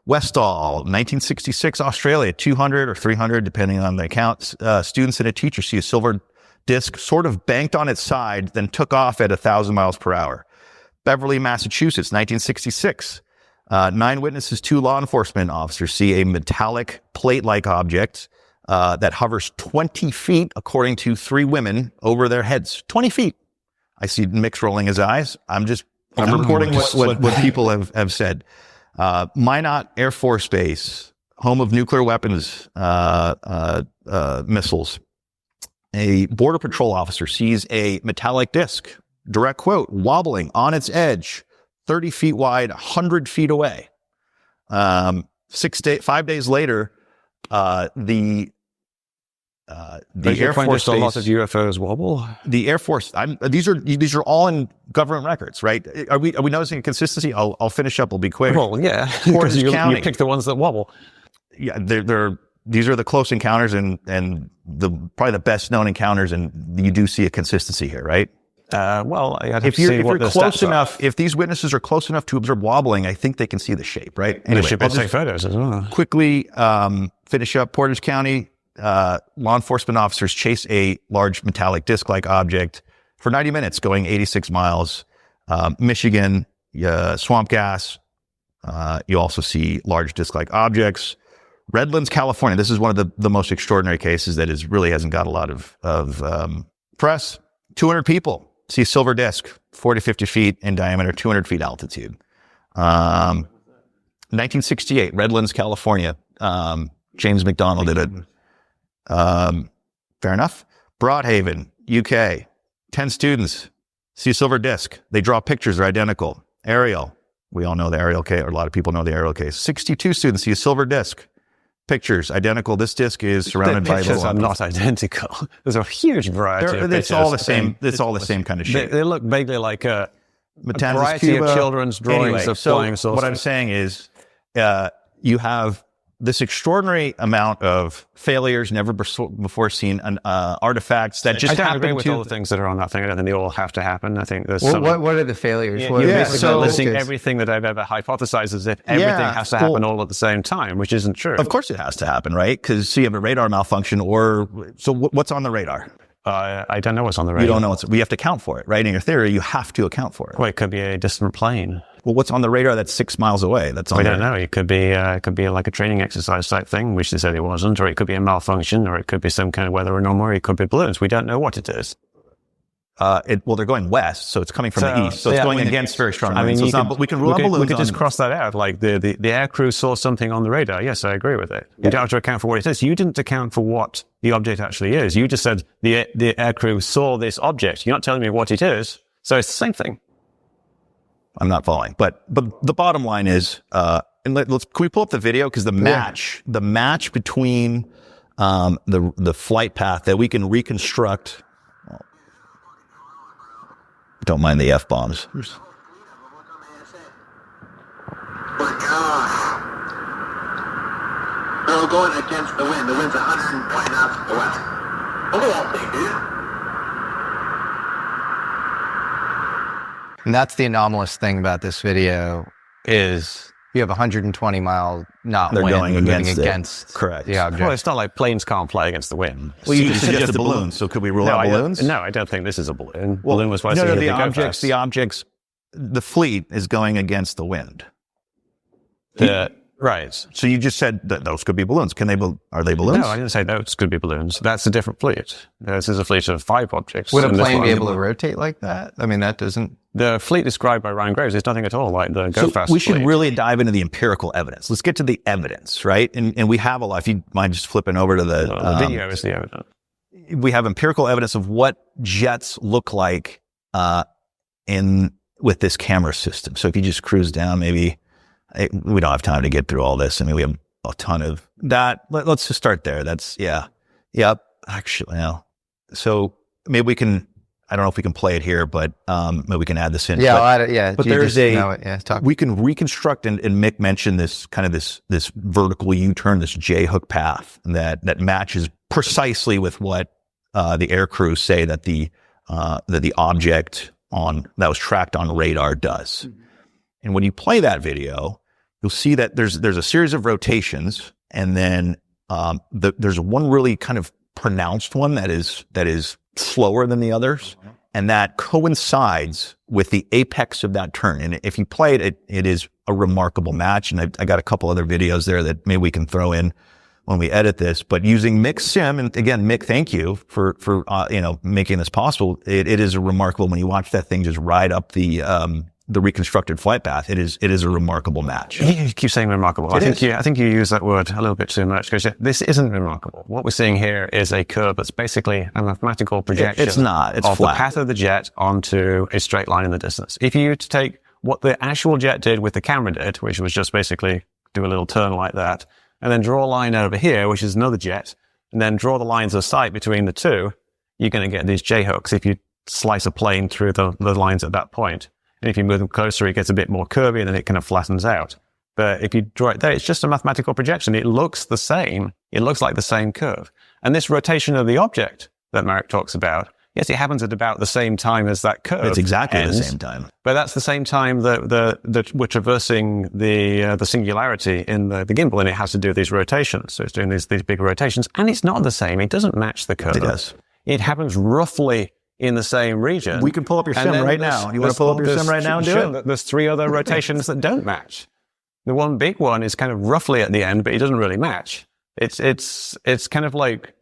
Westall, 1966, Australia, 200 or 300, depending on the account. Students and a teacher see a silver disc sort of banked on its side, then took off at 1,000 miles per hour. Beverly, Massachusetts, 1966. 9 witnesses, 2 law enforcement officers see a metallic plate-like object that hovers 20 feet, according to 3 women, over their heads. 20 feet. I see Mick's rolling his eyes. I'm reporting what people have said. Minot Air Force Base, home of nuclear weapons missiles. A Border Patrol officer sees a metallic disc, direct quote, wobbling on its edge, 30 feet wide, 100 feet away. 5 days later, the Air Force Base, a lot of UFOs wobble. The Air Force. These are all in government records, right? Are we noticing a consistency? I'll finish up. We'll be quick. Well, yeah, because you pick the ones that wobble. Yeah, these are the close encounters and probably the best known encounters, and you do see a consistency here, right? Well, I'd have to see what the close stats enough, are. If these witnesses are close enough to observe wobbling, I think they can see the shape, right? Anyway, they should be take photos as well. Quickly finish up. Portage County. Law enforcement officers chase a large metallic disc-like object for 90 minutes, going 86 miles. Michigan, swamp gas. You also see large disc-like objects. Redlands, California. This is one of the most extraordinary cases that really hasn't got a lot of press. 200 people see a silver disc, 40 to 50 feet in diameter, 200 feet altitude. 1968, Redlands, California. James McDonald did it. Fair enough. Broadhaven, UK, 10 students see a silver disc. They draw pictures. They're identical. Ariel. We all know the Ariel case, or a lot of people know the Ariel case. 62 students see a silver disc. Pictures identical. This disc is surrounded by pictures are not identical. There's a huge variety of pictures. It's all the same. It's all the same kind of shape. They look vaguely like a Matanzas, variety Cuba. of children's drawings of flying saucers. What I'm saying is, you have this extraordinary amount of failures, never before seen, artifacts that just happen. I agree with all the things that are on that thing. I don't think they all have to happen. I think there's what are the failures? So listing everything that I've ever hypothesized as if everything has to happen all at the same time, which isn't true. Of course it has to happen, right? Because you have a radar malfunction, so what's on the radar? I don't know what's on the radar. You don't know we have to account for it, right? In your theory, you have to account for it. Well, it could be a distant plane. Well, what's on the radar that's 6 miles away? We don't know. It could be like a training exercise type thing, which they said it wasn't, or it could be a malfunction, or it could be some kind of weather anomaly, or it could be balloons. We don't know what it is. they're going west, so it's coming from the east. So it's going against very strong winds. But we can rule out balloons. We could just cross that out. Like the air crew saw something on the radar. Yes, I agree with it. You don't have to account for what it is. You didn't account for what the object actually is. You just said the air crew saw this object. You're not telling me what it is. So it's the same thing. I'm not following. But the bottom line is, can we pull up the video? Because the match between the flight path that we can reconstruct. Don't mind the F-bombs. My gosh. They're going against the wind. The wind's 120 knots to the west. Look at that thing, dude. And that's the anomalous thing about this video is you have 120 mile knot They're wind going moving against correct. the object. Well, it's not like planes can't fly against the wind. Well, you suggested balloons, so could we rule out balloons? No, I don't think this is a balloon. Well, balloon was why the objects, the fleet is going against the wind. Right. So you just said that those could be balloons. Are they balloons? No, I didn't say those could be balloons. That's a different fleet. This is a fleet of 5 objects. Would a plane be able to rotate like that? I mean, that doesn't... The fleet described by Ryan Graves is nothing at all like the GoFast we should fleet. really dive into the empirical evidence. Let's get to the evidence, right? And we have a lot. If you mind just flipping over to the video is the evidence. We have empirical evidence of what jets look like with this camera system. So if you just cruise down, maybe we don't have time to get through all this. I mean, we have a ton of that. Let's just start there. Yep. Actually, no. So maybe we can. I don't know if we can play it here, but maybe we can add this in. Yeah, I'll add it. Yeah, but there's we can reconstruct, and Mick mentioned this this vertical U-turn, this J-hook path that matches precisely with what the air crews say that the object that was tracked on radar does. Mm-hmm. And when you play that video, you'll see that there's a series of rotations, and then there's one really kind of pronounced one that is slower than the others, and that coincides with the apex of that turn. And if you play it, it is a remarkable match. And I got a couple other videos there that maybe we can throw in when we edit this. But using Mick's sim, and again, Mick, thank you for making this possible. It is a remarkable when you watch that thing just ride up the reconstructed flight path. It is a remarkable match. You keep saying remarkable. I think you use that word a little bit too much, because this isn't remarkable. What we're seeing here is a curve that's basically a mathematical projection. It's not. It's of flat. The path of the jet onto a straight line in the distance. If you take what the actual jet did with the camera did, which was just basically do a little turn like that, and then draw a line over here, which is another jet, and then draw the lines of sight between the two, you're going to get these J-hooks if you slice a plane through the lines at that point. And if you move them closer, it gets a bit more curvy, and then it kind of flattens out. But if you draw it there, it's just a mathematical projection. It looks the same. It looks like the same curve. And this rotation of the object that Merrick talks about, yes, it happens at about the same time as that curve. It's exactly ends, the same time. But that's the same time that we're traversing the singularity in the gimbal, and it has to do these rotations. So it's doing these big rotations, and it's not the same. It doesn't match the curve. It does. It happens roughly in the same region. We can pull up your sim right now. You want to pull up your sim right now and do it? There's 3 other rotations that don't match. The one big one is kind of roughly at the end, but it doesn't really match. It's kind of like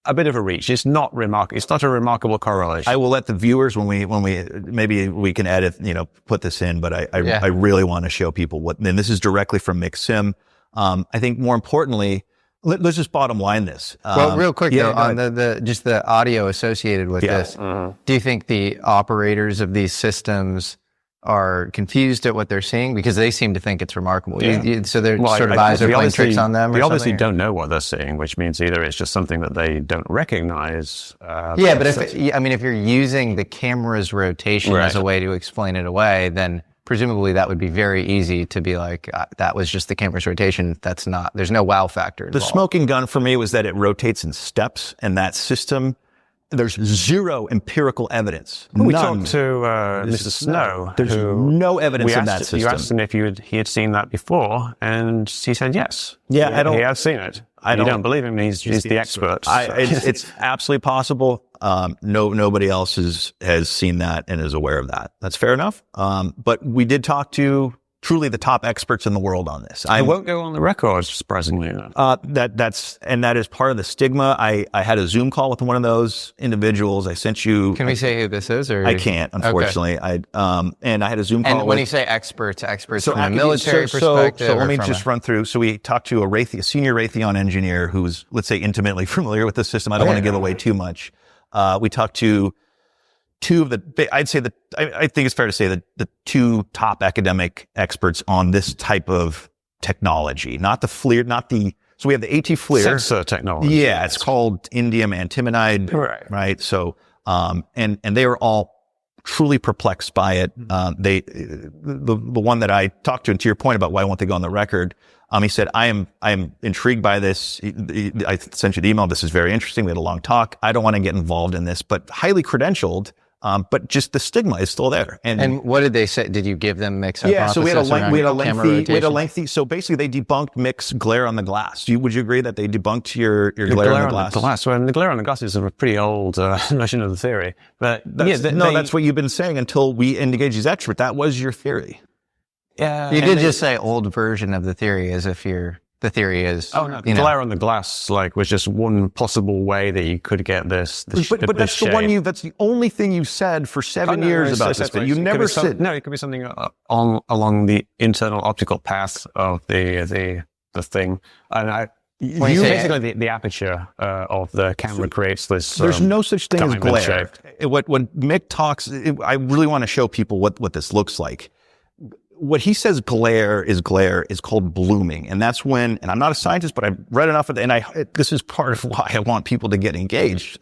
a bit of a reach. It's not remarkable. It's not a remarkable correlation. I will let the viewers, when we maybe we can edit, put this in, but I really want to show people and this is directly from Mick's sim. I think more importantly, let's just bottom line this. Well, real quick though, on just the audio associated with this, do you think the operators of these systems are confused at what they're seeing? Because they seem to think it's remarkable. So they're sort of eyes are playing tricks on them? They obviously don't know what they're seeing, which means either it's just something that they don't recognize. But if you're using the camera's rotation as a way to explain it away, then presumably that would be very easy to be like, that was just the camera's rotation. There's no wow factor involved. The smoking gun for me was that it rotates in steps, and that system, there's zero empirical evidence. Well, we talked to Mr. Snow. There's no evidence in that system. You asked him if he had seen that before, and he said yes. Yeah, he has seen it. You don't believe him. He's the expert. It's absolutely possible. Nobody else has seen that and is aware of that. That's fair enough. But we did talk to truly the top experts in the world on this. I won't go on the record, surprisingly enough. That is part of the stigma. I had a Zoom call with one of those individuals. I sent you. Can we say who this is? Or I can't, unfortunately. Okay. And I had a Zoom call. And when you say experts from a military perspective. So let me just run through. So we talked to a senior Raytheon engineer who's, let's say, intimately familiar with the system. I don't want to give away too much. We talked to two of the, I think it's fair to say that the two top academic experts on this type of technology, not the FLIR, so we have the AT FLIR. Sensor technology. Yeah, it's called indium antimonide. Right. So, and they were all truly perplexed by it. The one that I talked to, and to your point about why won't they go on the record, he said, I am intrigued by this. I sent you the email. This is very interesting. We had a long talk. I don't want to get involved in this, but highly credentialed. But just the stigma is still there. And what did they say? Did you give them Mick's hypothesis? Yeah, so we had a lengthy, so basically they debunked Mick's glare on the glass. Would you agree that they debunked your glare on the glass? Well, the glare on the glass is a pretty old notion of the theory. But that's what you've been saying until we engaged these experts. That was your theory. Yeah. You did just say old version of the theory as if the theory is. Oh no, the glare on the glass was just one possible way that you could get this. But that's the one that's the only thing you said for 7 years about this. But you never said. No, it could be something along the internal optical path of the thing, and basically the aperture of the camera creates this. There's no such thing as glare. When Mick talks, I really want to show people what this looks like. What he says glare is called blooming. And that's when, and I'm not a scientist, but I've read enough of it, and this is part of why I want people to get engaged.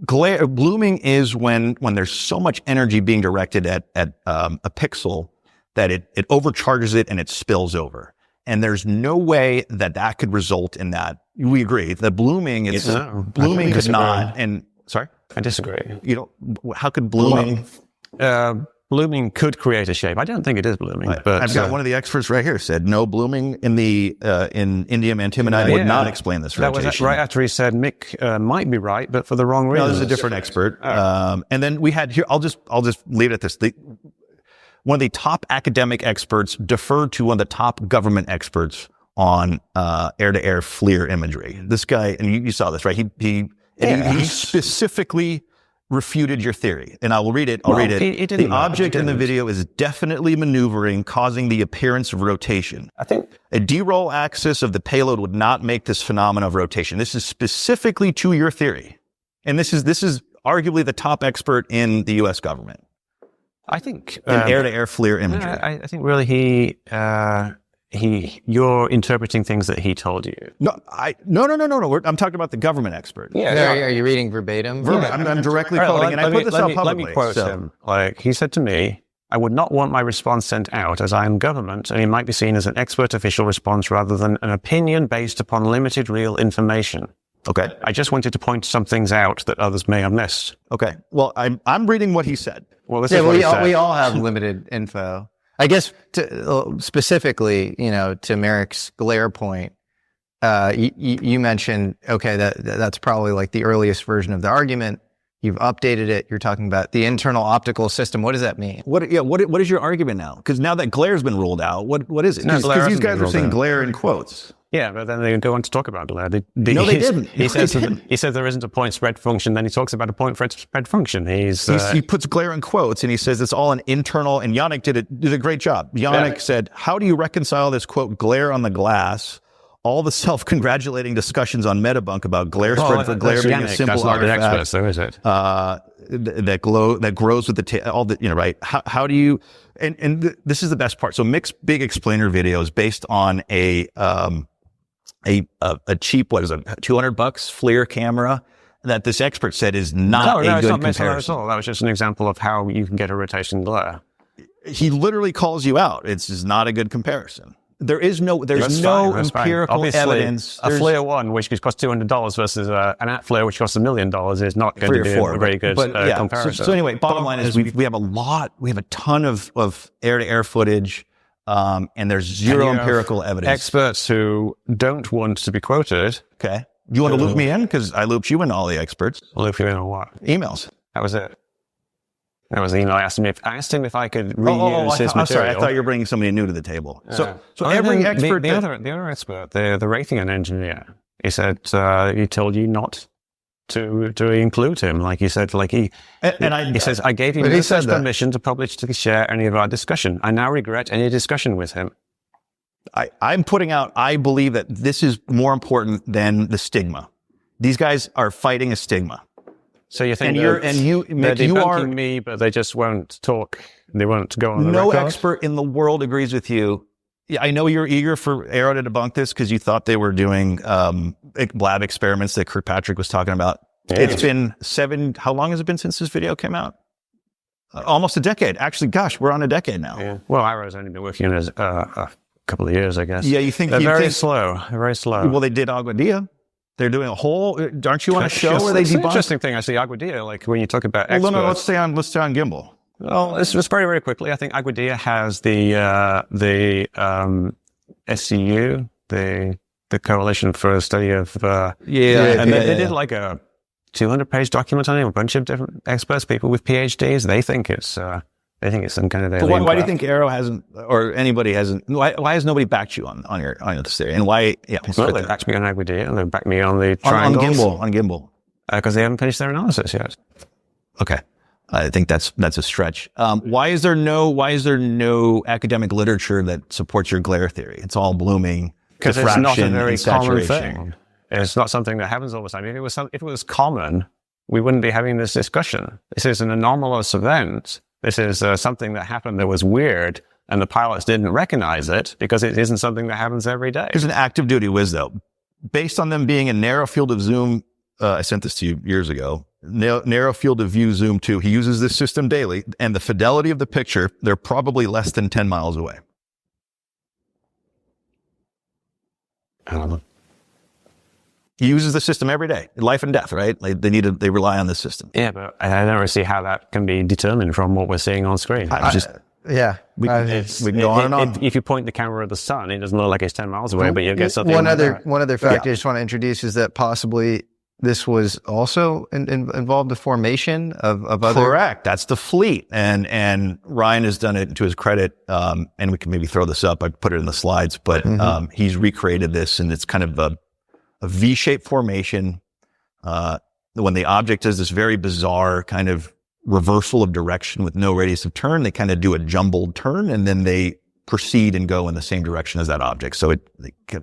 Blooming is when there's so much energy being directed at a pixel that it overcharges it and it spills over. And there's no way that could result in that. We agree. The blooming is not, and sorry? I disagree. How could blooming? Blooming could create a shape. I don't think it is blooming. But I've got one of the experts right here said no blooming in indium antimonide would not explain this rotation. That was right after he said Mick might be right, but for the wrong reason. No, this is a different expert. And then we had here. I'll just leave it at this. One of the top academic experts deferred to one of the top government experts on air-to-air FLIR imagery. This guy, and you saw this, right? He specifically refuted your theory, and I will read it. I'll read it. The object in the video is definitely maneuvering, causing the appearance of rotation. I think a D-roll axis of the payload would not make this phenomenon of rotation. This is specifically to your theory, and this is arguably the top expert in the U.S. government. I think in air-to-air FLIR imagery. I think really you're interpreting things that he told you. No. I'm talking about the government expert. Are you reading verbatim? I'm directly quoting, and I put this out publicly. Let me quote him. He said to me, I would not want my response sent out as I am government, and it might be seen as an expert official response rather than an opinion based upon limited real information. Okay. I just wanted to point some things out that others may have missed. Okay. Well, I'm reading what he said. Well, this is what he said. We all have limited info. I guess specifically, to Merrick's glare point, you mentioned, okay, that's probably like the earliest version of the argument. You've updated it. You're talking about the internal optical system. What does that mean? What is your argument now? Because now that glare's been ruled out, what is it? Because these guys are saying glare in quotes. Yeah, but then they go on to talk about glare. No, they didn't. He says there isn't a point spread function. Then he talks about a point spread function. He puts glare in quotes, and he says it's all an internal. And Yannick did a great job. Yannick said, "How do you reconcile this quote glare on the glass? All the self-congratulating discussions on Metabunk about glare spread for glare being a simple artifact. That's not expert, so is it? That grows with the all the right. How do you? And this is the best part. So Mick's big explainer video is based on a cheap, what is it, $200 FLIR camera that this expert said is not a good comparison. At all. That was just an example of how you can get a rotation glare. He literally calls you out. It's just not a good comparison. There's no empirical evidence. A FLIR 1, which costs $200 versus an FLIR, which costs $1 million, is not going to be a very good comparison. So anyway, bottom line is we have a ton of air-to-air footage. And there's zero empirical evidence. Experts who don't want to be quoted. Okay. You want to loop me in? Because I looped you in all the experts. Loop you in on what? Emails. That was it. That was the email. I asked him if I could reuse his material. I'm sorry. I thought you were bringing somebody new to the table. So And every then expert, the other expert, the rating engineer, he said he told you not to include him. Like he said, he says, I gave you no such permission to publish to share any of our discussion. I now regret any discussion with him. I'm putting out, I believe that this is more important than the stigma. These guys are fighting a stigma. So you think they're debunking me, but they just won't talk. They won't go on the record? No expert in the world agrees with you. Yeah, I know you're eager for AARO to debunk this because you thought they were doing lab experiments that Kirkpatrick was talking about. Yeah. It's been how long has it been since this video came out? Almost a decade. Actually, gosh, we're on a decade now. Yeah. Well, AARO's only been working on it a couple of years, I guess. Yeah, you think they're very slow. Very slow. Well, they did Aguadilla. They're doing a whole. Aren't you on a show where they debunk? It's an interesting thing. Actually, Aguadilla, like when you talk about experts. No, let's stay on Gimbal. Well, it's just very, very quickly. I think Aguadilla has the SCU, the Coalition for a Study of they did like a 200-page document on it. A bunch of different experts, people with PhDs. They think it's some kind of alien. Why do you think AARO hasn't, or anybody hasn't? Why has nobody backed you on this theory? And why? Yeah, well, they backed me on Aguadilla, and they backed me on the triangles on Gimbal because they haven't finished their analysis yet. Okay, I think that's a stretch. Why is there no academic literature that supports your glare theory? It's all blooming because diffraction, it's not a very common saturation. thing. It's not something that happens all the time. If it was common, we wouldn't be having this discussion. This is an anomalous event. This is something that happened that was weird, and the pilots didn't recognize it because it isn't something that happens every day. Here's an active duty whiz, though. Based on them being a narrow field of zoom, I sent this to you years ago, narrow field of view zoom 2. He uses this system daily, and the fidelity of the picture, they're probably less than 10 miles away. I don't know. He uses the system every day, life and death, right? They rely on this system. Yeah, but I don't really see how that can be determined from what we're seeing on screen. We can go on and on. If you point the camera at the sun, it doesn't look like it's 10 miles away, but you get something. One other fact I just want to introduce is that possibly this was also involved the formation of other. Correct. That's the fleet, and Ryan has done it to his credit. And we can maybe throw this up. I put it in the slides, but he's recreated this, and it's kind of a V-shaped formation. When the object is this very bizarre kind of reversal of direction with no radius of turn, they kind of do a jumbled turn, and then they proceed and go in the same direction as that object. So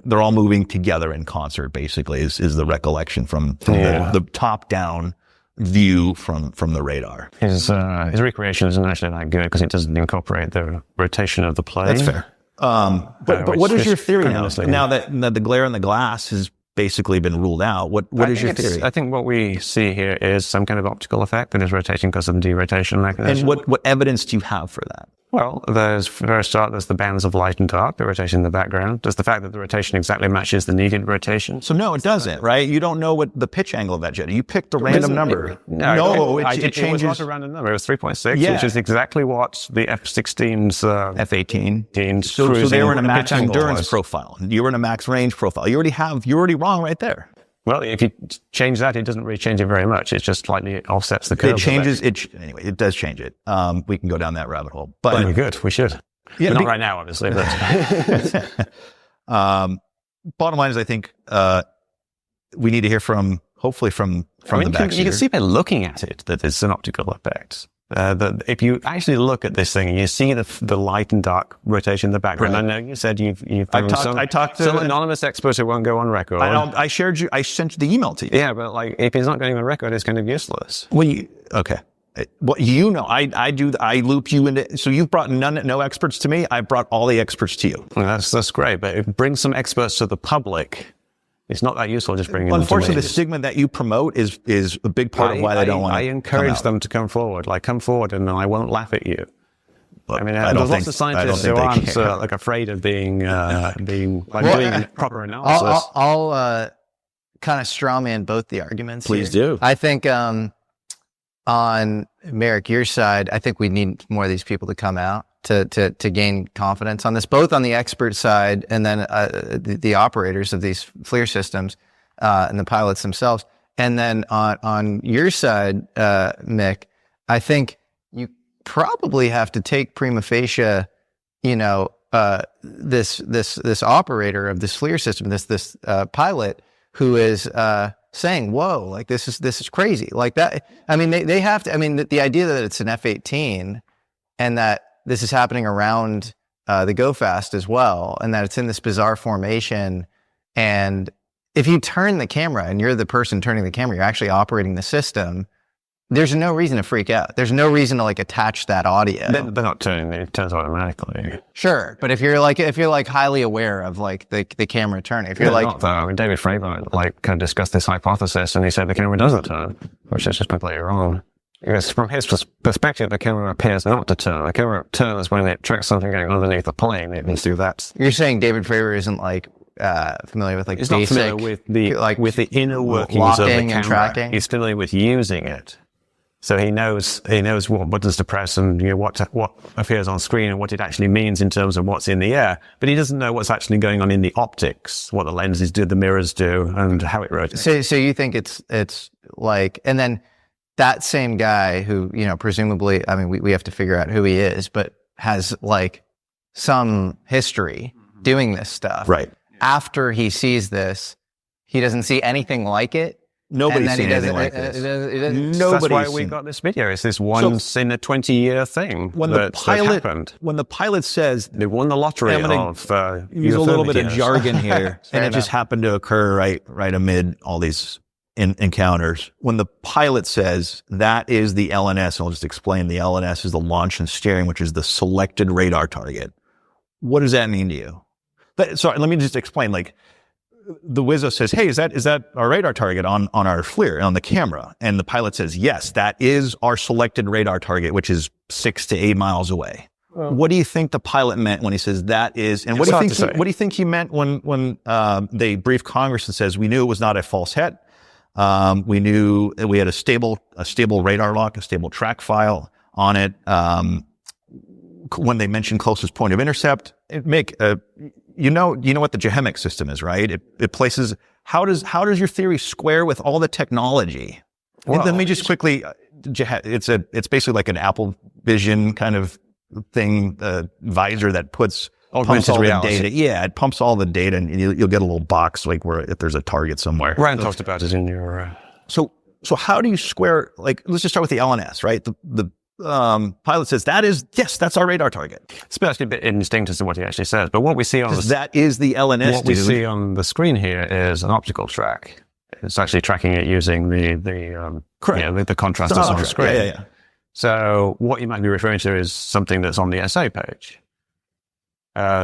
they're all moving together in concert, basically, is the recollection from the top-down view from the radar. His recreation isn't actually that good because it doesn't incorporate the rotation of the plane. That's fair. But what is your theory now that the glare in the glass has basically been ruled out? What is your theory? I think what we see here is some kind of optical effect that is rotating because of the derotation mechanism. And what evidence do you have for that? Well, there's the bands of light and dark, the rotation in the background. There's the fact that the rotation exactly matches the needed rotation. So no, it doesn't, right? You don't know what the pitch angle of that jet is. You picked a random number. It changes. It was not a random number. It was 3.6, which is exactly what the F-16's F-18. So they were in a max endurance profile. You were in a max range profile. You're already wrong right there. Well, if you change that, it doesn't really change it very much. It just slightly offsets the curve. It changes it. Anyway, it does change it. We can go down that rabbit hole. But very good. We should. Yeah, not right now, obviously. But bottom line is, I think we need to hear hopefully from the back. You can see by looking at it that it's an optical effect. If you actually look at this thing and you see the light and dark rotation in the background, right. I know you said you've I talked to some anonymous experts who won't go on record. I sent the email to you. Yeah, but if it's not going on record, it's kind of useless. Well, okay. Well, I loop you into, so you've brought no experts to me. I brought all the experts to you. Well, that's great, but bring some experts to the public. It's not that useful just bringing them to me. Unfortunately, the stigma that you promote is a big part of why they don't want to. I encourage them to come forward. Come forward, and I won't laugh at you. But there's lots of scientists who aren't afraid of doing doing proper analysis. I'll kind of strawman both the arguments. Please do. I think on Merrick, your side, I think we need more of these people to come out to gain confidence on this, both on the expert side and then the operators of these FLIR systems and the pilots themselves. And then on your side, Mick, I think you probably have to take prima facie, you know, this operator of this FLIR system, this pilot who is saying, "Whoa, like this is crazy." Like that. I mean, they have to. I mean, the idea that it's an F-18 and that this is happening around the GoFast as well, and that it's in this bizarre formation. And if you turn the camera and you're the person turning the camera, you're actually operating the system. There's no reason to freak out. There's no reason to like attach that audio. They're not turning; it turns automatically. Sure, but if you're like highly aware of like the camera turning, if you're not though. I mean, David Fravor like kind of discussed this hypothesis, and he said the camera doesn't turn, which is just completely wrong. Because from his perspective, the camera appears not to turn. The camera turns when it tracks something going underneath the plane. It needs to do that. You're saying David Fravor isn't like familiar with like He's basic, not familiar with the inner workings of the camera. And tracking. He's familiar with using it. So he knows what buttons to press and what appears on screen and what it actually means in terms of what's in the air. But he doesn't know what's actually going on in the optics, what the lenses do, the mirrors do, and how it rotates. So you think it's like, and then that same guy who, presumably, I mean, we have to figure out who he is, but has like some history doing this stuff. Right. After he sees this, he doesn't see anything like it. Nobody's seen anything like this. That's why we got this video. It's this once in a 20-year thing that happened. When the pilot says they won the lottery use a little bit of jargon here, and it just happened to occur right amid all these encounters. When the pilot says that is the LNS, and I'll just explain, the LNS is the launch and steering, which is the selected radar target. What does that mean to you? Sorry, let me just explain. Like, the Wizzo says, "Hey, is that our radar target on our FLIR on the camera?" And the pilot says, "Yes, that is our selected radar target, which is 6 to 8 miles away." What do you think the pilot meant when he says that is? And what do you think he meant when they briefed Congress and says we knew it was not a false het? We knew that we had a stable radar lock, a stable track file on it. When they mentioned closest point of intercept, you know what the GHEMIC system is, right? It places, how does your theory square with all the technology? Well, let me just quickly, it's basically like an Apple Vision kind of thing, the visor that pumps all the data. Yeah, it pumps all the data, and you'll get a little box like where if there's a target somewhere. Ryan talked about it in your. So how do you square, like, let's just start with the LNS, right? The pilot says that's our radar target. It's actually a bit indistinct as to what he actually says, but what we see on that is the LNS. What we see on the screen here is an optical track. It's actually tracking it using the contrast that's on the screen. Yeah. So what you might be referring to is something that's on the SA page,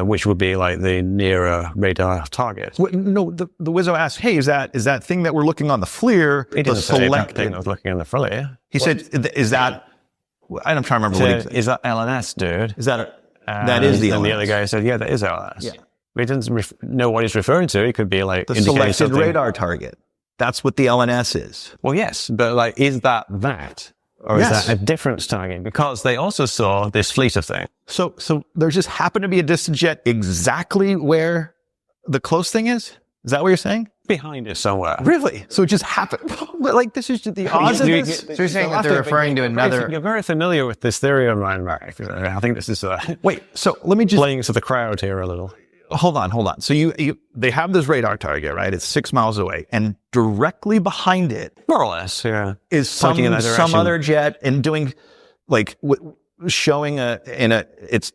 which would be like the nearer radar target. No, the Wizzo asked, "Hey, is that thing that we're looking on the FLIR?" He didn't say that thing that was looking on the FLIR. He said, "Is that?" I'm trying to remember what he said. Is that LNS, dude? Is that that is the LNS? And the other guy said, "Yeah, that is LNS." Yeah. But he didn't know what he's referring to. It could be like the selected radar target. That's what the LNS is. Well, yes, but like, is that? Or is that a different target? Because they also saw this fleet of things. So there just happened to be a distant jet exactly where the close thing is? Is that what you're saying? Behind it somewhere. Really? So it just happened. Like, this is just the odds of this? So you're saying that they're referring to another... You're very familiar with this theory of mine, Merrick. I think this is... Wait, so let me just... Playing to the crowd here a little. Hold on. So they have this radar target, right? It's 6 miles away, and directly behind it, more or less, yeah, is some other jet and doing like showing its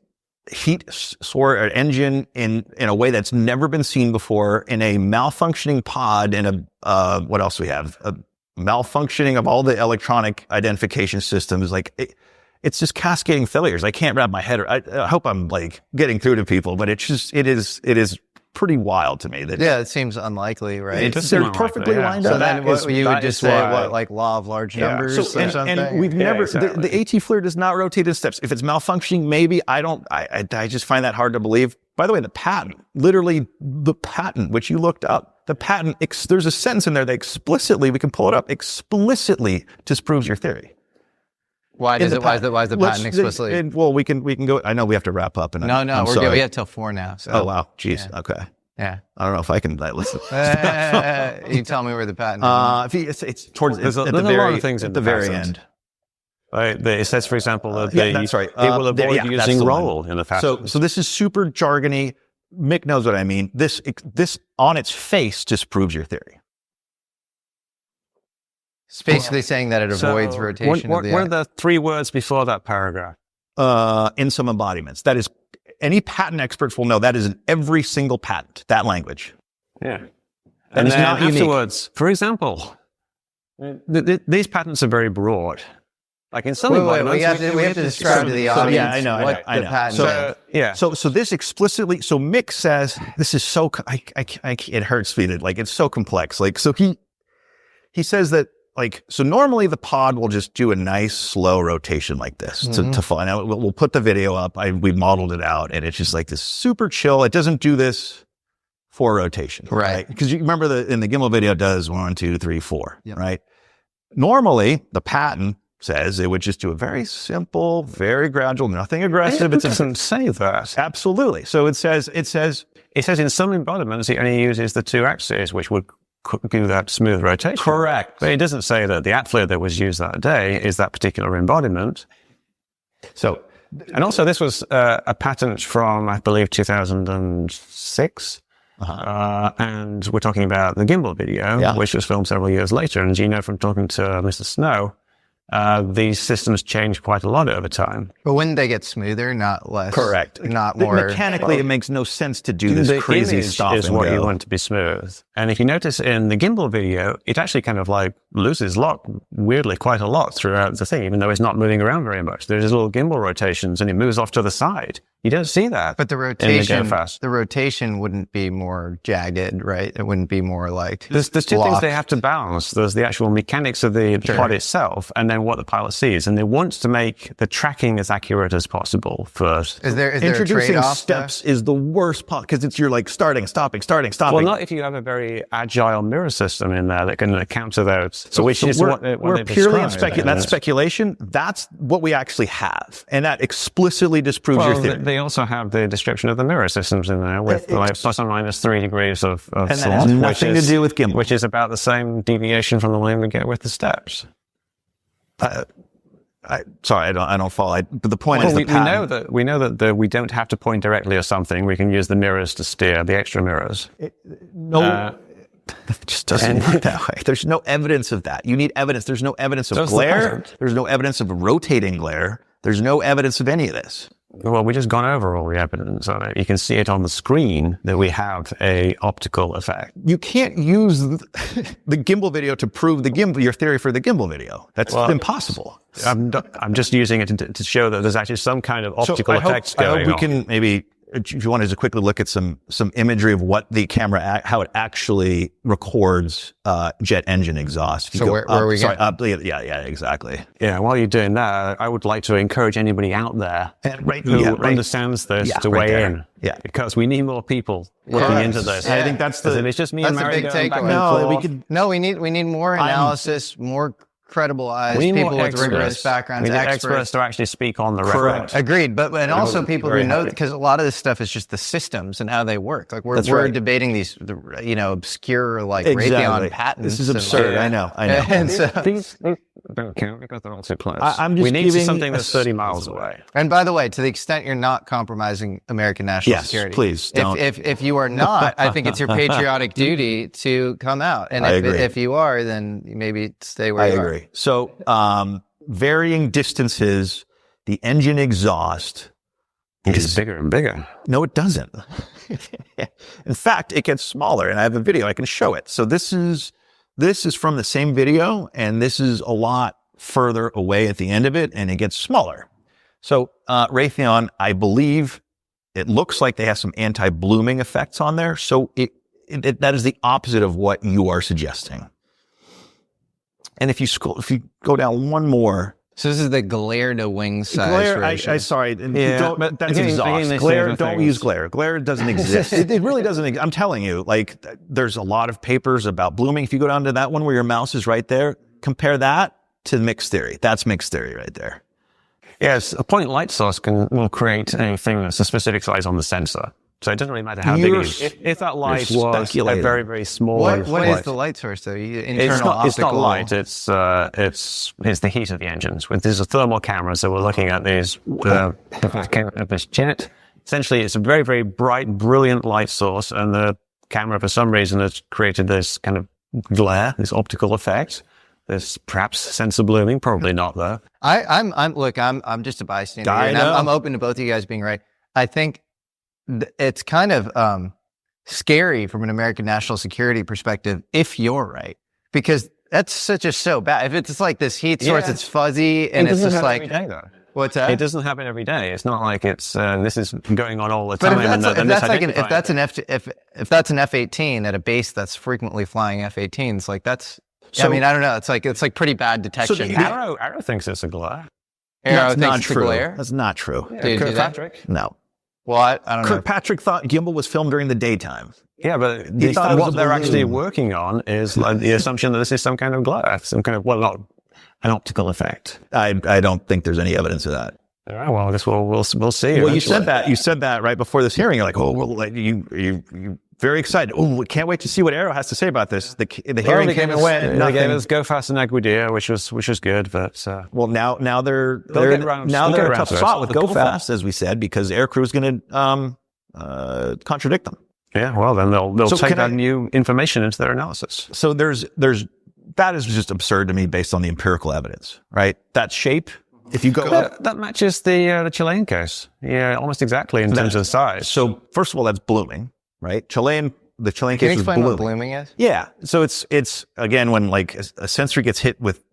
heat source or engine in a way that's never been seen before, in a malfunctioning pod, in a what else we have, a malfunctioning of all the electronic identification systems, like. It's just cascading failures. I can't wrap my head around. I hope I'm like getting through to people, but it is pretty wild to me. It seems unlikely, right? They're perfectly lined up. So then you would just say like law of large numbers or something? And we've never, the AT FLIR does not rotate in steps. If it's malfunctioning, maybe, I just find that hard to believe. By the way, the patent, which you looked up, the patent, there's a sentence in there that explicitly, we can pull it up, explicitly disproves your theory. Why is the patent explicitly? Well, we can go. I know we have to wrap up. And no, we're good. We have till 4 now. So. Oh wow, jeez. Yeah. Okay. Yeah. I don't know if I can listen. You tell me where the patent is. It's towards at the very end. It says, for example, that that's right. it will avoid that's using the one. roll in the fashion. So this is super jargony. Mick knows what I mean. This on its face disproves your theory. It's basically saying that it avoids rotation of the What are the 3 words before that paragraph? In some embodiments. That is, any patent experts will know that is in every single patent, that language. Yeah. That And is then not unique. afterwards, for example, these patents are very broad. Like in some Wait, embodiments, we have to describe to the audience yeah, I know. what the patent is. So this explicitly, so Mick says, this is so, it hurts me to, like, it's so complex. Like, so he says that, like, so normally the pod will just do a nice slow rotation like this to fly. Now we'll put the video up. We modeled it out, and it's just like this super chill. It doesn't do this for rotation, right? Because you remember in the gimbal video it does 1, 2, 3, 4, right? Normally the patent says it would just do a very simple, very gradual, nothing aggressive. It doesn't say that. Absolutely. So it says in some embodiments it only uses the 2 axes, which would do that smooth rotation. correct. But it doesn't say that the FLIR that was used that day is that particular embodiment. So, and also this was a patent from, I believe, 2006. And we're talking about the gimbal video, which was filmed several years later. And you know from talking to Mr. Snow, these systems change quite a lot over time. But wouldn't they get smoother, not less? correct. Not more. Mechanically, it makes no sense to do this crazy image stop is and what go. you want to be smooth. And if you notice in the gimbal video, it actually kind of like loses lock weirdly quite a lot throughout the thing, even though it's not moving around very much. There's little gimbal rotations and it moves off to the side. You don't see that. But the rotation wouldn't be more jagged, right? It wouldn't be more like There's 2 things they have to balance. There's the actual mechanics of the pod itself, and then what the pilot sees. And they want to make the tracking as accurate as possible first. Is there a Introducing trade-off steps is the worst part because you're like starting, stopping. Well, not if you have a very agile mirror system in there that can counter those. So which is what we're they purely in describe. that's speculation. That's what we actually have, and that explicitly disproves your theory. They also have the description of the mirror systems in there with like plus or minus 3 degrees of and that slot, has nothing to do with gimbal. which is about the same deviation from the line we get with the steps. Sorry, I don't follow. But the point is, we know that we don't have to point directly at something. We can use the mirrors to steer, the extra mirrors. It just doesn't work that way. There's no evidence of that. You need evidence. There's no evidence of glare. There's no evidence of rotating glare. There's no evidence of any of this. Well, we just gone over all the evidence on it. You can see it on the screen that we have a optical effect. You can't use the gimbal video to prove your theory for the gimbal video. That's impossible. I'm just using it to show that there's actually some kind of optical effects going on. I hope we can maybe, if you wanted to quickly look at some imagery of what the camera, how it actually records jet engine exhaust. So where are we going? Yeah, exactly. Yeah, while you're doing that, I would like to encourage anybody out there who understands this to weigh in. Yeah. Because we need more people looking into this. I think that's it's just me and Mary big going back and takeaway. forth. We need more analysis, more credible eyes, people with rigorous backgrounds, we need experts to actually speak on the record. Agreed, but also people who know, because a lot of this stuff is just the systems and how they work. Like we're debating these, obscure Raytheon patents. This is absurd. I know. And so, these don't count because they're all too close. We need something that's 30 miles away. And by the way, to the extent you're not compromising American national security, please don't. If you are not, I think it's your patriotic duty to come out. And if you are, then maybe stay where you are. I agree. So, varying distances, the engine exhaust is bigger and bigger. No, it doesn't. In fact, it gets smaller, and I have a video. I can show it. So this is from the same video, and this is a lot further away at the end of it, and it gets smaller. So Raytheon, I believe, it looks like they have some anti-blooming effects on there. So that is the opposite of what you are suggesting. And if you go down one more. So this is the glare to wing size ratio. Sorry. But that's exhaust. Glare, don't use glare. Glare doesn't exist. It really doesn't. I'm telling you, there's a lot of papers about blooming. If you go down to that one where your mouse is right there, compare that to Mick's theory. That's Mick's theory right there. Yes, a point light source will create a thing that's a specific size on the sensor So it doesn't really matter how big it is. If that light was a speculating. very, very small What light, is the light source, though? it's not light. It's the heat of the engines. There's a thermal camera, so we're looking at this this jet. Essentially, it's a very, very bright, brilliant light source, and the camera, for some reason, has created this kind of glare, this optical effect. There's perhaps sensor blooming, probably not though. I'm just a bystander here, and I'm open to both of you guys being right. I think it's kind of scary from an American national security perspective if you're right, because that's so bad. If it's like this heat source, it's fuzzy, and it's just like, every day, though. What's that? It doesn't happen every day. It's not like it's this is going on all the time. But if that's an F-18 at a base that's frequently flying F-18s, like that's. So, I mean, I don't know. It's like pretty bad detection. So Arrow thinks it's a glare. Arrow that's thinks not it's a true. glare? That's not true. Yeah, Dude, Kirkpatrick. No. Well, I don't know. Kirkpatrick thought Gimbal was filmed during the daytime. Yeah, but what they're actually working on is like the assumption that this is some kind of glare, some kind of, well, not an optical effect. I don't think there's any evidence of that. All right, well, I guess we'll see. Well, eventually. you said that right before this hearing. You're like, oh, well, like, you very excited. Oh, we can't wait to see what Arrow has to say about this. The hearing came and went. They gave us GoFast and Aguadilla, which was good, but well, now they're they're in a tough spot with GoFast, as we said, because aircrew is going to contradict them. Yeah, well, then they'll take that new information into their analysis. So there's that is just absurd to me based on the empirical evidence, right? That shape. If you go up, that matches the Chilean case. Yeah, almost exactly in terms of the size. So first of all, that's blooming, right? The Chilean Can you case was explain blooming. what blooming is? Yeah. So it's again, when like a sensor gets hit with,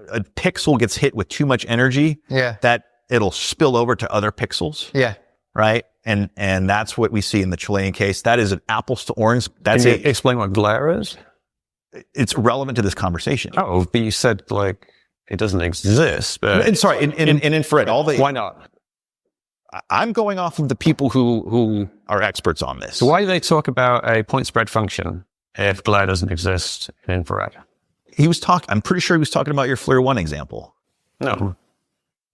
a pixel gets hit with too much energy, that it'll spill over to other pixels. Yeah. Right. And that's what we see in the Chilean case. That is an apples to orange. That's Can you explain what glare is? It's relevant to this conversation. Oh, but you said like it doesn't exist. But And sorry, in infrared, why not? I'm going off of the people who are experts on this. So why do they talk about a point spread function if glare doesn't exist in infrared? I'm pretty sure he was talking about your FLIR 1 example. No.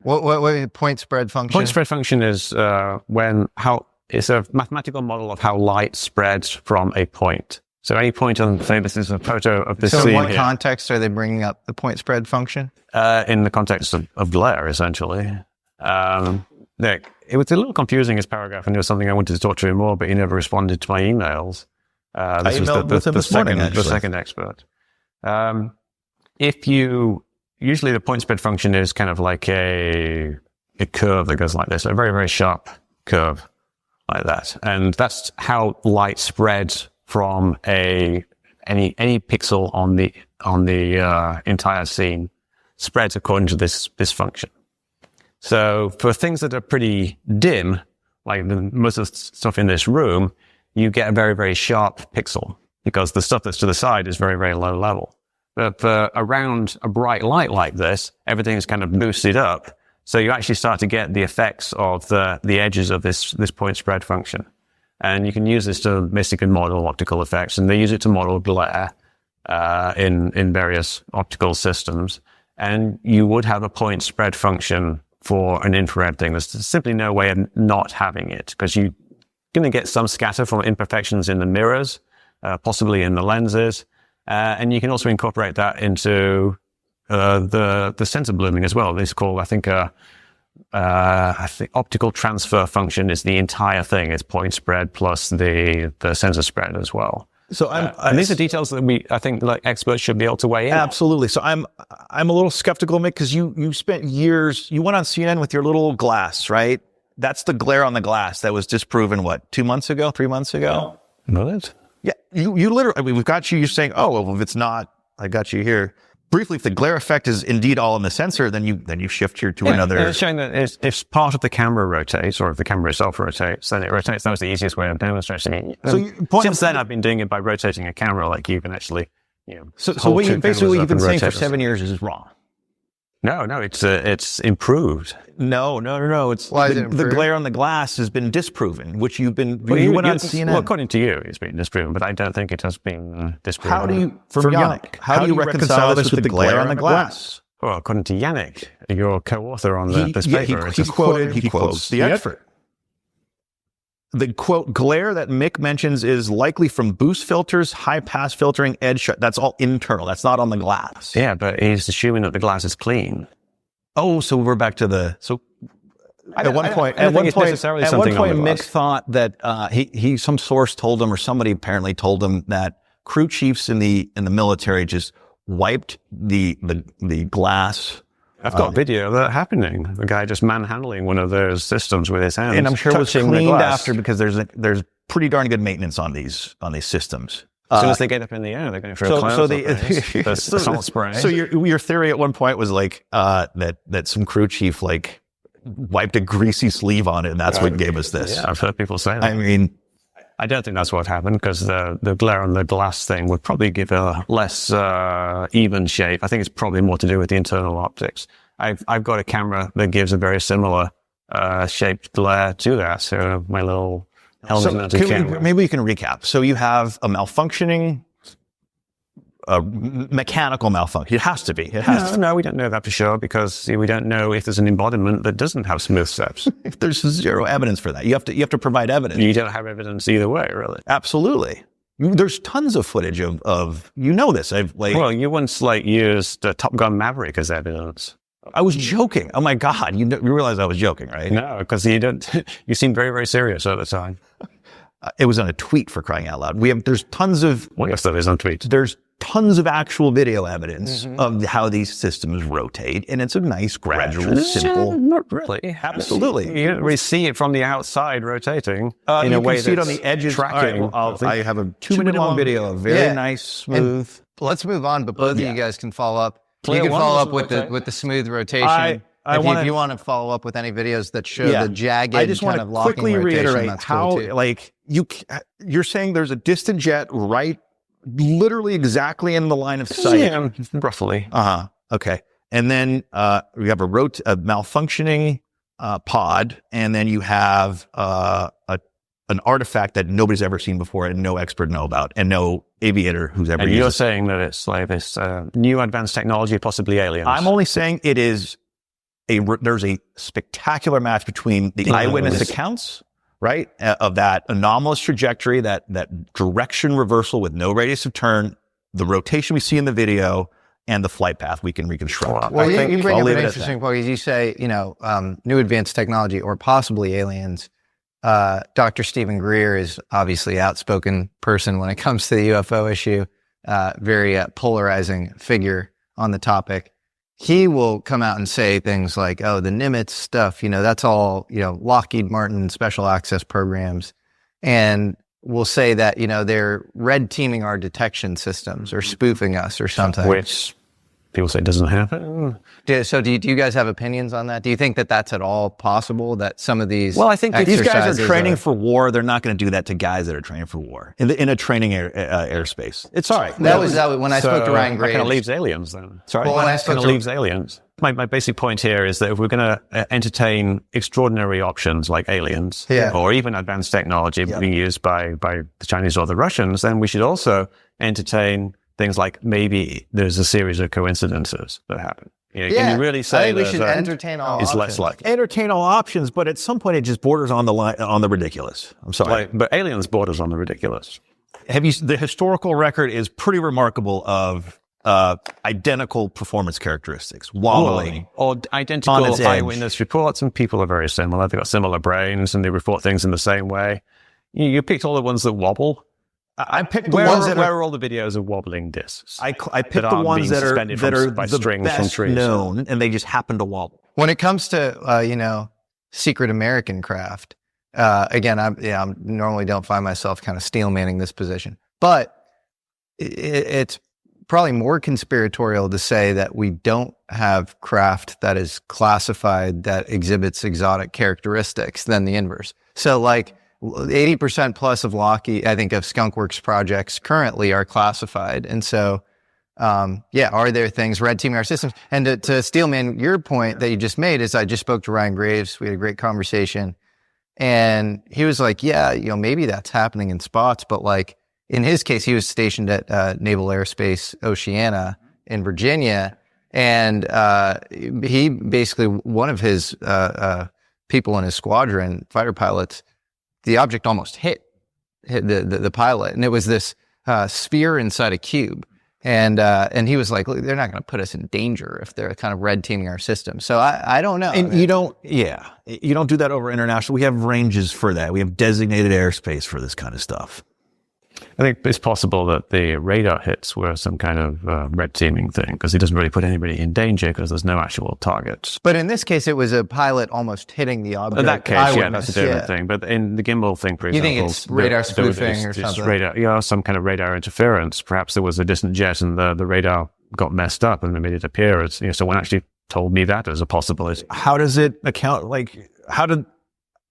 What point spread function? Point spread function is it's a mathematical model of how light spreads from a point. So any point on, say, this is a photo of this So scene in what here. context are they bringing up the point spread function? In the context of glare, essentially. Nick, it was a little confusing, his paragraph, and there was something I wanted to talk to him more, but he never responded to my emails. This was the second expert. Usually the point spread function is kind of like a curve that goes like this, a very, very sharp curve like that. And that's how light spreads from any pixel on the entire scene spreads according to this function. So for things that are pretty dim, like most of the stuff in this room, you get a very, very sharp pixel because the stuff that's to the side is very, very low level. But around a bright light like this, everything is kind of boosted up. So you actually start to get the effects of the edges of this point spread function. And you can use this to basically model optical effects. And they use it to model glare in various optical systems. And you would have a point spread function for an infrared thing. There's simply no way of not having it because you're going to get some scatter from imperfections in the mirrors, possibly in the lenses. And you can also incorporate that into the sensor blooming as well. This is called, I think optical transfer function is the entire thing. It's point spread plus the sensor spread as well. So and these are details that I think like experts should be able to weigh in. Absolutely. So I'm a little skeptical, Mick, because you spent years. You went on CNN with your little glass, right? That's the glare on the glass that was disproven. What, 2 months ago, 3 months ago? What? Yeah, you literally. I mean, we've got you. You're saying, oh, well, if it's not, I got you here. Briefly, if the glare effect is indeed all in the sensor, then you shift here to another. It's showing that if part of the camera rotates, or if the camera itself rotates, then it rotates. That was the easiest way of demonstrating it. So since then, I've been doing it by rotating a camera, like you can actually, So what you've been saying for 7 years is wrong. No, it's improved. No. It's Why is it improved? The glare on the glass has been disproven, which you went on CNN. Well, according to you, it's been disproven, but I don't think it has been disproven. How do you reconcile this with the glare on the glass? Well, according to Yannick, your co-author on this paper, He quotes the expert. the quote glare that Mick mentions is likely from boost filters, high pass filtering, edge shut. That's all internal. That's not on the glass. Yeah, but he's assuming that the glass is clean. Oh, so we're back to the At one point, Mick thought that some source told him, or somebody apparently told him, that crew chiefs in the military just wiped the glass. I've got video of that happening. The guy just manhandling one of those systems with his hands, and I'm sure it was touching the cleaned glass. after, because there's pretty darn good maintenance on these systems. As soon as they get up in the air, they're going to throw clouds up salt spray. So your theory at one point was like that some crew chief like wiped a greasy sleeve on it, and that's what gave us this. Yeah, I've heard people say that. I mean, I don't think that's what happened, because the glare on the glass thing would probably give a less even shape. I think it's probably more to do with the internal optics. I've got a camera that gives a very similar shaped glare to that. So my little helmet-mounted camera. Maybe you can recap. So you have a malfunctioning, mechanical malfunction. It has to be. No, we don't know that for sure, because we don't know if there's an embodiment that doesn't have smooth steps. If there's zero evidence for that, you have to provide evidence. You don't have evidence either way, really. Absolutely. There's tons of footage of you know this. Well, you once used Top Gun Maverick as evidence. I was joking. Oh my God. You realize I was joking, right? No, because you seemed very, very serious at the time. It was on a tweet, for crying out loud. There's tons of... Well, yes, that is on tweet. There's tons of actual video evidence of how these systems rotate, and it's a nice, gradual, simple... Not really. Absolutely. You don't really see it from the outside rotating in a way that's see it on the edges. Tracking. I have a 2-minute long video, very nice, smooth... Let's move on, but both of you guys can follow up. You Player can one follow was up with the smooth rotation. If you want to follow up with any videos that show the jagged I just want kind to of locking quickly rotation, reiterate that's how, cool too. like, you're saying there's a distant jet right, literally exactly in the line of sight. Yeah, roughly. Okay. And then we have a malfunctioning pod, and then you have an artifact that nobody's ever seen before and no expert know about, and no aviator who's ever used it. And you're saying that it's like this new advanced technology, possibly aliens. I'm only saying it is there's a spectacular match between the eyewitness accounts, right, of that anomalous trajectory, that direction reversal with no radius of turn, the rotation we see in the video, and the flight path we can reconstruct. Well, you bring up an interesting point, because you say, new advanced technology or possibly aliens. Dr. Stephen Greer is obviously an outspoken person when it comes to the UFO issue, very polarizing figure on the topic. He will come out and say things like, oh, the Nimitz stuff, that's all, Lockheed Martin special access programs. And we'll say that, they're red teaming our detection systems or spoofing us or something. Which people say doesn't happen. So do you guys have opinions on that? Do you think that that's at all possible, that some of these... Well, I think if these guys are training for war, they're not going to do that to guys that are training for war in a training airspace. It's all right. That was when I spoke to Ryan Graves. That kind of leaves aliens then. Sorry? Well, that kind of leaves aliens. My basic point here is that if we're going to entertain extraordinary options like aliens, or even advanced technology being used by the Chinese or the Russians, then we should also entertain things like maybe there's a series of coincidences that happen. Can you really say I think we should entertain all options. Less likely? Entertain all options, but at some point it just borders on the ridiculous. I'm sorry. But aliens borders on the ridiculous. The historical record is pretty remarkable of identical performance characteristics, wobbling. Or identical eyewitness reports, and people are very similar. They've got similar brains and they report things in the same way. You picked all the ones that wobble. I picked the where ones that are all the videos of wobbling discs? I picked the ones that are by the strings best from trees. known, and they just happen to wobble. When it comes to secret American craft, again, I normally don't find myself kind of steelmanning this position, but it's probably more conspiratorial to say that we don't have craft that is classified that exhibits exotic characteristics than the inverse. So, like, 80% plus of Lockheed, I think, of Skunkworks projects currently are classified. And so, are there things red teaming our systems? And to Steelman, your point that you just made is, I just spoke to Ryan Graves. We had a great conversation. And he was like, maybe that's happening in spots. But like, in his case, he was stationed at Naval Airspace Oceana in Virginia. And he basically, one of his people in his squadron, fighter pilots, the object almost hit the pilot, and it was this sphere inside a cube. And he was like, look, they're not going to put us in danger if they're kind of red teaming our system. So I don't know. And you don't do that over international. We have ranges for that. We have designated airspace for this kind of stuff. I think it's possible that the radar hits were some kind of red teaming thing, because it doesn't really put anybody in danger because there's no actual targets. But in this case, it was a pilot almost hitting the object. In that case, Eyewitness, that's a different thing. But in the gimbal thing, for example, you think it's radar spoofing or something? Radar, some kind of radar interference. Perhaps there was a distant jet and the radar got messed up and made it appear as, someone actually told me that as a possibility. How does it account?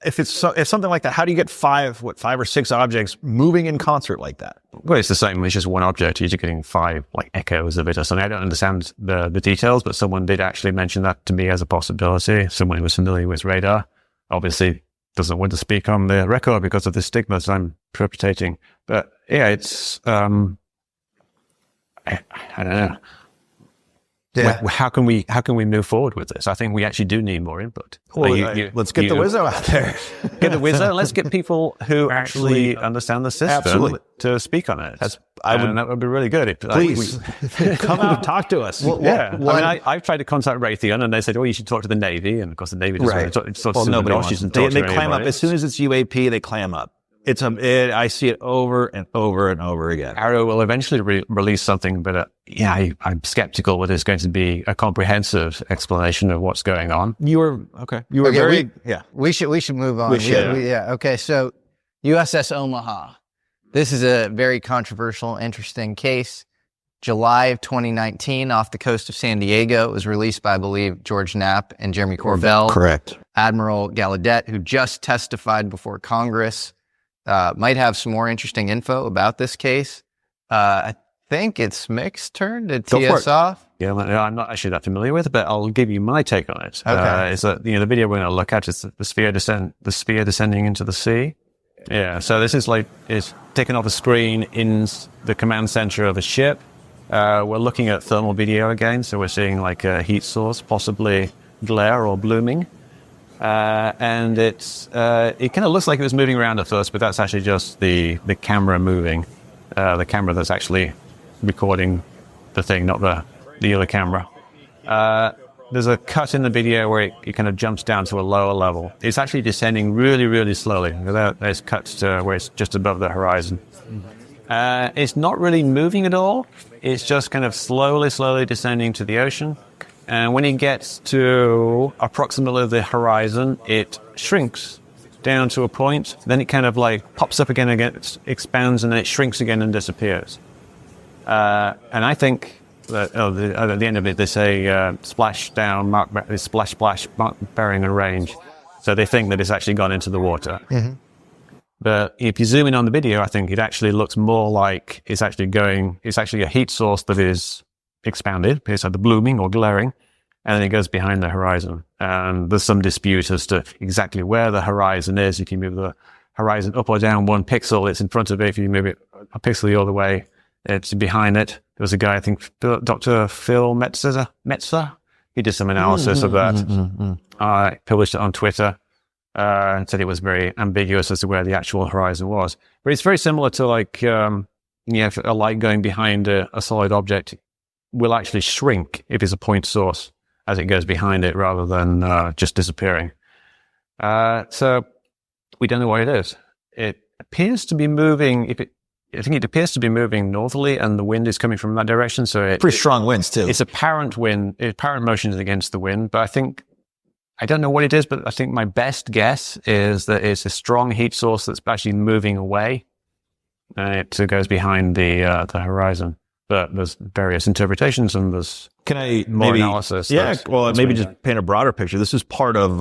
If something like that, how do you get five or six objects moving in concert like that? Well, it's the same. It's just one object. You're just getting 5 echoes of it or something. I don't understand the details, but someone did actually mention that to me as a possibility. Someone who was familiar with radar, obviously doesn't want to speak on the record because of the stigmas I'm perpetrating. But yeah, it's I don't know. Yeah. How can we move forward with this? I think we actually do need more input. Well, let's get the Wizzo out there. Get the Wizzo, and let's get people who actually understand the system to speak on it. That would be really good. Please come out and talk to us. I've tried to contact Raytheon, and they said, you should talk to the Navy. And of course, the Navy doesn't want to talk to nobody wants wants to to. They clam up. As soon as it's UAP, they clam up. I see it over and over and over again. AARO will eventually release something, but I'm skeptical whether it's going to be a comprehensive explanation of what's going on. You were very. We should move on. We should. Okay. So USS Omaha. This is a very controversial, interesting case. July of 2019, off the coast of San Diego, it was released by, I believe, George Knapp and Jeremy Corbell. Correct. Admiral Gallaudet, who just testified before Congress. Might have some more interesting info about this case. I think it's Mick's turn to tee us off. Yeah, I'm not actually that familiar with it, but I'll give you my take on it. Okay. Is that the video we're going to look at is the sphere descending into the sea. Yeah, so this is it's taken off a screen in the command center of a ship. We're looking at thermal video again, so we're seeing a heat source, possibly glare or blooming. And it kind of looks like it was moving around at first, but that's actually just the camera moving. The camera that's actually recording the thing, not the other camera. There's a cut in the video where it kind of jumps down to a lower level. It's actually descending really, really slowly. There's cuts to where it's just above the horizon. It's not really moving at all. It's just kind of slowly descending to the ocean. And when it gets to approximately the horizon, it shrinks down to a point. Then it kind of pops up again, it expands, and then it shrinks again and disappears. And I think that at the end of it, they say splash down, splash, mark bearing and range. So they think that it's actually gone into the water. Mm-hmm. But if you zoom in on the video, I think it actually looks more like it's actually a heat source that is expanded, it's like the blooming or glaring, and then it goes behind the horizon. And there's some dispute as to exactly where the horizon is. If you move the horizon up or down 1 pixel, it's in front of it. If you move it a pixel the other way, it's behind it. There was a guy, I think, Dr. Phil Metzer. He did some analysis of that. Published it on Twitter. And said it was very ambiguous as to where the actual horizon was. But it's very similar to if a light going behind a solid object will actually shrink if it's a point source as it goes behind it rather than just disappearing. So we don't know what it is. It appears to be moving. I think it appears to be moving northerly, and the wind is coming from that direction. So pretty strong winds too. It's apparent motion is against the wind, but I don't know what it is, but I think my best guess is that it's a strong heat source that's actually moving away, and it goes behind the horizon. But there's various interpretations, and there's more analysis. Yeah, maybe just paint a broader picture. This is part of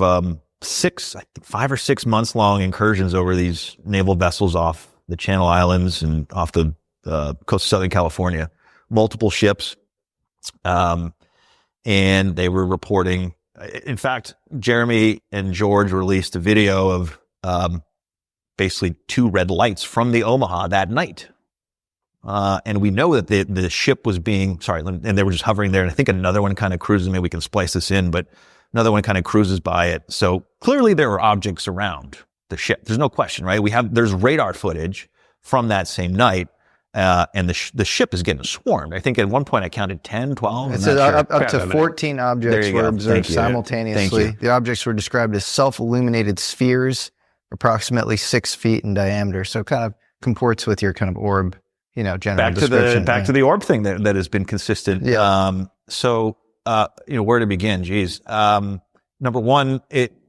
5 or 6 months long incursions over these naval vessels off the Channel Islands and off the coast of Southern California. Multiple ships, and they were reporting. In fact, Jeremy and George released a video of basically 2 red lights from the Omaha that night. And we know that the ship was and they were just hovering there. And I think another one kind of cruises, maybe we can splice this in, but another one kind of cruises by it. So clearly there were objects around. the ship. There's no question, right? There's radar footage from that same night. And the ship is getting swarmed. I think at one point I counted 10, 12. It says up to 14 objects were observed simultaneously. The objects were described as self-illuminated spheres, approximately 6 feet in diameter. So kind of comports with your kind of orb, general description. Back to the orb thing that has been consistent. Yeah. Where to begin? Geez. Number one,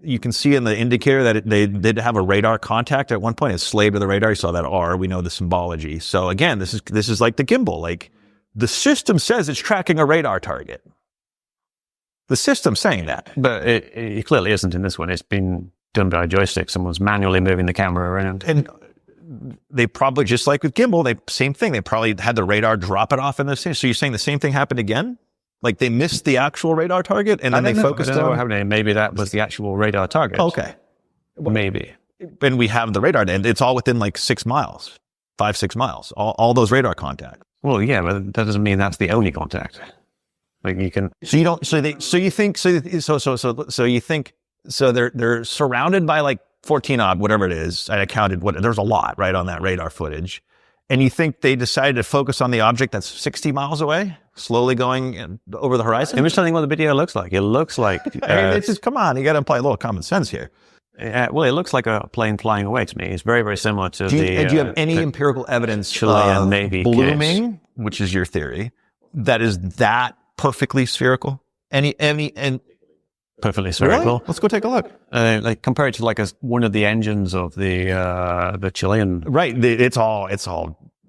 you can see in the indicator that they did have a radar contact at one point. It's slaved to the radar. You saw that R. We know the symbology. So again, this is like the gimbal. Like the system says it's tracking a radar target. The system's saying that, but it clearly isn't in this one. It's been done by a joystick. Someone's manually moving the camera around. And they probably, just like with gimbal, same thing. They probably had the radar drop it off in the same. So you're saying the same thing happened again? Like they missed the actual radar target and then they focused on... Maybe that was the actual radar target. Okay. Maybe. And we have the radar and it's all within like 6 miles, 5-6 miles, all those radar contacts. Well, yeah, but that doesn't mean that's the only contact. Like you can... So they're surrounded by like 14 odd, whatever it is. I counted there's a lot right on that radar footage. And you think they decided to focus on the object that's 60 miles away, slowly going over the horizon? I'm just telling you what the video looks like. It looks like... it's just, come on, you got to apply a little common sense here. Well, it looks like a plane flying away to me. It's very, very similar to do you have any empirical evidence Chilean Navy blooming, which is your theory, that is that perfectly spherical? Perfectly spherical. Really? Let's go take a look. Like compared to like one of the engines of the Chilean. Right. It's all.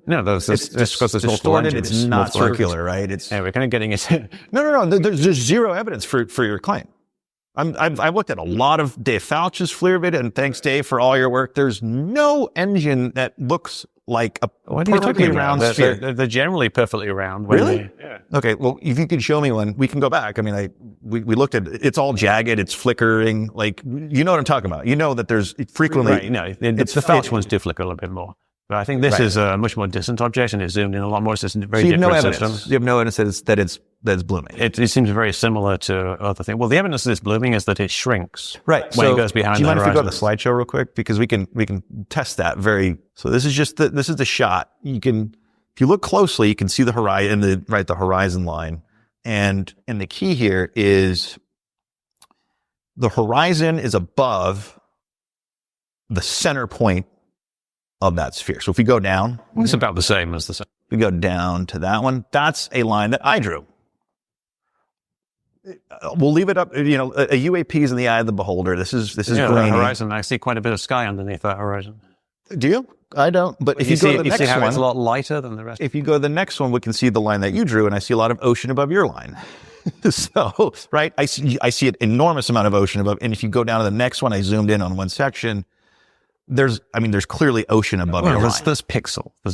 No, it's just because there's distorted. It's not circular, right? We're kind of getting it. No. There's zero evidence for your claim. I've looked at a lot of Dave Fauch's FLIR video, and thanks, Dave, for all your work. There's no engine that looks like a perfectly round sphere. They're generally perfectly round. Really? Yeah. Okay. Well, if you could show me one, we can go back. I mean, we looked at it. It's all jagged. It's flickering. Like, you know what I'm talking about. You know that there's frequently... Right. No, it's the Fauch ones do flicker a little bit more. But I think this is a much more distant object, and it's zoomed in a lot more. It's a very different system. You have no evidence that it's blooming. It seems very similar to other things. Well, the evidence that it's blooming is that it shrinks. Right. When it goes behind the horizon. Do you mind if we go to the slideshow real quick? Because we can test that So this is just this is the shot. If you look closely, you can see the horizon, the horizon line. And the key here is the horizon is above the center point of that sphere. So if we go down, it's about the same as the sun. We go down to that one. That's a line that I drew. We'll leave it up. A UAP is in the eye of the beholder. This is grainy. The horizon. I see quite a bit of sky underneath that horizon. Do you? I don't. But if you go to the next see how one, it's a lot lighter than the rest. If you go to the next one, we can see the line that you drew, and I see a lot of ocean above your line. So, right, I see an enormous amount of ocean above. And if you go down to the next one, I zoomed in on one section. There's clearly ocean above your line. There's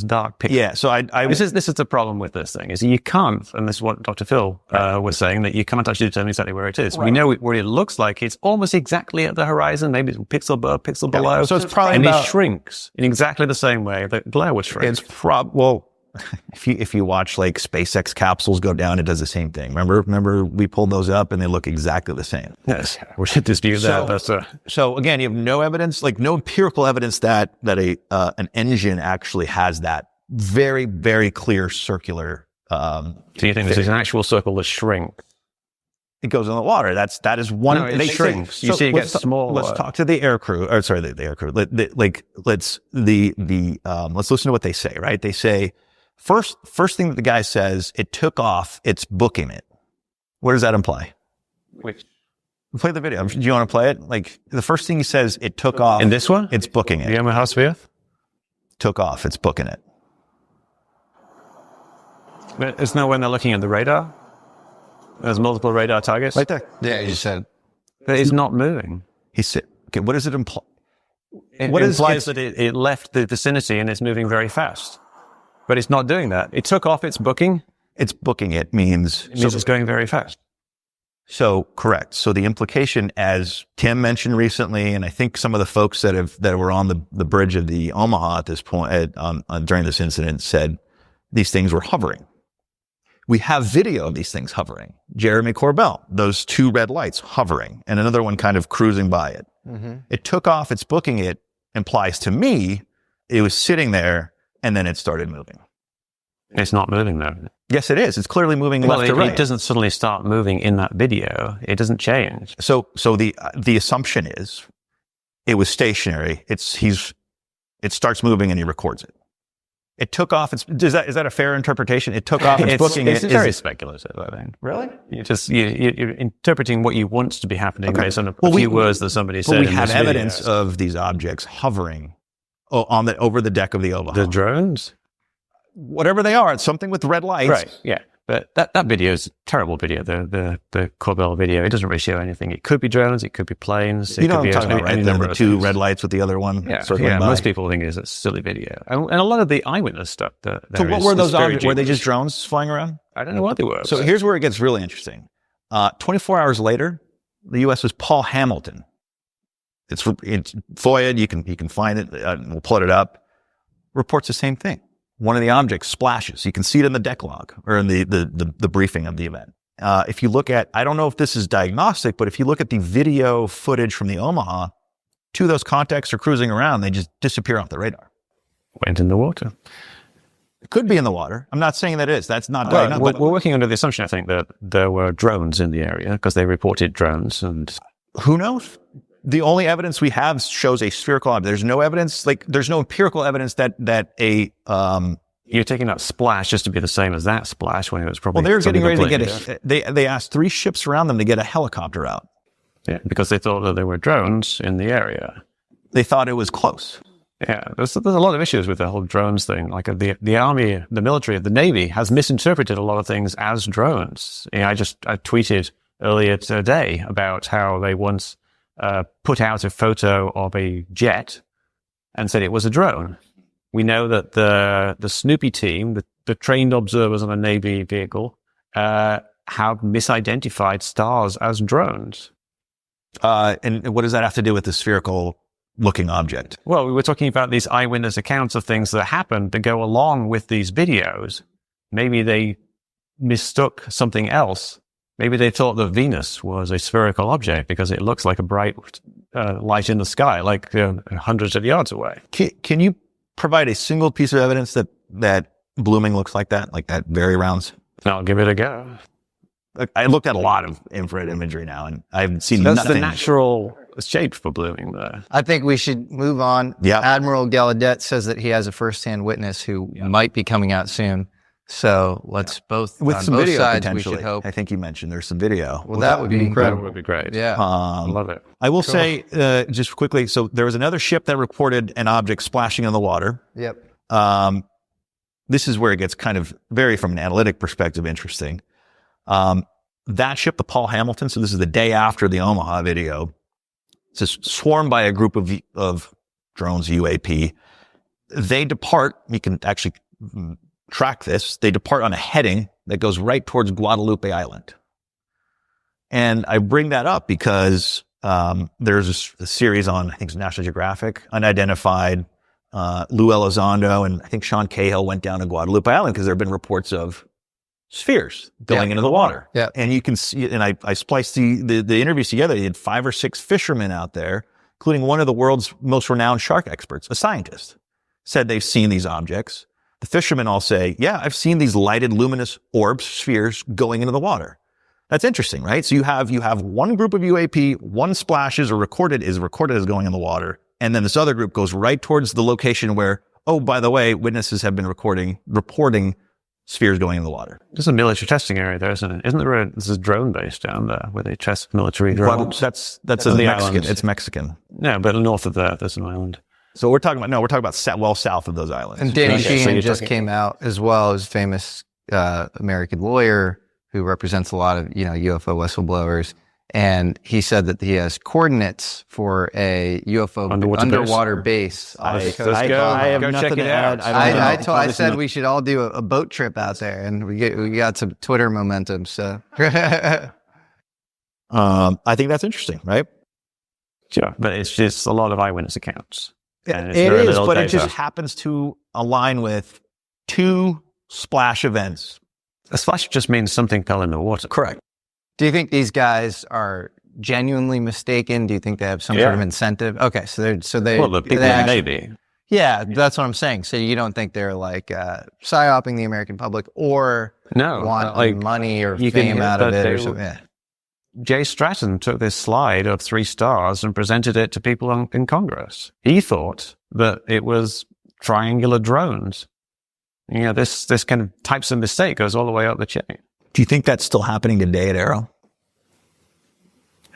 dark pixel. Yeah, so this is the problem with this thing, is you can't, and this is what Dr. Phil was saying, that you can't actually determine exactly where it is. Right. We know what it looks like. It's almost exactly at the horizon, maybe it's pixel above, pixel below. So it's probably it shrinks in exactly the same way that glare would shrink. If you watch like SpaceX capsules go down, it does the same thing. Remember we pulled those up and they look exactly the same. Yes, we should dispute that. So again, you have no evidence, like no empirical evidence that an engine actually has that very, very clear circular. So you think this is an actual circle that shrinks? It goes in the water. That is one. No, it shrinks. You see, it gets smaller. Let's talk to the air crew. Or sorry, the air crew. Let's listen to what they say. Right? They say. First thing that the guy says, it took off, it's booking it. What does that imply? Which? Play the video. Do you want to play it? Like, the first thing he says, it took off. In this one? It's booking it. The Omaha sphere? Took off, it's booking it. But isn't that when they're looking at the radar? There's multiple radar targets? Right there. Yeah, you said. But it's not moving. He said, okay, what does it imply? It implies that it left the vicinity and it's moving very fast. But it's not doing that. It took off its booking. It's booking it means it's going very fast. So correct. So the implication, as Tim mentioned recently, and I think some of the folks that were on the bridge of the Omaha at this point during this incident said these things were hovering. We have video of these things hovering. Jeremy Corbell, those two red lights hovering, and another one kind of cruising by it. Mm-hmm. It took off. It's booking it. implies to me it was sitting there and then it started moving. It's not moving though. Yes, it is. It's clearly moving left to right. It doesn't suddenly start moving in that video. It doesn't change. So the assumption is it was stationary. It starts moving and he records it. It took off. Is that a fair interpretation? It took off. It's booking it. It's very speculative, I think. Really? You're interpreting what you want to be happening based on a few words that somebody said. But we have evidence of these objects hovering over the deck of the Omaha. The drones? Whatever they are, it's something with red lights. Right, yeah. But that video is a terrible video, the Corbell video. It doesn't really show anything. It could be drones, it could be planes. You know what I'm talking about, right? The two red lights with the other one circling by. Most people think it's a silly video. And a lot of the eyewitness stuff. So what were those objects? Were they just drones flying around? I don't know what they were. So here's where it gets really interesting. 24 hours later, the US's Paul Hamilton. It's FOIA, you can find it, we'll put it up. Reports the same thing. One of the objects splashes. You can see it in the deck log or in the briefing of the event. If you look at, I don't know if this is diagnostic, but if you look at the video footage from the Omaha, two of those contacts are cruising around. They just disappear off the radar. Went in the water. It could be in the water. I'm not saying that it is. That's not diagnostic. We're working under the assumption, I think, that there were drones in the area because they reported drones. And who knows? The only evidence we have shows a spherical object. There's no evidence, there's no empirical evidence that you're taking that splash just to be the same as that splash when it was probably. Well, they were getting ready to get they asked 3 ships around them to get a helicopter out. Yeah, because they thought that there were drones in the area. They thought it was close. Yeah, there's a lot of issues with the whole drones thing. Like the Army, the military, the Navy has misinterpreted a lot of things as drones. I tweeted earlier today about how they once put out a photo of a jet and said it was a drone. We know that the Snoopy team, the trained observers on a Navy vehicle, have misidentified stars as drones. And what does that have to do with the spherical-looking object? Well, we were talking about these eyewitness accounts of things that happened that go along with these videos. Maybe they mistook something else. Maybe they thought that Venus was a spherical object because it looks like a bright light in the sky, like hundreds of yards away. Can you provide a single piece of evidence that blooming looks like that very rounds? I'll give it a go. I looked at a lot of infrared imagery now, and I've seen nothing. That's the natural shape for blooming there. I think we should move on. Yeah. Admiral Gallaudet says that he has a first-hand witness who might be coming out soon. So let's both, with on some both video sides, potentially. We should hope. I think you mentioned there's some video. Well, that would be incredible. That would be great. Yeah. I love it. I will say, just quickly, so there was another ship that reported an object splashing in the water. Yep. This is where it gets kind of from an analytic perspective, interesting. That ship, the Paul Hamilton, so this is the day after the Omaha video, it's swarmed by a group of drones, UAP. They depart, you can actually track this, they depart on a heading that goes right towards Guadalupe Island. And I bring that up because there's a series on, I think it's National Geographic, Unidentified. Lou Elizondo and I think Sean Cahill went down to Guadalupe Island because there have been reports of spheres going into the water. Yeah. And you can see, and I spliced the interviews together. You had 5 or 6 fishermen out there, including one of the world's most renowned shark experts, a scientist, said they've seen these objects. The fishermen all say, yeah, I've seen these lighted luminous orbs, spheres going into the water. That's interesting, right? So you have one group of UAP, one splashes or recorded as going in the water. And then this other group goes right towards the location where, oh, by the way, witnesses have been reporting spheres going in the water. There's a military testing area there, isn't it? Isn't there this is drone base down there where they test military drones? Well, that's a Mexican. Island. It's Mexican. No, but north of that, there's an island. So we're talking about well south of those islands. And Danny Sheehan just came out as well as famous American lawyer who represents a lot of UFO whistleblowers. And he said that he has coordinates for a UFO underwater base. I have nothing to add. I said we should all do a boat trip out there, and we got some Twitter momentum. So, I think that's interesting, right? Sure, but it's just a lot of eyewitness accounts. It is, but it just happens to align with 2 splash events. A splash just means something fell in the water. Correct. Do you think these guys are genuinely mistaken? Do you think they have some sort of incentive? Okay, so they Well, the people in the Navy. Yeah, that's what I'm saying. So you don't think they're like psyoping the American public or want money or fame out of it or something? Yeah. Jay Stratton took this slide of 3 stars and presented it to people in Congress. He thought that it was triangular drones. You know, this kind of types of mistake goes all the way up the chain. Do you think that's still happening today at AARO?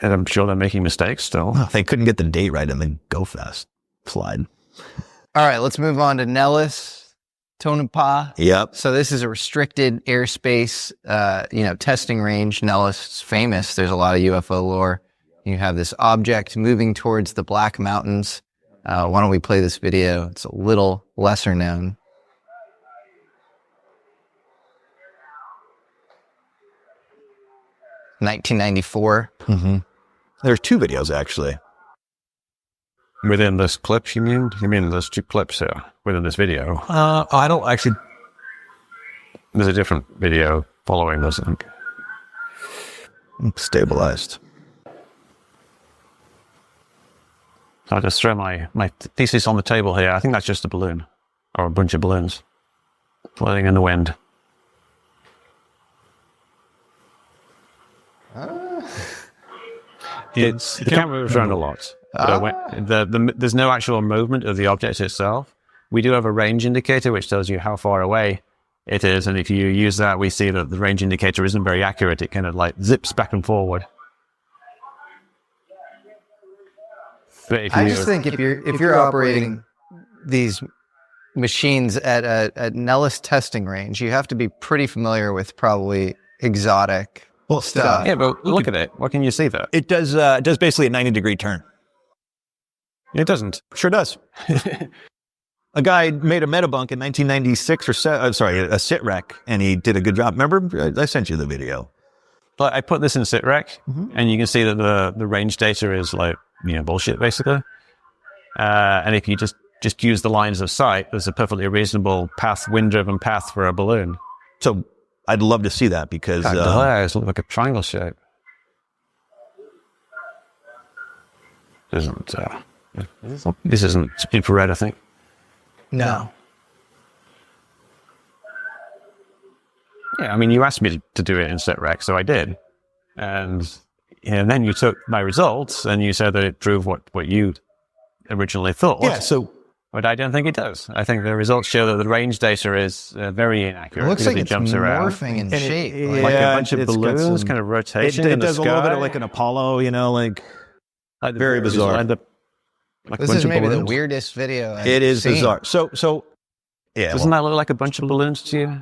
And I'm sure they're making mistakes still. Oh, they couldn't get the date right in the GoFast slide. All right, let's move on to Nellis, Tonopah. Yep. So this is a restricted airspace, testing range. Nellis is famous. There's a lot of UFO lore. You have this object moving towards the Black Mountains. Why don't we play this video? It's a little lesser known. $1994. Mm-hmm. There's 2 videos, actually. Within this clip, you mean? You mean there's 2 clips here within this video? I don't actually... There's a different video following this, I think. Stabilized. I'll just throw my thesis on the table here. I think that's just a balloon, or a bunch of balloons floating in the wind. The camera moves around a lot. There's no actual movement of the object itself. We do have a range indicator which tells you how far away it is, and if you use that, we see that the range indicator isn't very accurate. It kind of like zips back and forward. But I just think if you're operating these machines at a Nellis testing range, you have to be pretty familiar with probably exotic stuff. Yeah, but look at it. What can you see there? It does basically a 90-degree turn. It doesn't. Sure does. A guy made a metabunk in 1996 a sitrec, and he did a good job. Remember? I sent you the video. But I put this in sitrec, and you can see that the range data is like, bullshit, basically. And if you just use the lines of sight, there's a perfectly reasonable wind-driven path for a balloon. So I'd love to see that because... It looks like a triangle shape. This isn't infrared, I think. No. Yeah, I mean, you asked me to do it in sitrec, so I did. And then you took my results and you said that it proved what you originally thought. Yeah, but I don't think it does. I think the results show that the range data is very inaccurate. It looks like it it's jumps morphing in shape. Like a bunch of balloons kind of rotating in the does sky. a little bit of like an Apollo, like very bizarre. This is maybe the weirdest video I've It is seen. bizarre. So yeah. Doesn't that look like a bunch of balloons to you?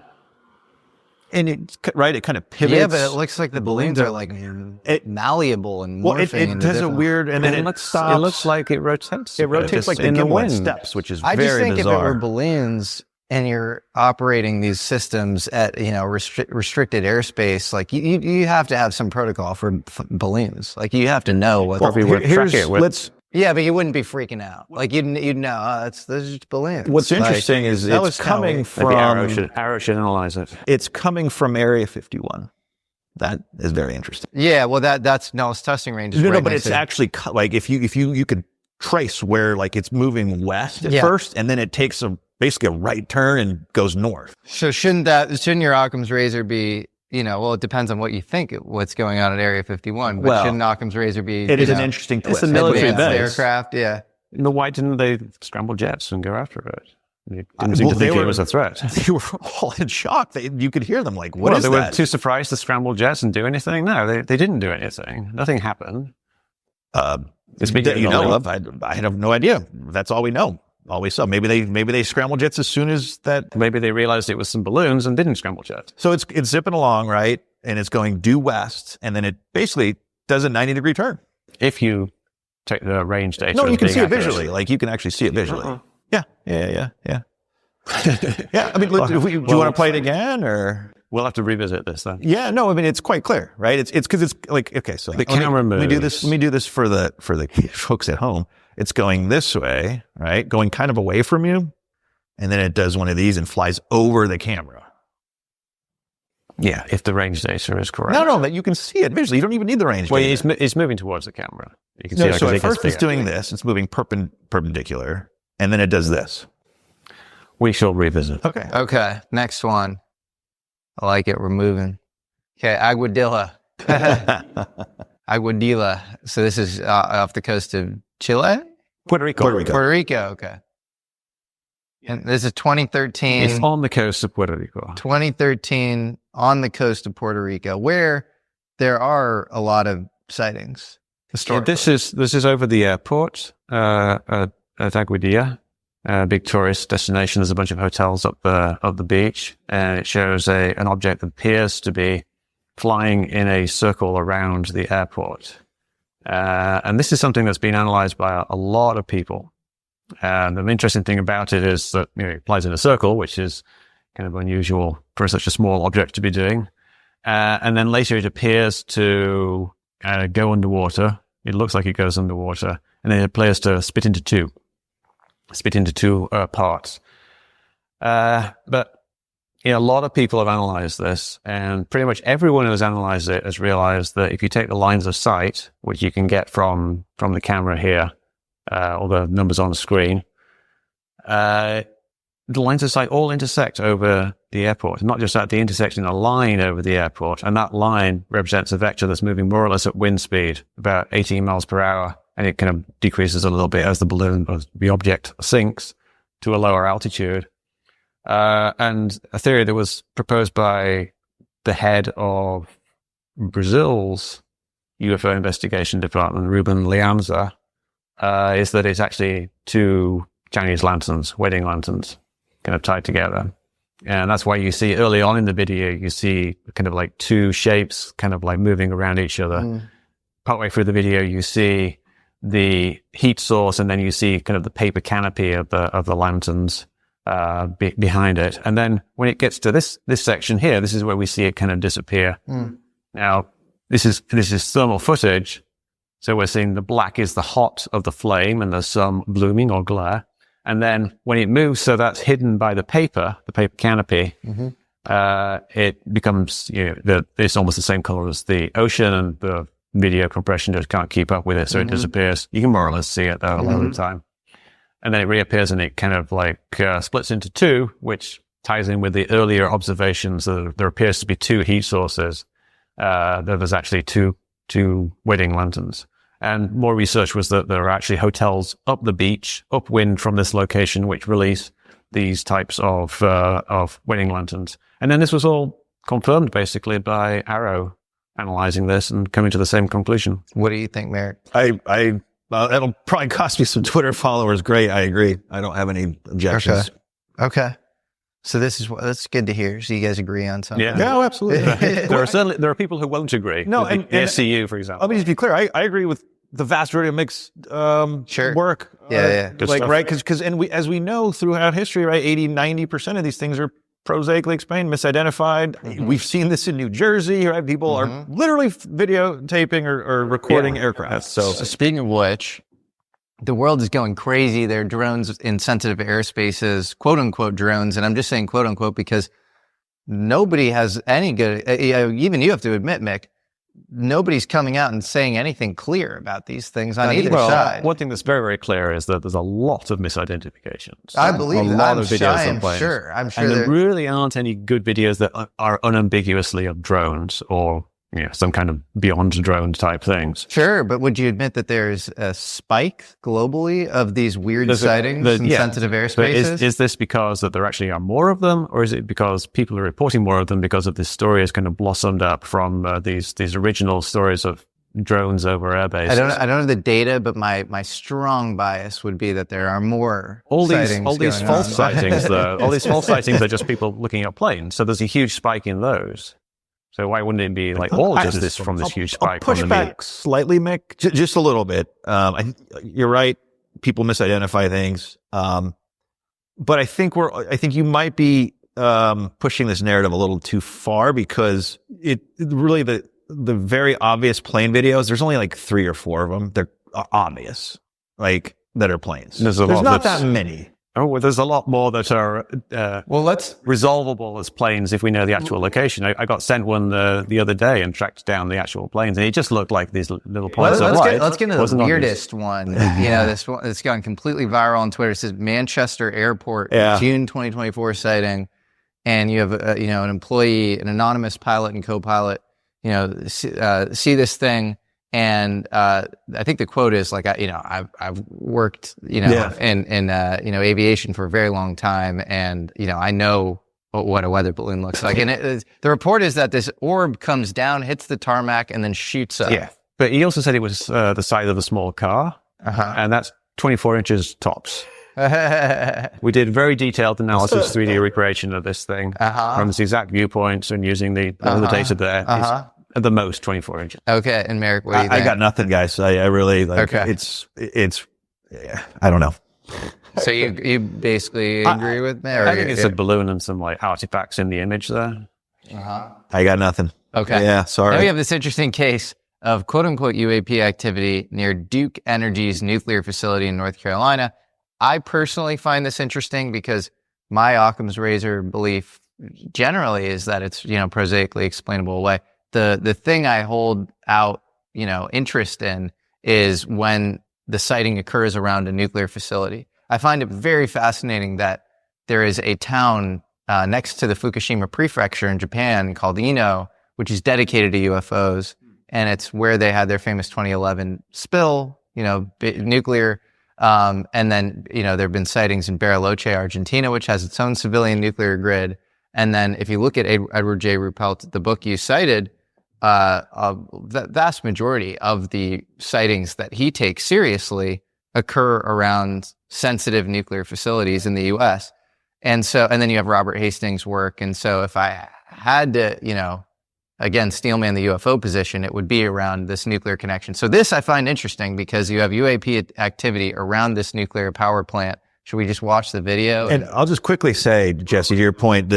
And it kind of pivots. Yeah, but it looks like the balloons are like malleable and morphing. It does a weird, and then it stops. It looks like it rotates. It rotates like the Gimbal steps, which is very bizarre. I just think if it were balloons and you're operating these systems at restricted airspace, like you have to have some protocol for balloons. Like you have to know what. Yeah, but you wouldn't be freaking out. Like you'd know, those are just balloons. What's interesting is it's coming from AARO should analyze it. It's coming from Area 51. That is very interesting. Yeah, well that's Nellis testing range. No, but it's actually like if you could trace where like it's moving west at first, and then it takes basically a right turn and goes north. So shouldn't your Occam's razor be? It depends on what you think what's going on at Area 51. But shouldn't Occam's razor be? It is an interesting twist. It's a military base. Aircraft, yeah. Why didn't they scramble jets and go after it? They didn't seem to think it was a threat. They were all in shock. You could hear them like, what is that? They were too surprised to scramble jets and do anything? No, they didn't do anything. Nothing happened. I have no idea. That's all we know. Always so. Maybe they scrambled jets as soon as that. Maybe they realized it was some balloons and didn't scramble jets. So it's zipping along, right? And it's going due west, and then it basically does a 90-degree turn. If you take the range data. No, you can see it visually. Like you can actually see it visually. Yeah. Yeah. I mean, do you want to play it again, or we'll have to revisit this then? Yeah. No, I mean it's quite clear, right? It's because it's like okay. So the camera moves. Let me do this for the folks at home. It's going this way, right? Going kind of away from you. And then it does one of these and flies over the camera. Yeah, if the range data is correct. No, that you can see it visually. You don't even need the range Well, data. it's moving towards the camera. You can No, see so it at first it's bigger. doing this. It's moving perpendicular, and then it does this. We shall revisit. Okay. Okay, next one. I like it. We're moving. Okay, Aguadilla. Aguadilla. So this is off the coast of Chile? Puerto Rico. Puerto Rico, okay. And this is 2013. It's on the coast of Puerto Rico. 2013 on the coast of Puerto Rico, where there are a lot of sightings. Yeah, this is over the airport at Aguadilla, a big tourist destination. There's a bunch of hotels up the beach, and it shows an object that appears to be flying in a circle around the airport. And this is something that's been analyzed by a lot of people. And the interesting thing about it is that it flies in a circle, which is kind of unusual for such a small object to be doing. And then later it appears to go underwater. It looks like it goes underwater. And then it appears to split into two parts. But a lot of people have analyzed this, and pretty much everyone who has analyzed it has realized that if you take the lines of sight, which you can get from the camera here, all the numbers on the screen, the lines of sight all intersect over the airport. Not just that, they intersect in a line over the airport, and that line represents a vector that's moving more or less at wind speed, about 18 miles per hour, and it kind of decreases a little bit as the object sinks to a lower altitude. And a theory that was proposed by the head of Brazil's UFO investigation department, Ruben Lianza, is that it's actually two Chinese lanterns, wedding lanterns, kind of tied together. And that's why you see early on in the video, you see kind of like two shapes kind of like moving around each other. Partway through the video, you see the heat source, and then you see kind of the paper canopy of the lanterns behind it. And then when it gets to this section here, this is where we see it kind of disappear. Now, this is thermal footage. So we're seeing the black is the hot of the flame, and there's some blooming or glare. And then when it moves, so that's hidden by the paper canopy, it becomes, it's almost the same color as the ocean, and the video compression just can't keep up with it. So it disappears. You can more or less see it though a lot of the time. And then it reappears, and it kind of like splits into two, which ties in with the earlier observations that there appears to be two heat sources. There's actually two wedding lanterns. And more research was that there are actually hotels up the beach, upwind from this location, which release these types of wedding lanterns. And then this was all confirmed basically by AARO analyzing this and coming to the same conclusion. What do you think, Merrick? That'll probably cost me some Twitter followers. Great. I agree. I don't have any objections. Okay. So that's good to hear. So you guys agree on something? Yeah, absolutely. There are people who won't agree. No, and SCU, for example. Let me just be clear. I agree with the vast majority of Mick's work. Good like stuff. right, because as we know throughout history, right, 80-90% of these things are prosaically explained, misidentified. We've seen this in New Jersey, right? People are literally videotaping or recording aircraft. So speaking of which, the world is going crazy. There are drones in sensitive airspaces, quote unquote drones. And I'm just saying quote unquote because nobody has any good, even you have to admit, Mick, nobody's coming out and saying anything clear about these things on either side. One thing that's very, very clear is that there's a lot of misidentifications. I believe a lot of videos I'm sure. And there really aren't any good videos that are unambiguously of drones or some kind of beyond drone type things. Sure, but would you admit that there's a spike globally of these weird sightings in sensitive airspaces? Is this because that there actually are more of them, or is it because people are reporting more of them because of this story has kind of blossomed up from these original stories of drones over airbases? I don't have the data, but my strong bias would be that there are more sightings. All these false sightings, though. All these false sightings are just people looking at planes. So there's a huge spike in those. So why wouldn't it be like all just this from this huge spike? I'll push back slightly, Mick, just a little bit. You're right. People misidentify things. But I think you might be pushing this narrative a little too far because it really the very obvious plane videos, there's only like 3 or 4 of them. They're obvious, like that are planes. There's not that many. Oh, well, there's a lot more that are Well, let's resolvable as planes if we know the actual location. I got sent one the other day and tracked down the actual planes, and it just looked like these little points of light. Let's get into the Wasn't obvious. weirdest one. This one that's gone completely viral on Twitter. It says Manchester Airport, June 2024 sighting, and you have an employee, an anonymous pilot and co-pilot, see this thing. And I think the quote is like, I've worked, in aviation for a very long time, and I know what a weather balloon looks like. And the report is that this orb comes down, hits the tarmac, and then shoots up. Yeah, but he also said it was the size of a small car, and that's 24 inches tops. We did very detailed analysis, 3D recreation of this thing from this exact viewpoint, and using the data there. At the most 24 inches. Okay, and Merrick, what do you think? I got nothing, guys. I really like. Okay. It's. I don't know. So you basically agree with me? Or I think it's a balloon and some like artifacts in the image there. I got nothing. Okay. Yeah, sorry. Now we have this interesting case of quote unquote UAP activity near Duke Energy's nuclear facility in North Carolina. I personally find this interesting because my Occam's razor belief generally is that it's prosaically explainable away. The thing I hold out, interest in is when the sighting occurs around a nuclear facility. I find it very fascinating that there is a town next to the Fukushima prefecture in Japan called Ino, which is dedicated to UFOs, and it's where they had their famous 2011 spill, nuclear. And then, there have been sightings in Bariloche, Argentina, which has its own civilian nuclear grid. And then if you look at Edward J. Ruppelt, the book you cited, the vast majority of the sightings that he takes seriously occur around sensitive nuclear facilities in the U.S. And then you have Robert Hastings' work. And so if I had to, again, steelman the UFO position, it would be around this nuclear connection. So this I find interesting because you have UAP activity around this nuclear power plant. Should we just watch the video? And I'll just quickly say, Jesse, to your point,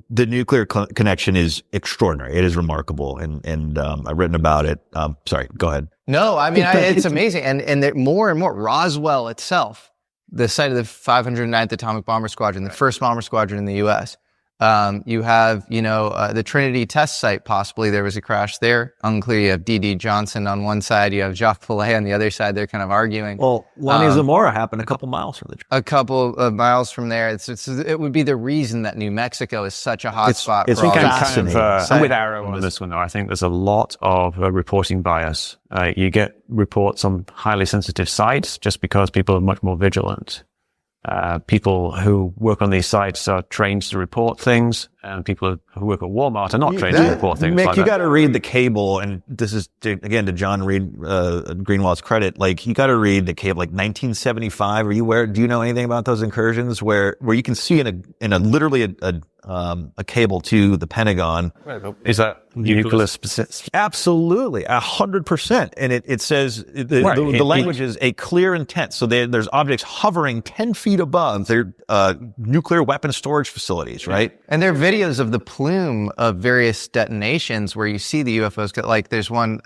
the nuclear connection is extraordinary. It is remarkable, and I've written about it. Sorry, go ahead. No, I mean it's amazing, and more and more. Roswell itself, the site of the 509th Atomic Bomber Squadron, the first bomber squadron in the U.S. You have, the Trinity test site. Possibly there was a crash there. Unclear. You have D.D. Johnson on one side. You have Jacques Vallée on the other side. They're kind of arguing. Well, Lonnie Zamora happened a couple miles from a couple of miles from there. It would be the reason that New Mexico is such a hot spot. It's for all fascinating. I'm with Arrow on this one, though. I think there's a lot of reporting bias. You get reports on highly sensitive sites just because people are much more vigilant. People who work on these sites are trained to report things, and people who work at Walmart are not trained to report things. Mick, like you got to read the cable, and this is again to John Greenwald's credit. Like, you got to read the cable, like 1975. Do you know anything about those incursions where you can see in a literally a cable to the Pentagon? Is that nuclear specific? Absolutely, 100%. And it says the language is a clear intent. So there's objects hovering 10 feet above their nuclear weapon storage facilities, right? And there are videos of the plume of various detonations where you see the UFOs. Like there's one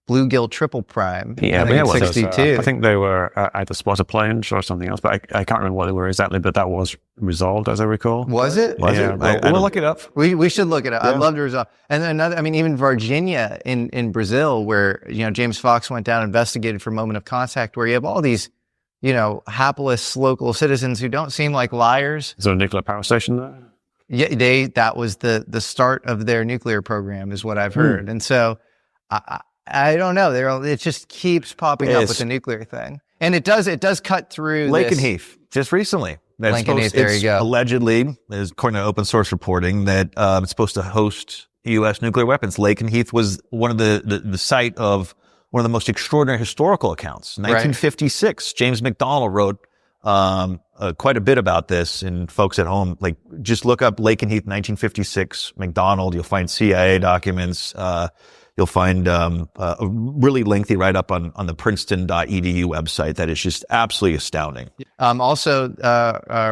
Bluegill Triple Prime. Yeah, I think it's 62. I think they were either spotter planes or something else, but I can't remember what they were exactly. But that was resolved, as I recall. Was it? We'll look it up. We should look it up. I'd love to resolve. And then even Virginia in Brazil, where James Fox went down and investigated for moment of contact, where you have all these hapless local citizens who don't seem like liars. Is there a nuclear power station there? Yeah, that was the start of their nuclear program, is what I've heard. And so I don't know. It just keeps popping up with the nuclear thing, and it does cut through Lakenheath just recently. Lakenheath, there you go. Allegedly, according to open source reporting, that it's supposed to host U.S. nuclear weapons. Lakenheath was one of the site of one of the most extraordinary historical accounts. 1956, James McDonald wrote quite a bit about this, and folks at home, just look up Lakenheath 1956 McDonald. You'll find CIA documents. You'll find a really lengthy write-up on the Princeton.edu website that is just absolutely astounding. Also,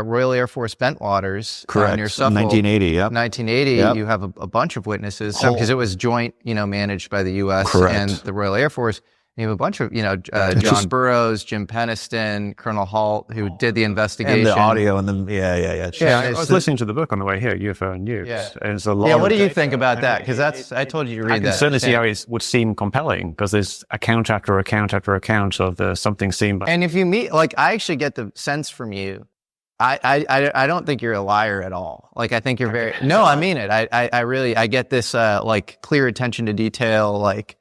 Royal Air Force Bentwaters. Correct. Near Suffolk. 1980, yep. 1980, Yep. You have a bunch of witnesses, because it was joint, managed by the U.S. Correct. and the Royal Air Force. You have a bunch of, John Burroughs, Jim Peniston, Colonel Halt, who did the investigation. And the audio and the, Yeah, I was listening to the book on the way here, UFO and Nukes. Yeah. And it's a lot What of do you data. think about that? Because I told you to read I can that. certainly see how it would seem compelling, because there's account after account after account of something seen by... And if you meet, like, I actually get the sense from you, I don't think you're a liar at all. Like, I think you're very, no, I mean it. I really, I get this, like, clear attention to detail, like,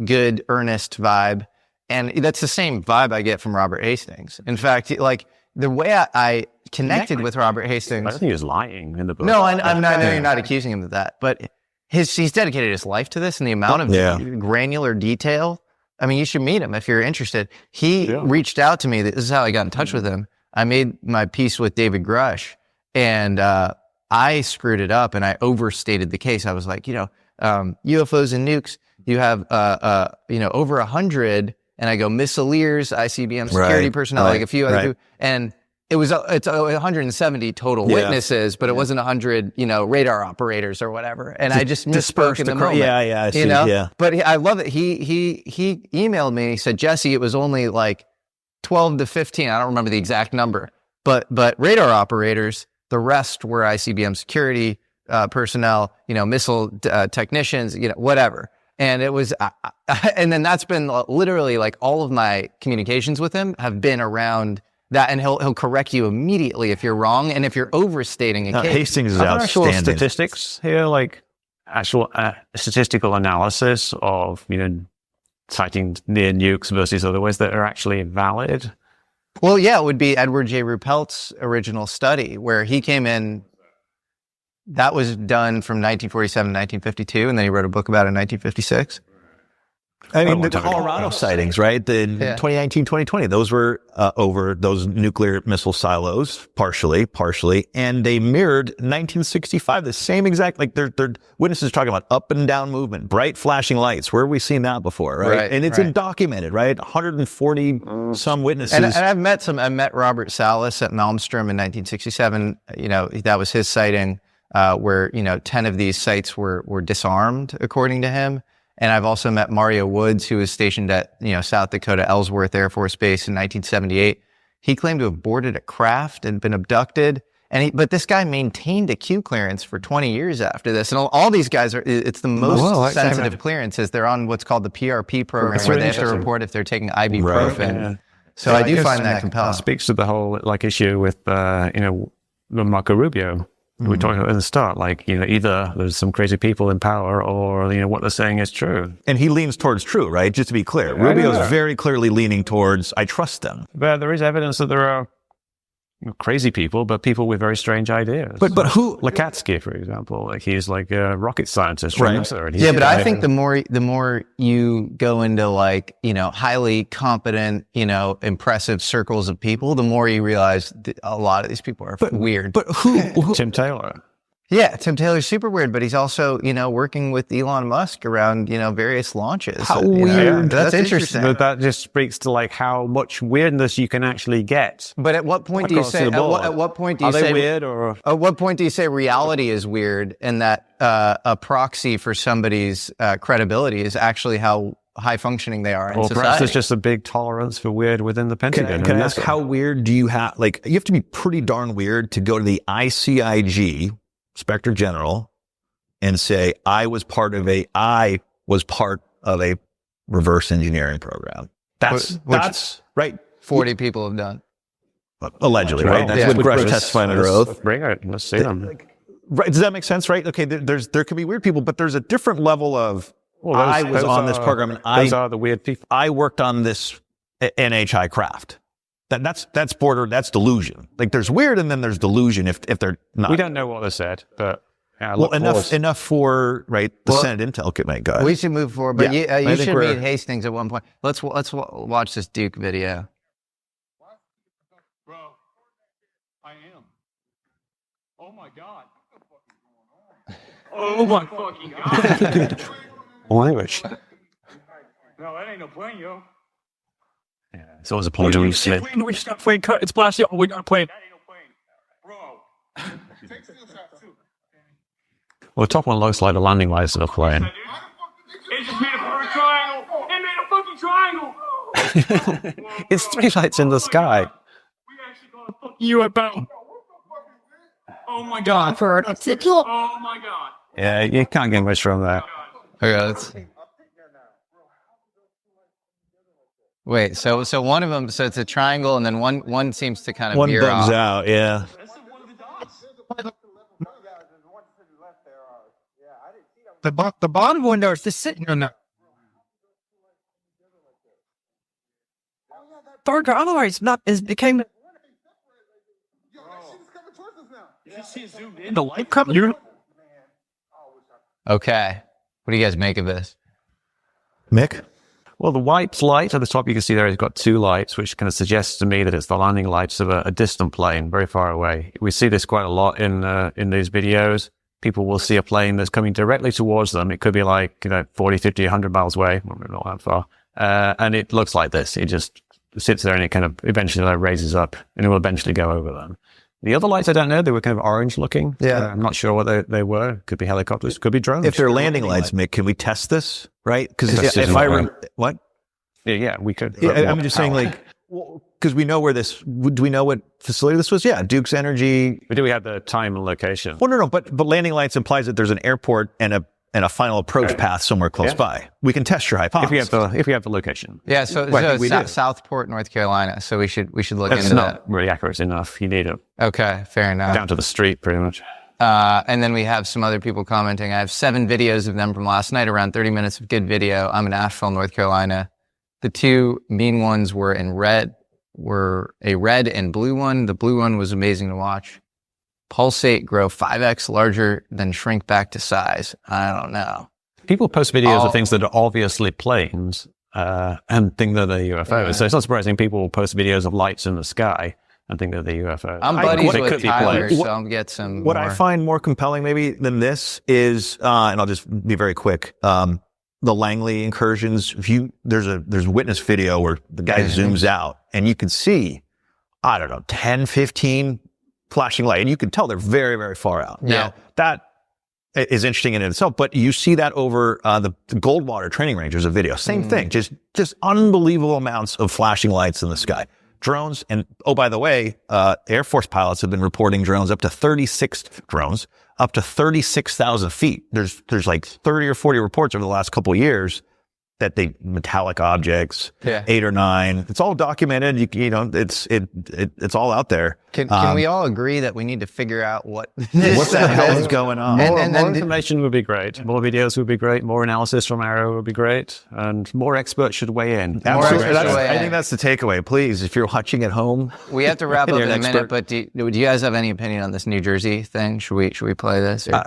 good, earnest vibe. And that's the same vibe I get from Robert Hastings. In fact, like, the way I connected with Robert Hastings. I don't think he was lying in the book. No, I know you're not accusing him of that, but he's dedicated his life to this, and the amount of granular detail. I mean, you should meet him if you're interested. He reached out to me. This is how I got in touch with him. I made my piece with David Grush, and I screwed it up, and I overstated the case. I was like, UFOs and nukes, you have, over 100, and I go missileers, ICBM security personnel, like a few other people, and it's 170 total witnesses, but it wasn't 100, radar operators or whatever. And I just misspoke in the moment. I see, But I love it. He emailed me and he said, Jesse, it was only like 12 to 15. I don't remember the exact number, but radar operators, the rest were ICBM security personnel, missile technicians, whatever. And it was, and then that's been literally like all of my communications with him have been around that, and he'll correct you immediately if you're wrong and if you're overstating a case. Hastings is Are there actual outstanding. statistics here, like actual statistical analysis of citing near nukes versus other ways that are actually valid? Well, yeah, it would be Edward J. Ruppelt's original study where he came in. That was done from 1947 to 1952, and then he wrote a book about it in 1956. I mean, the Colorado sightings, right? The 2019, 2020, those were over those nuclear missile silos, partially, and they mirrored 1965, the same exact, like they're witnesses talking about up and down movement, bright flashing lights. Where have we seen that before, right? And it's documented, right? 140 some witnesses. And I met Robert Salas at Malmstrom in 1967. That was his sighting, where 10 of these sites were disarmed, according to him. And I've also met Mario Woods, who was stationed at, South Dakota Ellsworth Air Force Base in 1978. He claimed to have boarded a craft and been abducted. But this guy maintained a Q clearance for 20 years after this. And all these guys it's the most sensitive clearances. They're on what's called the PRP program, where they have to report if they're taking ibuprofen. Right. Yeah. So I do find that compelling. That speaks to the whole issue with, Marco Rubio. We were talking about at the start, either there's some crazy people in power or, what they're saying is true. And he leans towards true, right? Just to be clear. Rubio's very clearly leaning towards, I trust them. But there is evidence that there are crazy people, but people with very strange ideas. But who? Lakatsky, for example, he's like a rocket scientist. Right. But I think the more you go into highly competent, impressive circles of people, the more you realize a lot of these people are weird. But who? Tim Taylor. Yeah, Tim Taylor's super weird, but he's also, working with Elon Musk around, various launches. How weird. That's interesting. But that just speaks to how much weirdness you can actually get. But at what point do you say, at what point do you say, weird or? At what point do you say reality is weird and that a proxy for somebody's credibility is actually how high functioning they are in society? Perhaps there's just a big tolerance for weird within the Pentagon. Can I ask, how weird do you have, you have to be pretty darn weird to go to the ICIG, Inspector General, and say, I was part of a reverse engineering program. That's right. 40 people have done. Allegedly, right? That's what Grush testified under oath. Bring it. Let's see them. Right. Does that make sense, right? Okay, there can be weird people, but there's a different level of, I was on this program, and those are the weird people. I worked on this NHI craft. That's border. That's delusion. There's weird, and then there's delusion if they're not. We don't know what they said, but enough for the Senate intel could make guys. We should move forward, but you should meet Hastings at one point. Let's watch this Duke video. Bro, I am. Oh my God. Oh my fucking God. Language. No, that ain't no plane, yo. Yeah, it's always a point when you say, We just got plane cut. It's blasted. Oh, we got a plane. That ain't no plane. Bro. Take still shot too. well, the top one looks like the landing lights of a plane. It just made a perfect triangle. It made a It's three lights in the sky. We actually got a fucking UFO. Oh my god. Oh my god. Yeah, you can't get much from that. Okay, let's see. Wait, so one of them, so it's a triangle, and then one seems to kind of One veer bugs off. out, yeah. That's one of the dots. The bottom one there is just sitting on there. Third, otherwise, not is became. You just see it zoomed in. The light coming. Okay. What do you guys make of this? Mick? Well, the white light at the top you can see there has got two lights, which kind of suggests to me that it's the landing lights of a distant plane, very far away. We see this quite a lot in these videos. People will see a plane that's coming directly towards them. It could be like 40, 50, 100 miles away, not that far, and it looks like this. It just sits there and it kind of eventually raises up, and it will eventually go over them. The other lights, I don't know. They were kind of orange looking. Yeah. I'm not sure what they were. Could be helicopters. Could be drones. If they're landing lights, Mick, can we test this? Right? Because Test if it I... in What? Yeah, we could. I'm just saying, like, because we know where this... Do we know what facility this was? Yeah, Duke's Energy. We have the time and location. Well, no. But landing lights implies that there's an airport and a final approach path somewhere close by. We can test your hypothesis. If we have the location. Yeah, so we do. Southport, North Carolina. So we should look That's into not that. really accurate enough. You need it Okay, fair enough. down to the street, pretty much. And then we have some other people commenting. I have 7 videos of them from last night, around 30 minutes of good video. I'm in Asheville, North Carolina. The 2 mean ones were a red and blue one. The blue one was amazing to watch. Pulsate, grow 5x larger, then shrink back to size. I don't know. People post videos of things that are obviously planes and think that they're UFOs. Yeah. So it's not surprising people will post videos of lights in the sky and think that they're UFOs. I'm buddies They with could be Tyler, planes. so I'll get some What more. I find more compelling maybe than this is, and I'll just be very quick, the Langley incursions. There's a witness video where the guy zooms out and you can see, I don't know, 10, 15 flashing light, and you can tell they're very, very far out. Yeah. Now, that is interesting in itself, but you see that over the Goldwater training range. There's a video. Same thing, just unbelievable amounts of flashing lights in the sky. Drones, and oh, by the way, Air Force pilots have been reporting drones up to 36,000 feet. There's like 30 or 40 reports over the last couple of years that metallic objects, 8 or 9. It's all documented. It's all out there. Can we all agree that we need to figure out what What the hell is going on? More information would be great. More videos would be great. More analysis from AARO would be great. And more experts should weigh in. Absolutely. experts weigh I in. think that's the takeaway. Please, if you're watching at home, We have to wrap up You're in a an minute, expert. but do you guys have any opinion on this New Jersey thing? Should we play this? Or-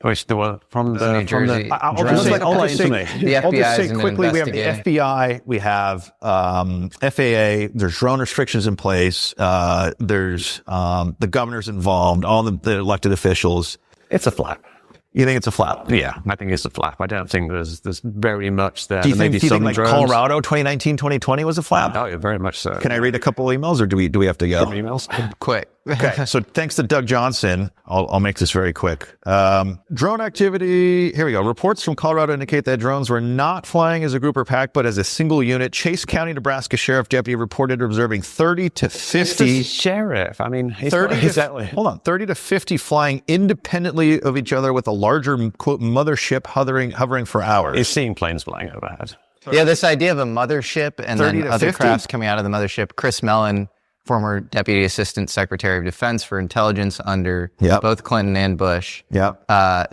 Which the one from New the Jersey. I'll Drones. just say The I'll just FBI say is quickly, we have the investigating. FBI, we have FAA, there's drone restrictions in place, there's the governor's involved, all the elected officials. It's a flap. You think it's a flap? Yeah, I think it's a flap. I don't think there's very much there. Do you There may think, be some like drones. Colorado 2019, 2020 was a flap? Oh, yeah, very much so. Can I read a couple emails or do we have to go? emails? Quick. Okay, so thanks to Doug Johnson, I'll make this very quick. Drone activity, here we go. Reports from Colorado indicate that drones were not flying as a group or pack, but as a single unit. Chase County, Nebraska Sheriff Deputy reported observing 30 to 50... Sheriff. I mean, it's 30 not to, exactly. hold on, 30 to 50 flying independently of each other with a larger, quote, mothership hovering for hours. He's seen planes flying overhead. Yeah, this idea of a mothership and 30 then to other 50? crafts coming out of the mothership. Chris Mellon, former Deputy Assistant Secretary of Defense for Intelligence under both Clinton and Bush,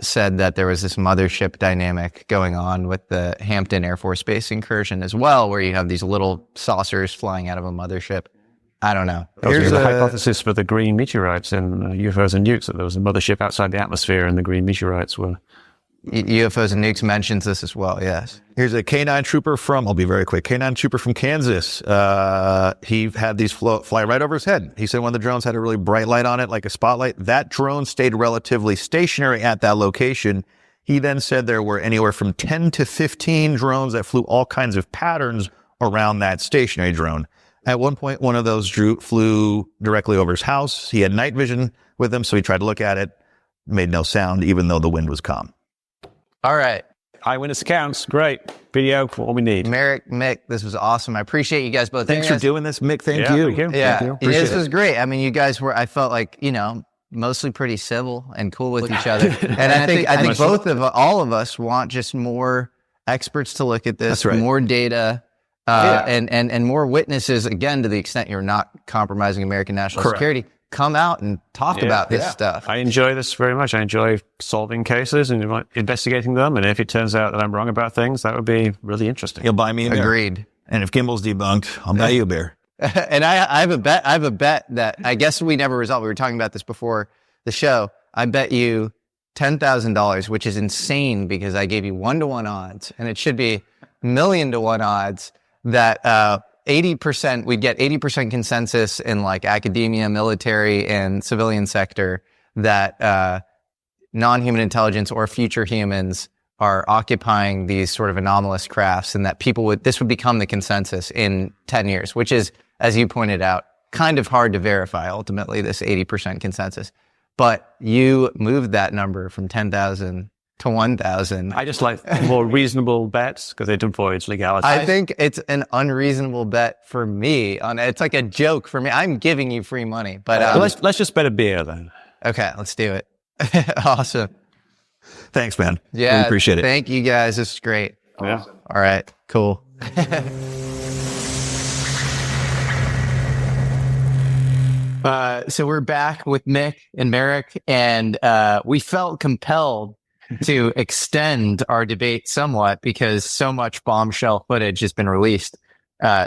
said that there was this mothership dynamic going on with the Hampton Air Force Base incursion as well, where you have these little saucers flying out of a mothership. I don't know. Here's the hypothesis for the green meteorites in UFOs and nukes, that there was a mothership outside the atmosphere and the green meteorites were... UFOs and Nukes mentions this as well, yes. Here's a K9 trooper I'll be very quick, K9 trooper from Kansas. He had these fly right over his head. He said one of the drones had a really bright light on it, like a spotlight. That drone stayed relatively stationary at that location. He then said there were anywhere from 10 to 15 drones that flew all kinds of patterns around that stationary drone. At one point, one of those flew directly over his house. He had night vision with him, so he tried to look at it. Made no sound, even though the wind was calm. All right. Eyewitness accounts, great. Video, all we need. Merrick, Mick, this was awesome. I appreciate you guys both. Thanks for doing this, Mick. Thank you. Thank you. Yeah, Thank you. this was great. I mean, you guys were, I felt like, mostly pretty civil and cool with each other. And I think all of us want just more experts to look at this, That's right. more data, and more witnesses, again, to the extent you're not compromising American national security, come out and talk about this stuff. I enjoy this very much. I enjoy solving cases and investigating them. And if it turns out that I'm wrong about things, that would be really interesting. You'll buy me a beer. Agreed. And if Gimbal's debunked, I'll buy you a beer. And I have a bet that I guess we never resolved. We were talking about this before the show. I bet you $10,000, which is insane because I gave you 1-to-1 odds, and it should be 1,000,000-to-1 odds that 80%, we'd get 80% consensus in like academia, military, and civilian sector that non-human intelligence or future humans are occupying these sort of anomalous crafts, and that this would become the consensus in 10 years, which is, as you pointed out, kind of hard to verify, ultimately, this 80% consensus. But you moved that number from 10,000 to 1,000. I just like more reasonable bets because it avoids legality. I think it's an unreasonable bet for me. It's like a joke for me. I'm giving you free money, but let's just bet a beer then. Okay, let's do it. Awesome. Thanks, man. Yeah, really appreciate it. Thank you guys. This is great. Yeah. All right, cool. So we're back with Mick and Merrick, and we felt compelled to extend our debate somewhat because so much bombshell footage has been released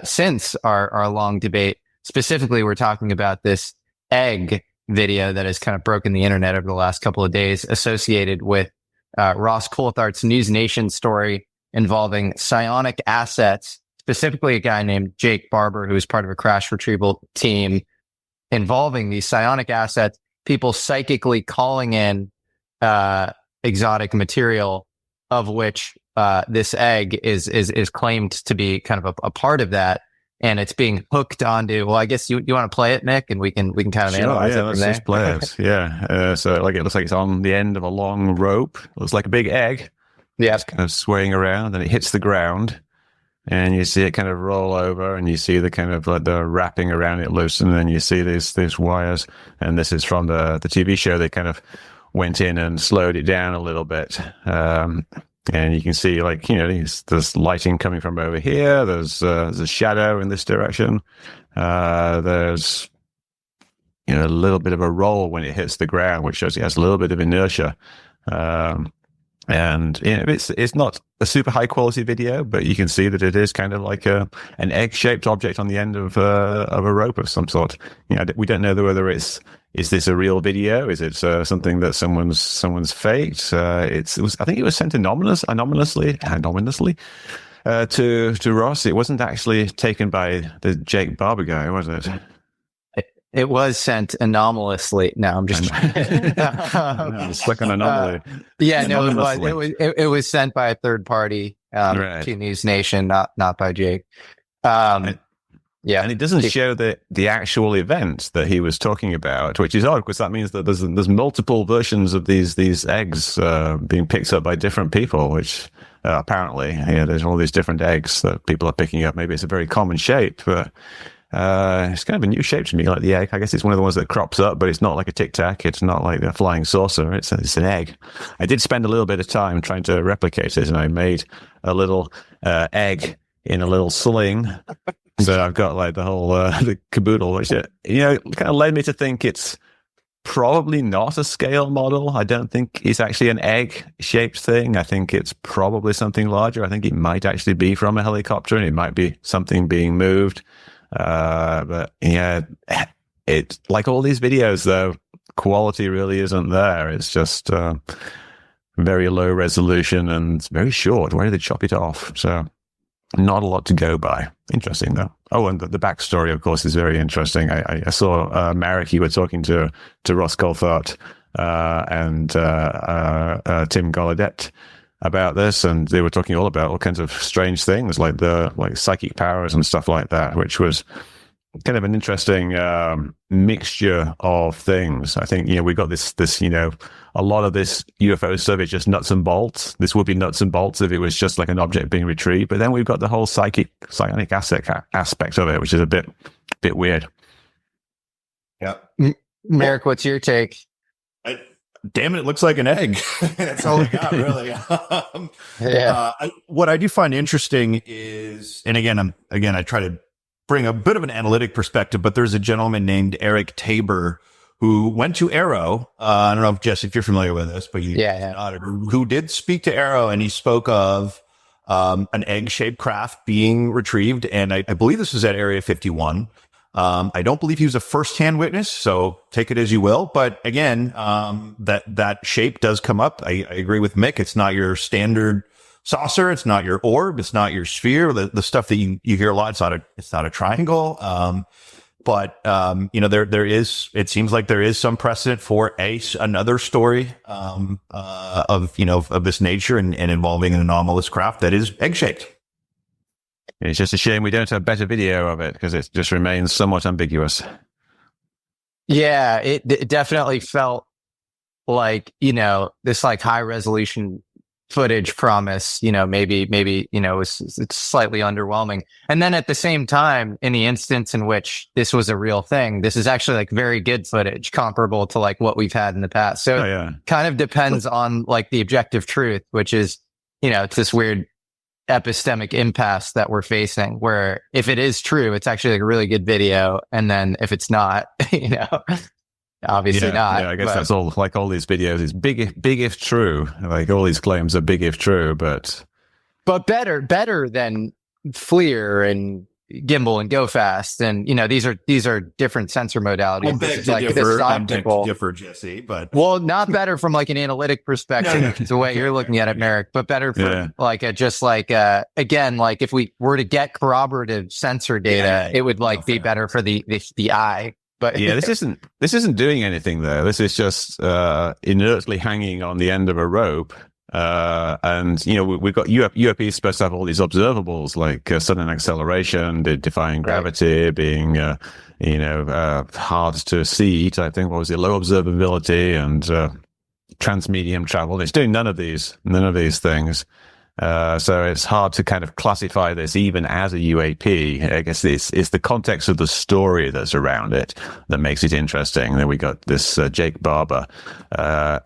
since our long debate. Specifically, we're talking about this egg video that has kind of broken the internet over the last couple of days, associated with Ross Coulthart's News Nation story involving psionic assets, specifically a guy named Jake Barber, who is part of a crash retrieval team involving these psionic assets, people psychically calling in exotic material, of which this egg is claimed to be kind of a part of that, and it's being hooked onto. Well, I guess you want to play it, Mick, and we can kind of analyze it from there. Let's play it. Yeah. So it looks like it's on the end of a long rope. It looks like a big egg. Yeah, it's kind of swaying around, and it hits the ground. And you see it kind of roll over, and you see the kind of like the wrapping around it loose, and then you see these wires. And this is from the TV show. They kind of went in and slowed it down a little bit. And you can see, like, there's lighting coming from over here. There's a shadow in this direction. There's a little bit of a roll when it hits the ground, which shows it has a little bit of inertia. And it's not a super high quality video, but you can see that it is kind of like an egg shaped object on the end of a rope of some sort. We don't know whether is this a real video? Is it something that someone's faked? I think it was sent anonymously to Ross. It wasn't actually taken by the Jake Barber guy, was it? It was sent anomalously. No, I'm just just click on anomaly. It was sent by a third party to News Nation, not by Jake. And it doesn't show the actual event that he was talking about, which is odd because that means that there's multiple versions of these eggs being picked up by different people, which apparently there's all these different eggs that people are picking up. Maybe it's a very common shape, but it's kind of a new shape to me, like the egg. I guess it's one of the ones that crops up, but it's not like a Tic Tac. It's not like a flying saucer. It's an egg. I did spend a little bit of time trying to replicate it, and I made a little egg in a little sling. So I've got like the whole the caboodle, which kind of led me to think it's probably not a scale model. I don't think it's actually an egg-shaped thing. I think it's probably something larger. I think it might actually be from a helicopter, and it might be something being moved. But yeah, it's like all these videos, though, quality really isn't there. It's just very low resolution and very short. Where do they chop it off? So not a lot to go by. Interesting, though. Oh, and the backstory, of course, is very interesting. I saw Marik, you were talking to Ross Coulthart and Tim Gallaudet about this, and they were talking all about all kinds of strange things like psychic powers and stuff like that, which was kind of an interesting mixture of things. I think, we've got this, a lot of this UFO stuff is just nuts and bolts. This would be nuts and bolts if it was just like an object being retrieved. But then we've got the whole psionic aspect of it, which is a bit weird. Yeah. Merrick, what's your take? Damn it looks like an egg. That's all we got, really. What I do find interesting is, and again, I try to bring a bit of an analytic perspective, but there's a gentleman named Eric Tabor who went to AARO. I don't know if Jesse, if you're familiar with this, but who did speak to AARO, and he spoke of an egg-shaped craft being retrieved. And I believe this was at Area 51. I don't believe he was a first-hand witness, so take it as you will. But again, that shape does come up. I agree with Mick. It's not your standard saucer. It's not your orb. It's not your sphere. The stuff that you hear a lot. It's not a triangle. But it seems like there is some precedent for another story of this nature and involving an anomalous craft that is egg-shaped. It's just a shame we don't have better video of it, because it just remains somewhat ambiguous. Yeah, it definitely felt like, this like high resolution footage promise, maybe, it's slightly underwhelming. And then at the same time, in the instance in which this was a real thing, this is actually like very good footage, comparable to like what we've had in the past. So it kind of depends on like the objective truth, which is, it's this weird epistemic impasse that we're facing, where if it is true, it's actually like a really good video. And then if it's not, obviously not. Yeah, I guess that's all, like all these videos is big if true. Like all these claims are big if true, but better than FLIR and Gimbal and GoFast, and these are different sensor modalities. I beg to differ, Jesse, but not better from like an analytic perspective, the way you're looking at it, Merrick, but better from again, like if we were to get corroborative sensor data, it would be better for the eye. But this isn't doing anything though. This is just inertly hanging on the end of a rope. And we've got UAP is supposed to have all these observables like sudden acceleration, defying gravity, being hard to see type thing. What was it? Low observability and transmedium travel. It's doing none of these things. So it's hard to kind of classify this even as a UAP. I guess it's the context of the story that's around it that makes it interesting. Then we got this Jake Barber,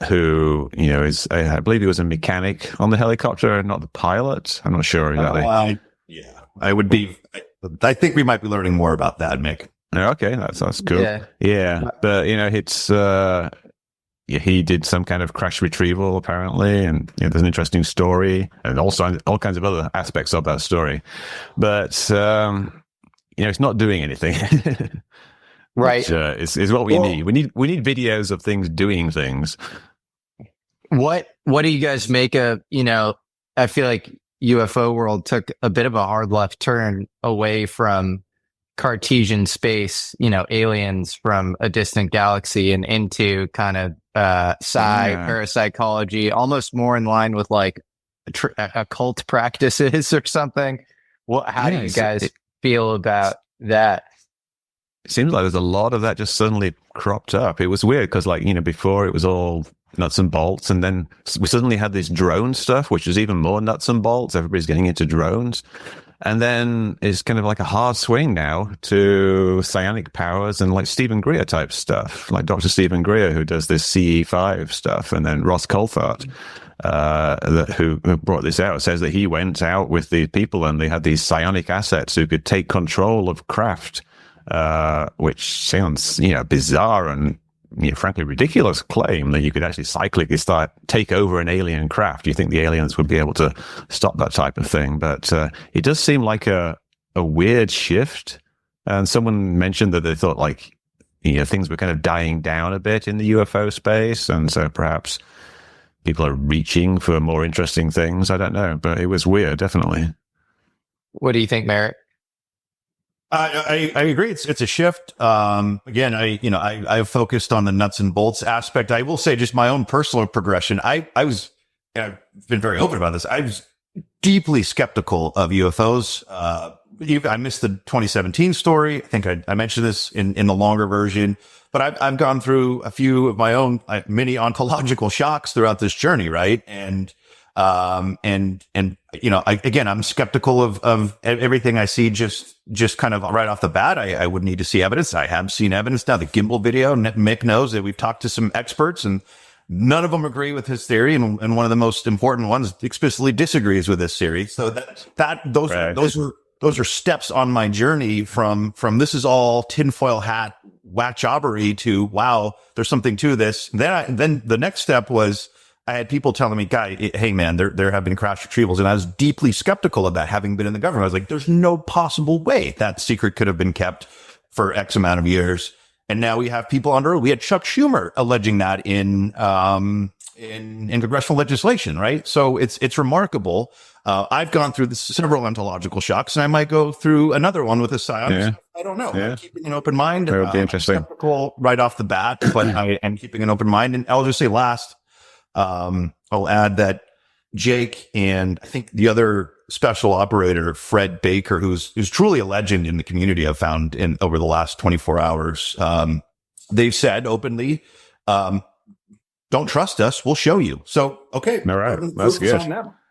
who I believe he was a mechanic on the helicopter, not the pilot. I'm not sure exactly. I think we might be learning more about that, Mick. Okay, that's cool. Yeah. But it's. He did some kind of crash retrieval, apparently, and there's an interesting story, and also all kinds of other aspects of that story. But it's not doing anything, right? Which, is what we need. We need videos of things doing things. What do you guys make of? I feel like UFO world took a bit of a hard left turn away from Cartesian space, aliens from a distant galaxy, and into kind of parapsychology, almost more in line with like occult practices or something. How do you guys feel about that? It seems like there's a lot of that just suddenly cropped up. It was weird because before it was all nuts and bolts, and then we suddenly had this drone stuff, which is even more nuts and bolts. Everybody's getting into drones. And then it's kind of like a hard swing now to psionic powers and like Stephen Greer type stuff, like Dr. Stephen Greer, who does this CE5 stuff. And then Ross Coulthart, who brought this out, says that he went out with these people and they had these psionic assets who could take control of craft, which sounds, bizarre and frankly ridiculous claim that you could actually cyclically take over an alien craft. You think the aliens would be able to stop that type of thing, but it does seem like a weird shift. And someone mentioned that they thought things were kind of dying down a bit in the UFO space, and so perhaps people are reaching for more interesting things. I don't know, but it was weird, definitely. What do you think, Merrick? I agree. It's a shift. Again, I've focused on the nuts and bolts aspect. I will say just my own personal progression. I've been very open about this. I was deeply skeptical of UFOs, I missed the 2017 story. I think I mentioned this in the longer version, but I've gone through a few of my own mini ontological shocks throughout this journey, right? And you know, I'm skeptical of everything I see just kind of right off the bat. I would need to see evidence. I have seen evidence now. The Gimbal video, Mick knows that we've talked to some experts and none of them agree with his theory. And one of the most important ones explicitly disagrees with this theory. So those are steps on my journey from this is all tinfoil hat whack jobbery to, wow, there's something to this. Then the next step was, I had people telling me, "Guy, hey man, there have been crash retrievals," and I was deeply skeptical of that, having been in the government. I was like, "There's no possible way that secret could have been kept for X amount of years." And now we have people we had Chuck Schumer alleging that in congressional legislation, right? So it's remarkable. I've gone through several ontological shocks, and I might go through another one with a seance. Yeah. I don't know. Yeah. I'm keeping an open mind. That would be interesting. Skeptical right off the bat, but I am keeping an open mind. And I'll just say last. I'll add that Jake and I think the other special operator, Fred Baker, who's truly a legend in the community, I've found over the last 24 hours. They've said openly, don't trust us. We'll show you. So, okay. All right. That's good.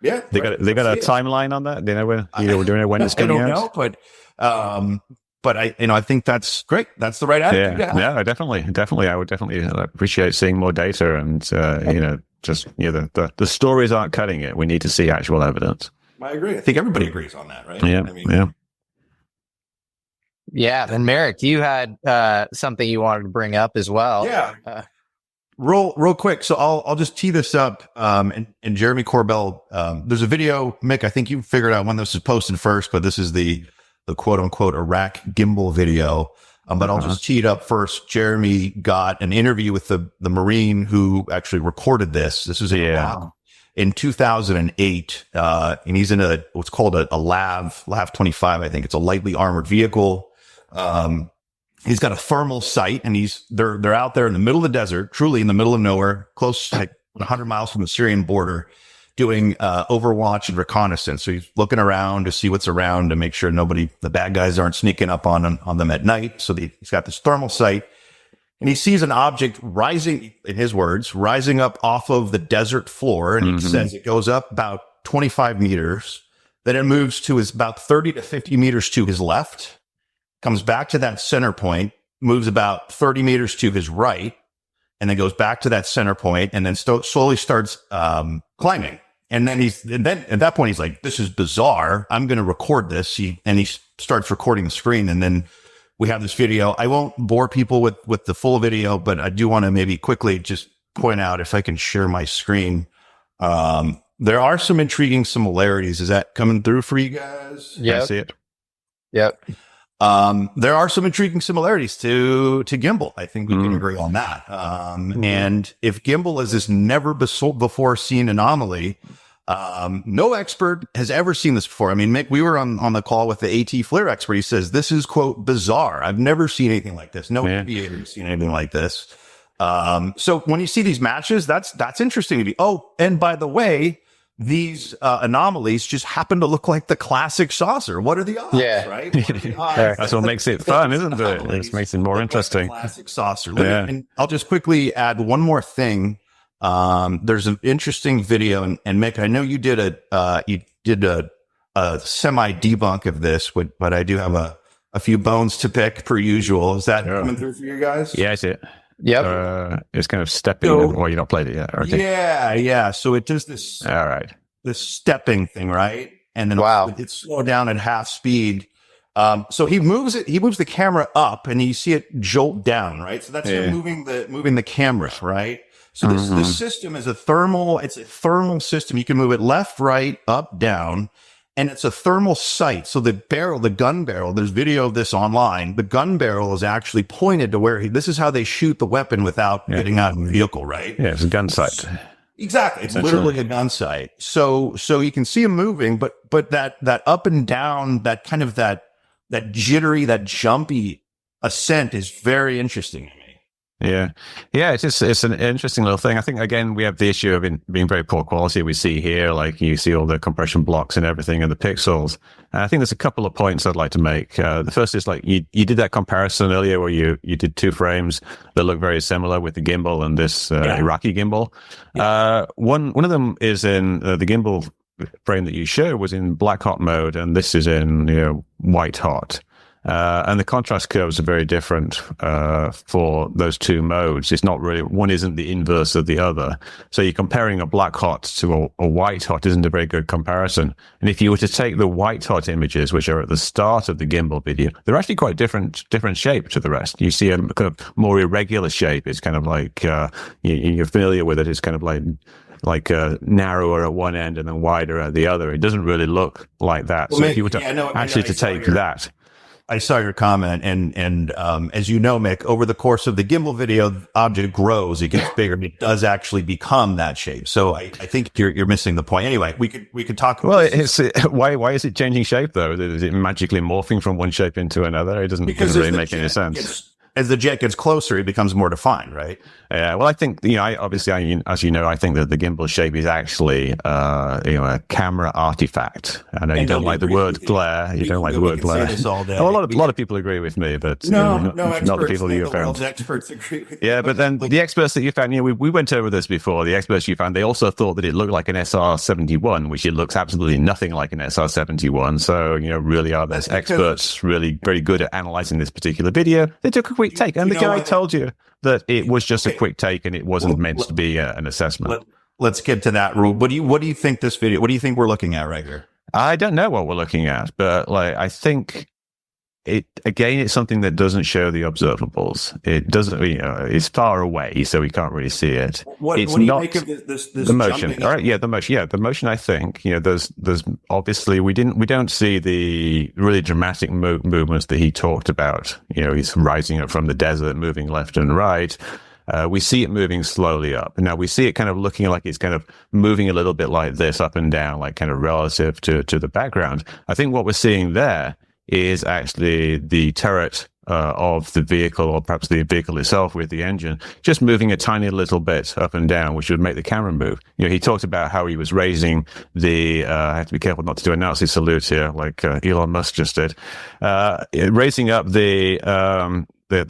Yeah. They got a timeline on that. They know when, we're doing it when it's coming out. I don't know, but I think that's great. That's the right attitude. Yeah, definitely. I would definitely appreciate seeing more data and, the stories aren't cutting it. We need to see actual evidence. I agree. I think everybody agrees on that, right? Yeah. Yeah. And Merrick, you had something you wanted to bring up as well. Yeah. Real quick. So I'll just tee this up. And Jeremy Corbell, there's a video, Mick, I think you figured out when this is posted first, but this is the quote unquote Iraq gimbal video. But I'll just tee it up first. Jeremy got an interview with the Marine who actually recorded this. This was in 2008. And he's in what's called a LAV 25. I think it's a lightly armored vehicle. He's got a thermal sight and they're out there in the middle of the desert, truly in the middle of nowhere, close, like 100 miles from the Syrian border, doing overwatch and reconnaissance. So he's looking around to see what's around to make sure the bad guys aren't sneaking up on them at night. So he's got this thermal sight and he sees an object rising, in his words, rising up off of the desert floor. And he says it goes up about 25 meters. Then it moves to about 30 to 50 meters to his left, comes back to that center point, moves about 30 meters to his right, and then goes back to that center point and then slowly starts climbing. And then at that point, he's like, this is bizarre. I'm going to record this. He starts recording the screen. And then we have this video. I won't bore people with the full video, but I do want to maybe quickly just point out if I can share my screen. There are some intriguing similarities. Is that coming through for you guys? Yeah. I see it. Yep. There are some intriguing similarities to Gimbal. I think we can agree on that. And if Gimbal is this never before seen anomaly, no expert has ever seen this before. I mean, Mick, we were on the call with the AT FLIR expert. He says, this is, quote, bizarre. I've never seen anything like this. No aviator has seen anything like this. So when you see these matches, that's interesting to me. Oh, and by the way, these anomalies just happen to look like the classic saucer. What are the odds? Yeah. Right? What are the odds? That's what makes it fun, isn't it? It makes it more interesting. Classic saucer. Yeah. And I'll just quickly add one more thing. There's an interesting video, and Mick, I know you did a semi debunk of this, but I do have a few bones to pick per usual. Is that coming through for you guys? Yeah, I see it. Yep. It's kind of stepping. Well, you not played it yet. Yeah. So it does this. All right. This stepping thing, right? And then it's slowed down at half speed. So he moves the camera up, and you see it jolt down, right? So that's him moving the camera, right? So this system is a thermal system. You can move it left, right, up, down, and it's a thermal sight. So the gun barrel, there's video of this online. The gun barrel is actually pointed to where this is how they shoot the weapon without getting out of the vehicle, right? Yeah, it's a gun sight. Exactly. It's literally a gun sight. So you can see him moving, but that up and down, that kind of that jittery, that jumpy ascent is very interesting to me. Yeah. It's an interesting little thing. I think, again, we have the issue of it being very poor quality. We see here, like, you see all the compression blocks and everything and the pixels. And I think there's a couple of points I'd like to make. The first is, like, you did that comparison earlier where you did 2 frames that look very similar with the gimbal and this Iraqi gimbal. Yeah. One of them is in the gimbal frame that you showed was in black hot mode, and this is in white hot. And the contrast curves are very different for those 2 modes. It's not really, one isn't the inverse of the other. So you're comparing a black hot to a white hot isn't a very good comparison. And if you were to take the white hot images, which are at the start of the gimbal video, they're actually quite different shape to the rest. You see a kind of more irregular shape. It's kind of like, you're familiar with it. It's kind of like narrower at one end and then wider at the other. It doesn't really look like that. Well, so if you were to take that. I saw your comment, and as you know, Mick, over the course of the gimbal video, the object grows, it gets bigger, and it does actually become that shape. So I think you're missing the point. Anyway, we could talk. Well, why is it changing shape though? Is it magically morphing from one shape into another? It doesn't really make any sense. As the jet gets closer, it becomes more defined, right? Yeah. Well, I think, as you know, I think that the gimbal shape is actually, a camera artifact. I know you don't like the word glare. You don't like the word glare. A lot of people agree with me, but not the people that you found. Experts agree with yeah, but then the experts that you found, we went over this before. The experts you found, they also thought that it looked like an SR-71, which it looks absolutely nothing like an SR-71. So, really are those experts really very good at analyzing this particular video? They took a quick take, and the guy told you that it was just a quick take and it wasn't meant to be an assessment. Let's get to that, Rube. What do you think this video? What do you think we're looking at right here? I don't know what we're looking at, but I think it's something that doesn't show the observables. It doesn't, it's far away, so we can't really see it. What do you make of this the motion? All right, the motion. Yeah, the motion. I think there's obviously we don't see the really dramatic movements that he talked about. He's rising up from the desert, moving left and right. We see it moving slowly up. Now we see it kind of looking like it's kind of moving a little bit like this, up and down, like kind of relative to the background. I think what we're seeing there is actually the turret of the vehicle, or perhaps the vehicle itself with the engine, just moving a tiny little bit up and down, which would make the camera move. He talked about how he was raising the, I have to be careful not to do a Nazi salute here, like Elon Musk just did, raising up the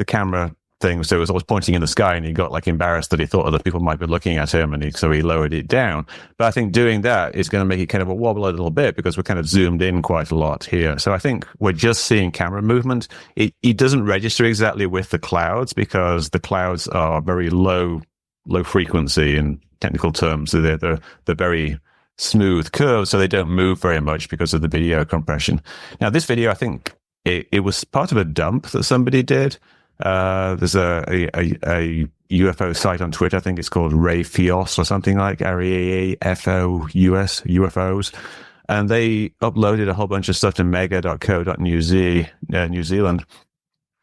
camera thing, so it was always pointing in the sky, and he got embarrassed that he thought other people might be looking at him, and so he lowered it down. But I think doing that is going to make it kind of a wobble a little bit, because we're kind of zoomed in quite a lot here. So I think we're just seeing camera movement. It doesn't register exactly with the clouds, because the clouds are very low frequency in technical terms. So they're very smooth curves, so they don't move very much because of the video compression. Now this video, I think it was part of a dump that somebody did. There's a UFO site on Twitter. I think it's called Refute or something like REAFOUS UFOs, and they uploaded a whole bunch of stuff to mega.co.New Zealand,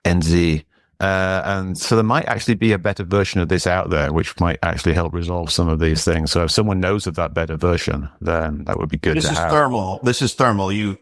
NZ, and so there might actually be a better version of this out there, which might actually help resolve some of these things. So if someone knows of that better version, then that would be good to have. This is thermal. You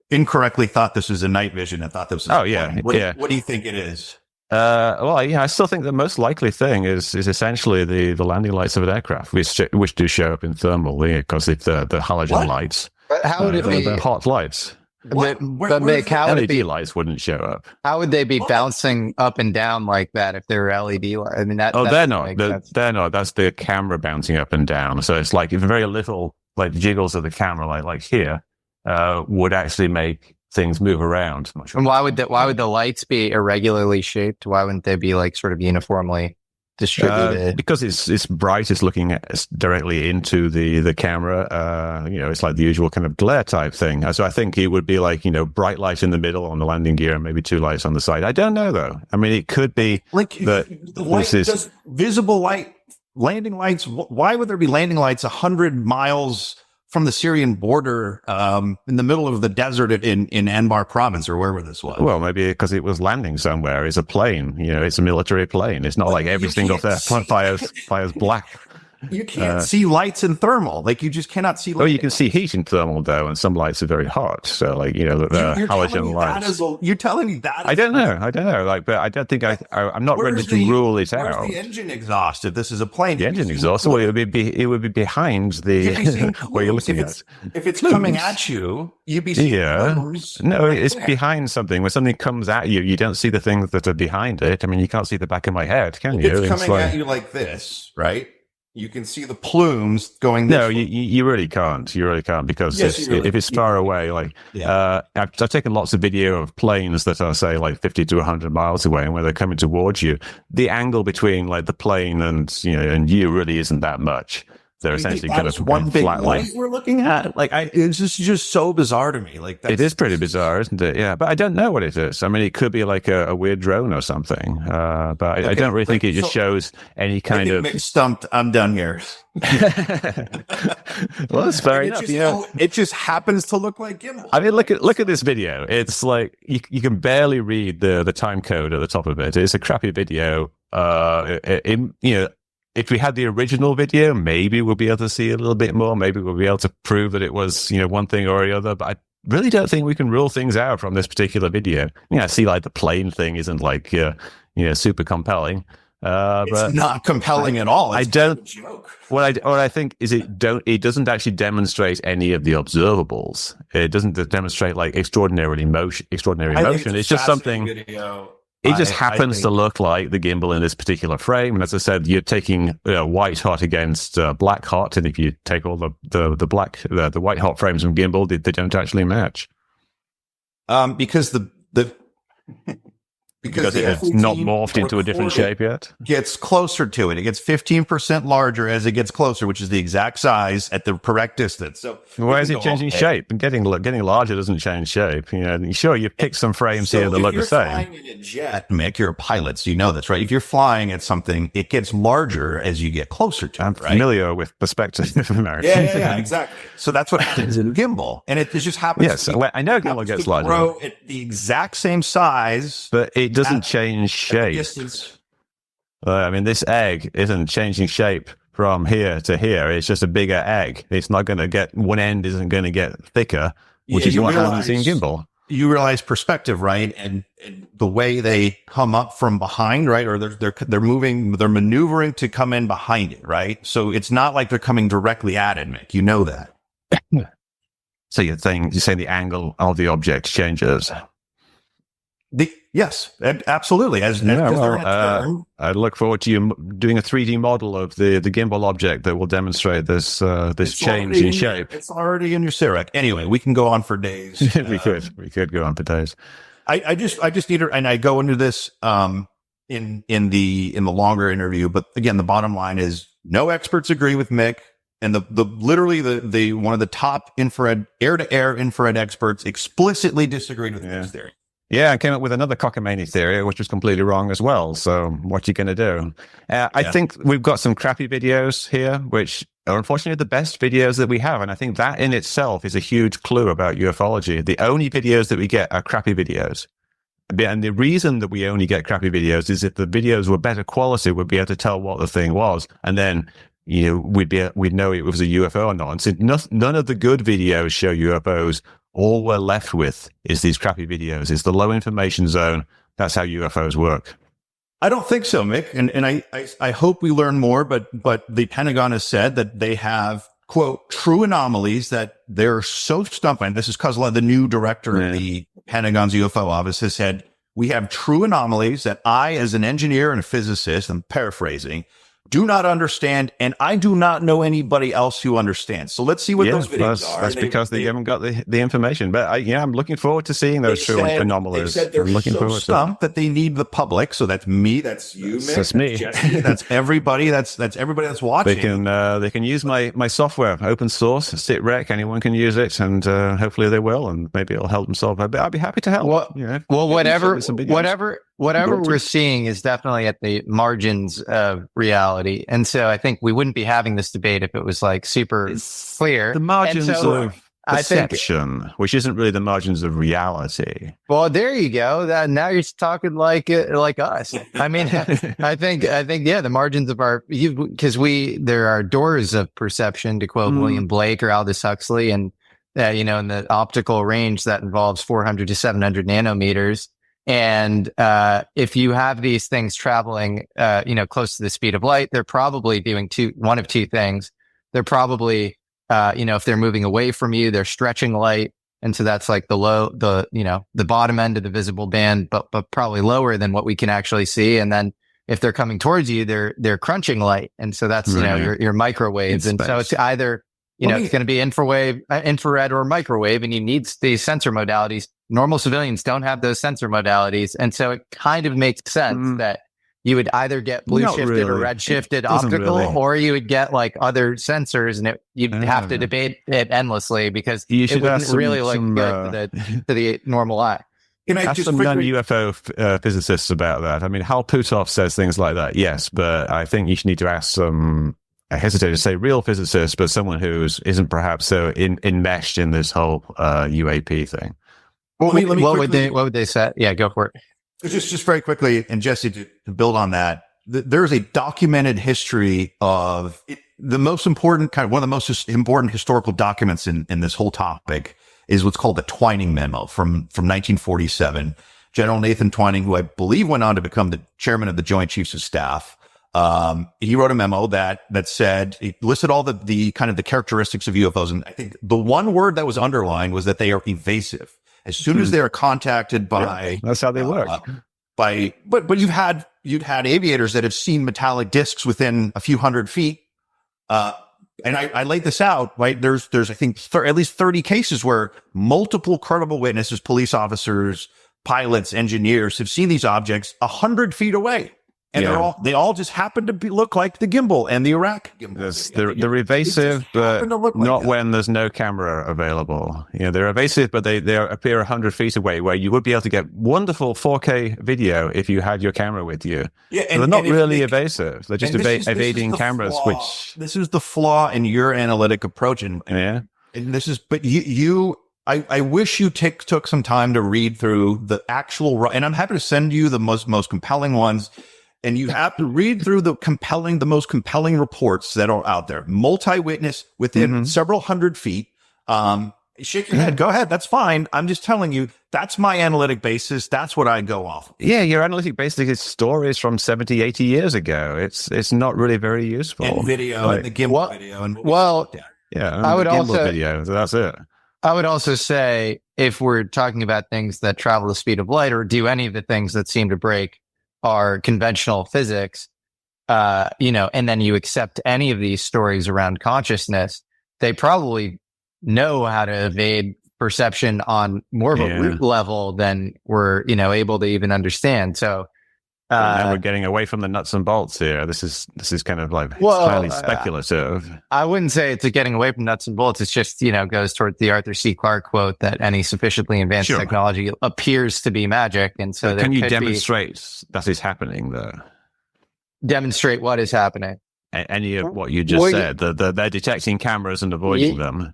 incorrectly thought this was a night vision. I thought this was. Oh yeah. What do you think it is? I still think the most likely thing is essentially the landing lights of an aircraft, which do show up in thermal, because it's the halogen lights. But how would it be? The hot lights. But Mick, how would it be? Lights wouldn't show up. How would they be bouncing up and down like that if they were LED lights? I mean, they're not. They're not. That's the camera bouncing up and down. So it's like very little jiggles of the camera, like here, would actually make things move around. And why would the lights be irregularly shaped? Why wouldn't they be sort of uniformly distributed? Because it's bright. It's looking directly into the camera. It's like the usual kind of glare type thing. So I think it would be bright light in the middle on the landing gear and maybe 2 lights on the side. I don't know though. I mean, it could be just visible light, landing lights. Why would there be landing lights 100 miles from the Syrian border, in the middle of the desert in Anbar province, or wherever this was? Well, maybe because it was landing somewhere. It's a plane, it's a military plane. It's not like every single fires black. You can't see lights in thermal. Like, you just cannot see light. Oh, you can see heat in thermal, though, and some lights are very hot. So, like, the halogen lights. You're telling me that? I don't know. Like, but I don't think I'm not ready to rule it out. Where's the engine exhaust if this is a plane? The engine exhaust, well, it would be behind the where you're looking at. If it's coming at you, you'd be seeing plumes. No, it's behind something. When something comes at you, you don't see the things that are behind it. I mean, you can't see the back of my head, can you? It's coming at you like this, right? You can see the plumes going this way. You really can't. You really can't, because if it's far away, like I've taken lots of video of planes that are, say, like 50 to 100 miles away, and when they're coming towards you, the angle between like the plane and you really isn't that much. They're essentially kind of one big flat light we're looking at. Like, it's just so bizarre to me. Like, it is pretty bizarre, isn't it? Yeah, but I don't know what it is. I mean, it could be like a weird drone or something. But I don't really think it just shows any kind of. Mick stumped. I'm done here. Well, that's fair enough. It just happens to look like Gimbal. I mean, look at this video. It's like you can barely read the time code at the top of it. It's a crappy video. If we had the original video, maybe we'll be able to see a little bit more. Maybe we'll be able to prove that it was, one thing or the other. But I really don't think we can rule things out from this particular video. I see like the plane thing isn't like, super compelling. It's but not compelling at all. It's a joke. What I think is it doesn't actually demonstrate any of the observables. It doesn't demonstrate like extraordinary motion. It's just something. Video. It just happens to look like the gimbal in this particular frame. And as I said, you're taking white hot against black hot. And if you take all the white hot frames from gimbal, they don't actually match. Because because it's not morphed into a different shape yet. Gets closer to it. It gets 15% larger as it gets closer, which is the exact size at the correct distance. So why is it changing shape? And getting larger doesn't change shape. Sure, you pick some frames here that look the same. If you're flying in a jet, Mick, you're a pilot, so you know this, right? If you're flying at something, it gets larger as you get closer to it, right? I'm familiar with perspective of America. Yeah, exactly. So that's what happens in gimbal. And it just happens. Yes, I know gimbal gets larger. Grow at the exact same size. But it doesn't change shape. I mean, this egg isn't changing shape from here to here. It's just a bigger egg. It's not going to get, one end isn't going to get thicker, which is what happens in gimbal. You realize perspective, right? And the way they come up from behind, right? Or they're maneuvering to come in behind it, right? So it's not like they're coming directly at it, Mick. You know that. So you're saying the angle of the object changes. Yes, absolutely. I look forward to you doing a 3D model of the gimbal object that will demonstrate this change in shape. It's already in your Sirach. Anyway, we can go on for days. we could go on for days. I just need to, and I go into this in the longer interview. But again, the bottom line is no experts agree with Mick. And literally the one of the top air-to-air infrared experts explicitly disagreed with Mick's theory. Yeah, I came up with another cockamamie theory, which was completely wrong as well. So what are you going to do? I think we've got some crappy videos here, which are unfortunately the best videos that we have. And I think that in itself is a huge clue about ufology. The only videos that we get are crappy videos. And the reason that we only get crappy videos is if the videos were better quality, we'd be able to tell what the thing was. And then we'd know it was a UFO or not. And so none of the good videos show UFOs. All we're left with is these crappy videos. It's the low information zone. That's how UFOs work. I don't think so, Mick. And I hope we learn more, but the Pentagon has said that they have, quote, true anomalies that they're so stumped by. And this is because the new director of the Pentagon's UFO office has said, we have true anomalies that I, as an engineer and a physicist, I'm paraphrasing, do not understand, and I do not know anybody else who understands. So let's see what those videos are. That's because they haven't got the information. But I'm looking forward to seeing those true anomalies. They said they're so stumped that they need the public. So that's me. That's you, Mick. That's me. Jesse, that's everybody. That's everybody that's watching. They can use my software, open source, SitRec. Anyone can use it, and hopefully they will, and maybe it'll help them solve it. But I'd be happy to help. Well, whatever we're seeing is definitely at the margins of reality. And so I think we wouldn't be having this debate if it was like super clear. The margins perception, which isn't really the margins of reality. Well, there you go. Now you're talking like us. I mean, I think, yeah, the margins of because there are doors of perception, to quote William Blake or Aldous Huxley, and in the optical range that involves 400 to 700 nanometers. And if you have these things traveling, close to the speed of light, they're probably doing one of two things. They're probably if they're moving away from you, they're stretching light. And so that's like the bottom end of the visible band, but probably lower than what we can actually see. And then if they're coming towards you, they're crunching light. And so that's, your microwaves. And so it's either, it's going to be infrared or microwave, and you need these sensor modalities. Normal civilians don't have those sensor modalities. And so it kind of makes sense that you would either get blue shifted or red shifted optical, or you would get like other sensors, and you'd have to debate it endlessly because it wouldn't really look good to the normal eye. Can I ask some non-UFO physicists about that? I mean, Hal Puthoff says things like that, yes, but I think you should need to ask some, I hesitate to say real physicists, but someone who isn't perhaps so enmeshed in this whole UAP thing. Well, what would they say? Yeah, go for it. Just very quickly, and Jesse, to build on that, there's a documented history of the most important one of the most important historical documents in this whole topic is what's called the Twining Memo from 1947. General Nathan Twining, who I believe went on to become the chairman of the Joint Chiefs of Staff, he wrote a memo that said, it listed all the kind of the characteristics of UFOs, and I think the one word that was underlined was that they are evasive. As soon as they are contacted by, that's how they work. But you've had aviators that have seen metallic discs within a few hundred feet. And I laid this out, right? There's I think at least 30 cases where multiple credible witnesses, police officers, pilots, engineers have seen these objects 100 feet away. And they all just happen to look like the gimbal and the Iraq gimbal. They're evasive, but not when there's no camera available. They're evasive, but they appear 100 feet away, where you would be able to get wonderful 4K video if you had your camera with you. Yeah, and they're not really evasive. They're just evading cameras. This is the flaw in your analytic approach, and this is. But I wish you took some time to read through the actual, and I'm happy to send you the most compelling ones. And you have to read through the most compelling reports that are out there. Multi-witness within several hundred feet. Shake your head. Go ahead. That's fine. I'm just telling you, that's my analytic basis. That's what I go off of. Yeah, your analytic basis is stories from 70, 80 years ago. It's not really very useful. And video, and the gimbal video. And I would also video. So that's it. I would also say, if we're talking about things that travel the speed of light or do any of the things that seem to break our conventional physics, and then you accept any of these stories around consciousness, they probably know how to evade perception on more of a root level than we're, able to even understand. So, now we're getting away from the nuts and bolts here. This is kind of like highly speculative. I wouldn't say it's getting away from nuts and bolts. It's just, goes towards the Arthur C. Clarke quote that any sufficiently advanced technology appears to be magic. And so can you demonstrate that is happening though? Demonstrate what is happening? Any of what you just said, they're detecting cameras and avoiding them.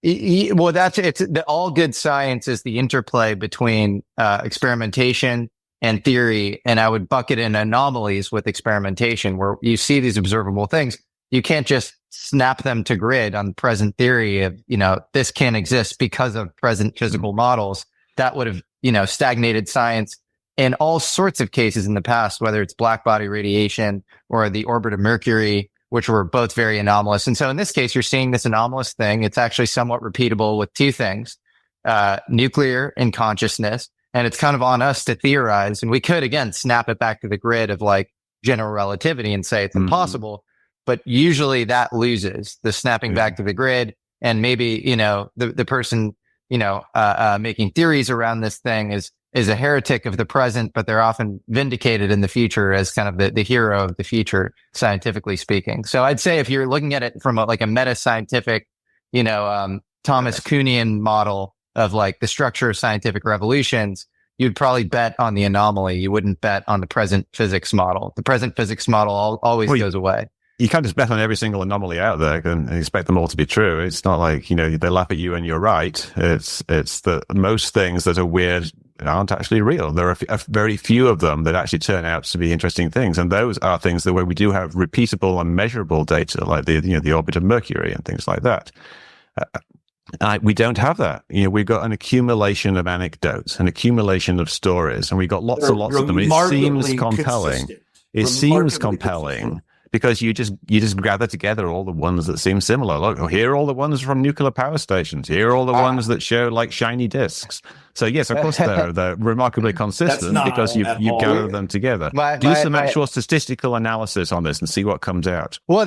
Well, all good science is the interplay between experimentation and theory, and I would bucket in anomalies with experimentation, where you see these observable things. You can't just snap them to grid on present theory of, this can't exist because of present physical models. That would have, stagnated science in all sorts of cases in the past, whether it's black body radiation or the orbit of Mercury, which were both very anomalous. And so in this case, you're seeing this anomalous thing. It's actually somewhat repeatable with two things, nuclear and consciousness. And it's kind of on us to theorize. And we could, again, snap it back to the grid of like general relativity and say it's impossible. But usually that loses the snapping back to the grid. And maybe, the person, making theories around this thing is a heretic of the present, but they're often vindicated in the future as kind of the hero of the future, scientifically speaking. So I'd say if you're looking at it from a meta-scientific, Thomas Kuhnian model of like the structure of scientific revolutions, you'd probably bet on the anomaly. You wouldn't bet on the present physics model. The present physics model always goes away. you can't just bet on every single anomaly out there and expect them all to be true. It's not like, they laugh at you and you're right. It's that most things that are weird aren't actually real. There are very few of them that actually turn out to be interesting things. And those are things that where we do have repeatable and measurable data, like the orbit of Mercury and things like that. We don't have that. We've got an accumulation of anecdotes, an accumulation of stories, and we've got lots and lots of them. It seems compelling. It seems compelling because you just gather together all the ones that seem similar. Look, here are all the ones from nuclear power stations. Here are all the ones that show like shiny discs. So yes, of course they're remarkably consistent because you've gathered them together. Do some actual statistical analysis on this and see what comes out. Well,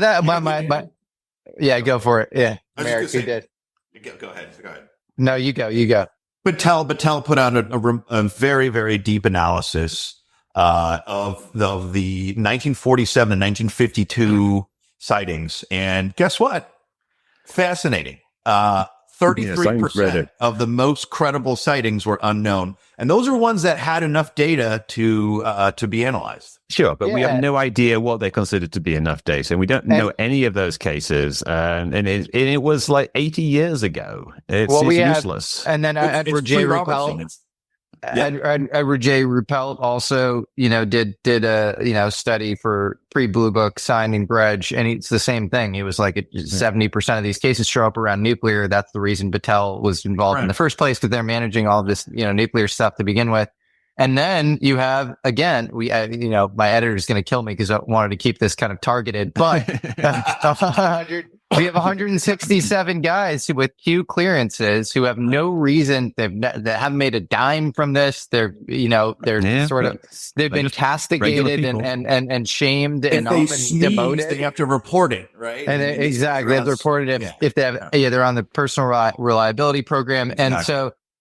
yeah, go for it. Yeah, Merrick, you did. Go ahead. No, you go. Battelle put out a very, very deep analysis of the 1947 and 1952 sightings. And guess what? Fascinating. 33% of the most credible sightings were unknown. And those are ones that had enough data to be analyzed. Sure, but we have no idea what they considered to be enough data. And we don't know any of those cases. And it was like 80 years ago. It's useless. And then Edward J. Ruppelt. Edward J. Ruppelt also, did a study for pre-Blue Book signed in Grudge, and it's the same thing. He was like 70% of these cases show up around nuclear. That's the reason Battelle was involved in the first place, because they're managing all of this, nuclear stuff to begin with. And then you have, again, my editor is going to kill me because I wanted to keep this kind of targeted, but we have 167 guys with Q clearances who have no reason. They haven't made a dime from this. They've been castigated and shamed and often demoted. They have to report it, right? And exactly. They have to report it if they have, they're on the personal reliability program.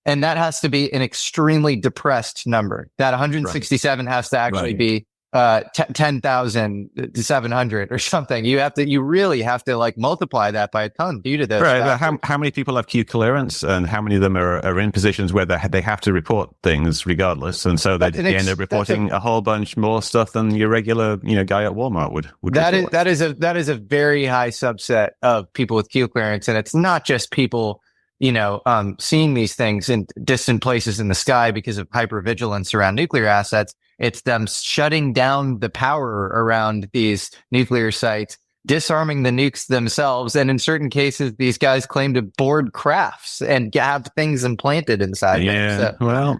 And that has to be an extremely depressed number. That 167 has to actually be 10,700 or something. You really have to multiply that by a ton due to this. Right. How many people have Q clearance, and how many of them are in positions where they have to report things regardless, and so they end up reporting a whole bunch more stuff than your regular guy at Walmart would. That is a very high subset of people with Q clearance, and it's not just people seeing these things in distant places in the sky because of hypervigilance around nuclear assets. It's them shutting down the power around these nuclear sites, disarming the nukes themselves. And in certain cases, these guys claim to board crafts and have things implanted inside them. So.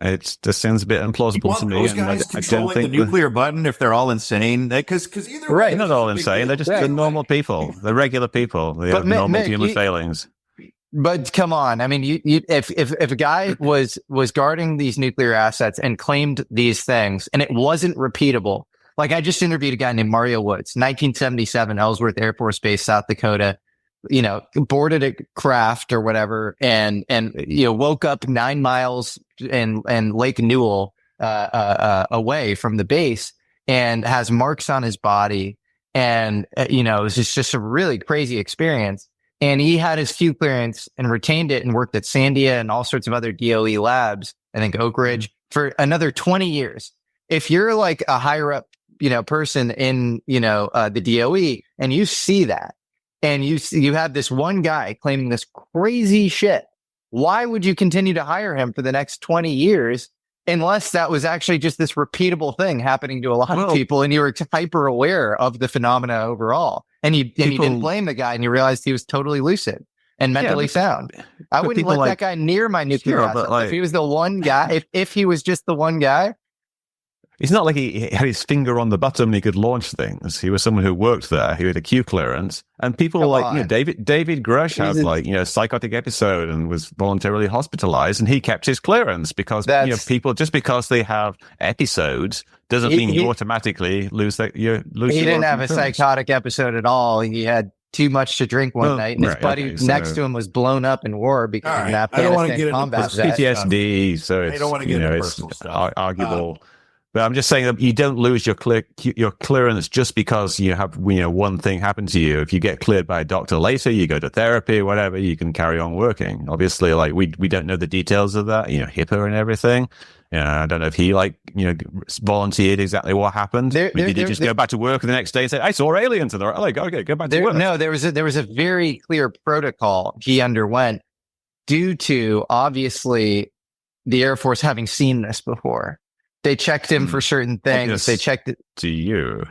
It just sounds a bit implausible to me. Those guys controlling the nuclear button if they're all insane? Because either way, they're not all insane. They're just the normal people. They're regular people. They have normal human failings. But come on, I mean, if a guy was guarding these nuclear assets and claimed these things, and it wasn't repeatable, like I just interviewed a guy named Mario Woods, 1977, Ellsworth Air Force Base, South Dakota, boarded a craft or whatever, and woke up 9 miles in Lake Newell away from the base, and has marks on his body, and it's just a really crazy experience. And he had his Q clearance and retained it and worked at Sandia and all sorts of other DOE labs, I think Oak Ridge, for another 20 years. If you're like a higher up, person in, the DOE, and you see that, and you have this one guy claiming this crazy shit, why would you continue to hire him for the next 20 years unless that was actually just this repeatable thing happening to a lot of people, and you were hyper aware of the phenomena overall? And you didn't blame the guy, and you realized he was totally lucid and mentally sound. I wouldn't let that guy near my nuclear assets. If he was the one guy, if he was just the one guy. It's not like he had his finger on the button and he could launch things. He was someone who worked there. He had a Q clearance. And people David Grush had a psychotic episode and was voluntarily hospitalized, and he kept his clearance because people, just because they have episodes doesn't mean you automatically lose that. He didn't have a psychotic episode at all. He had too much to drink one night, and his buddy next to him was blown up in war because of an Afghanistan combat PTSD. So it's, I don't want to get into personal stuff. Arguable. But I'm just saying that you don't lose your clearance just because you have one thing happen to you. If you get cleared by a doctor later, you go to therapy, whatever, you can carry on working. Obviously, we don't know the details of that, HIPAA and everything. I don't know if he volunteered exactly what happened. Did he just go back to work the next day and say, I saw aliens? And they're like, okay, go back to work. No, there was a very clear protocol he underwent due to, obviously, the Air Force having seen this before. They checked him for certain things. They checked it. To you.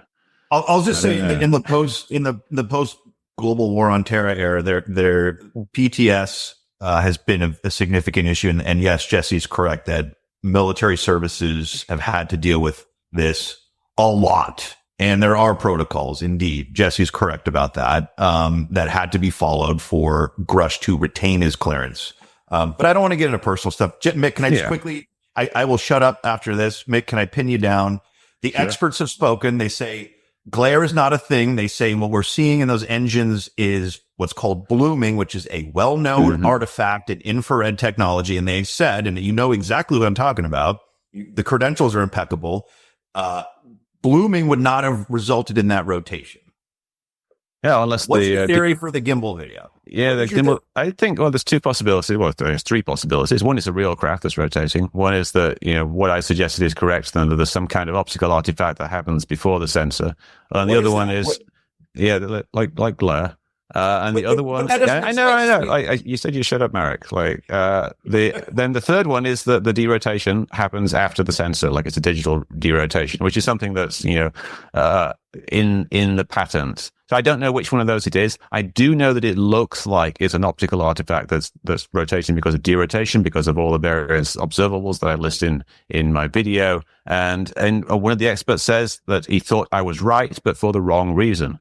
I'll just say in the post global war on terror era, their PTS has been a significant issue. And yes, Jesse's correct that military services have had to deal with this a lot. And there are protocols, indeed. Jesse's correct about that, that had to be followed for Grush to retain his clearance. But I don't want to get into personal stuff. Mick, can I just quickly, I will shut up after this. Mick, can I pin you down? The experts have spoken. They say glare is not a thing. They say what we're seeing in those engines is what's called blooming, which is a well-known artifact in infrared technology. And they said, and you know exactly what I'm talking about, the credentials are impeccable. Blooming would not have resulted in that rotation. Yeah, unless what's the theory for the gimbal video? Yeah, the gimbal. I think there's two possibilities. Well, there's three possibilities. One is a real craft that's rotating. One is that what I suggested is correct. Then that there's some kind of optical artifact that happens before the sensor, and the other one is like glare. And the other one, I know. You said you shut up, Merrick. Then the third one is that the derotation happens after the sensor, like it's a digital derotation, which is something that's in the patent. So I don't know which one of those it is. I do know that it looks like it's an optical artifact that's rotating because of derotation, because of all the various observables that I list in my video. And one of the experts says that he thought I was right, but for the wrong reason.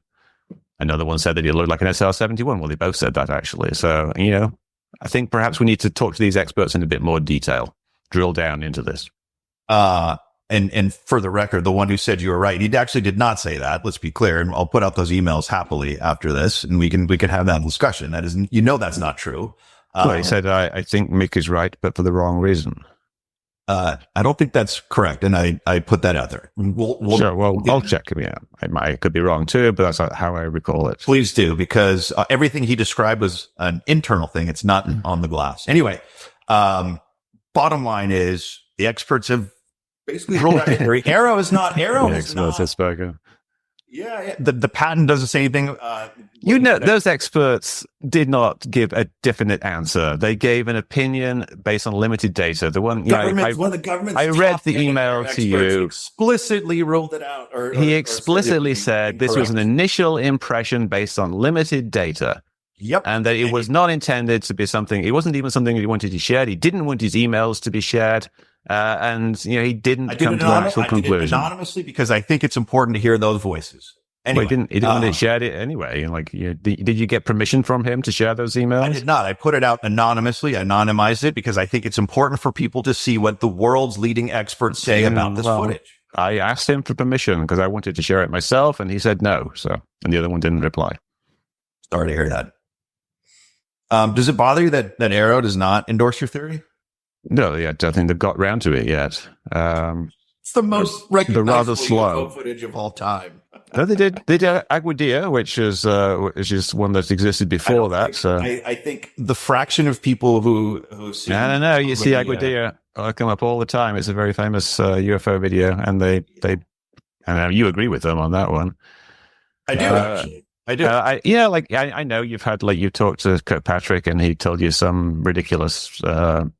Another one said that it looked like an SR-71. Well, they both said that, actually. So, I think perhaps we need to talk to these experts in a bit more detail, drill down into this. And for the record, the one who said you were right, he actually did not say that. Let's be clear. And I'll put out those emails happily after this, and we can have that discussion. That is, that's not true. He said, I think Mick is right, but for the wrong reason. I don't think that's correct. And I put that out there. Sure. Well, I'll check. Yeah, I could be wrong too, but that's how I recall it. Please do, because everything he described was an internal thing. It's not on the glass. Anyway, bottom line is the experts have basically ruled out theory. AARO is not. AARO is not. Has spoken. Yeah. The patent doesn't say anything. Those experts did not give a definite answer. They gave an opinion based on limited data. The one, one of the government's I read the email to you. Explicitly ruled it out. He explicitly said this was an initial impression based on limited data. Yep. And that it was not intended to be something. It wasn't even something he wanted to share. He didn't want his emails to be shared. And he didn't come to an actual conclusion. I did it anonymously because I think it's important to hear those voices. Anyway, well, he didn't want to share it anyway. Did you get permission from him to share those emails? I did not. I put it out anonymously. I anonymized it because I think it's important for people to see what the world's leading experts say about this footage. I asked him for permission because I wanted to share it myself, and he said no. And the other one didn't reply. Sorry to hear that. Does it bother you that AARO does not endorse your theory? No, I don't think they've got round to it yet. It's the most recognizable UFO footage of all time. No, they did Aguadilla, which is one that existed before that. So I think the fraction of people who see I don't know. You see Aguadilla come up all the time. It's a very famous UFO video, and they you agree with them on that one. I do actually. I do. I know you've talked to Kirkpatrick and he told you some ridiculous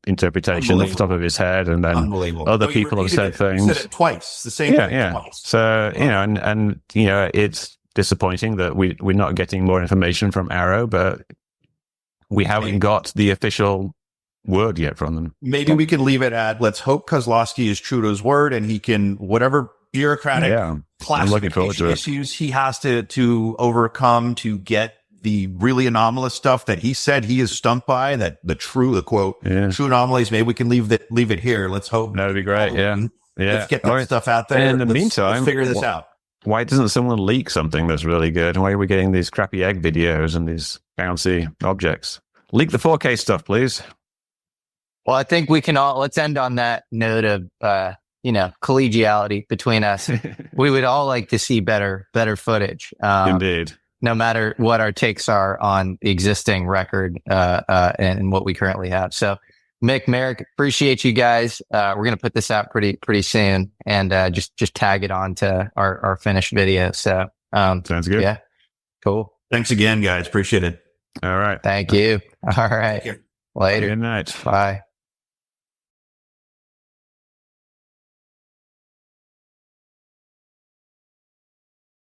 interpretation off the top of his head, and then other people have said things. He said it twice, the same thing twice. So, and it's disappointing that we're not getting more information from AARO, but we haven't got the official word yet from them. Maybe we can leave it at, let's hope Kozlowski is true to his word and he can, whatever bureaucratic classification issues he has to overcome to get the really anomalous stuff that he said he is stumped by, the true anomalies. Maybe we can leave it here. Let's hope. That'd be great. Let's get that stuff out there. And in the meantime, let's figure this out. Why doesn't someone leak something that's really good? Why are we getting these crappy egg videos and these bouncy objects? Leak the 4K stuff, please. Well, I think we can let's end on that note of, collegiality between us. We would all like to see better footage. Indeed. No matter what our takes are on the existing record and what we currently have. So, Mick, Merrick, appreciate you guys. We're going to put this out pretty soon and just tag it on to our finished video. So Sounds good. Yeah, cool. Thanks again, guys. Appreciate it. All right. Thank you. All right. Take care. Later. Good night. Bye.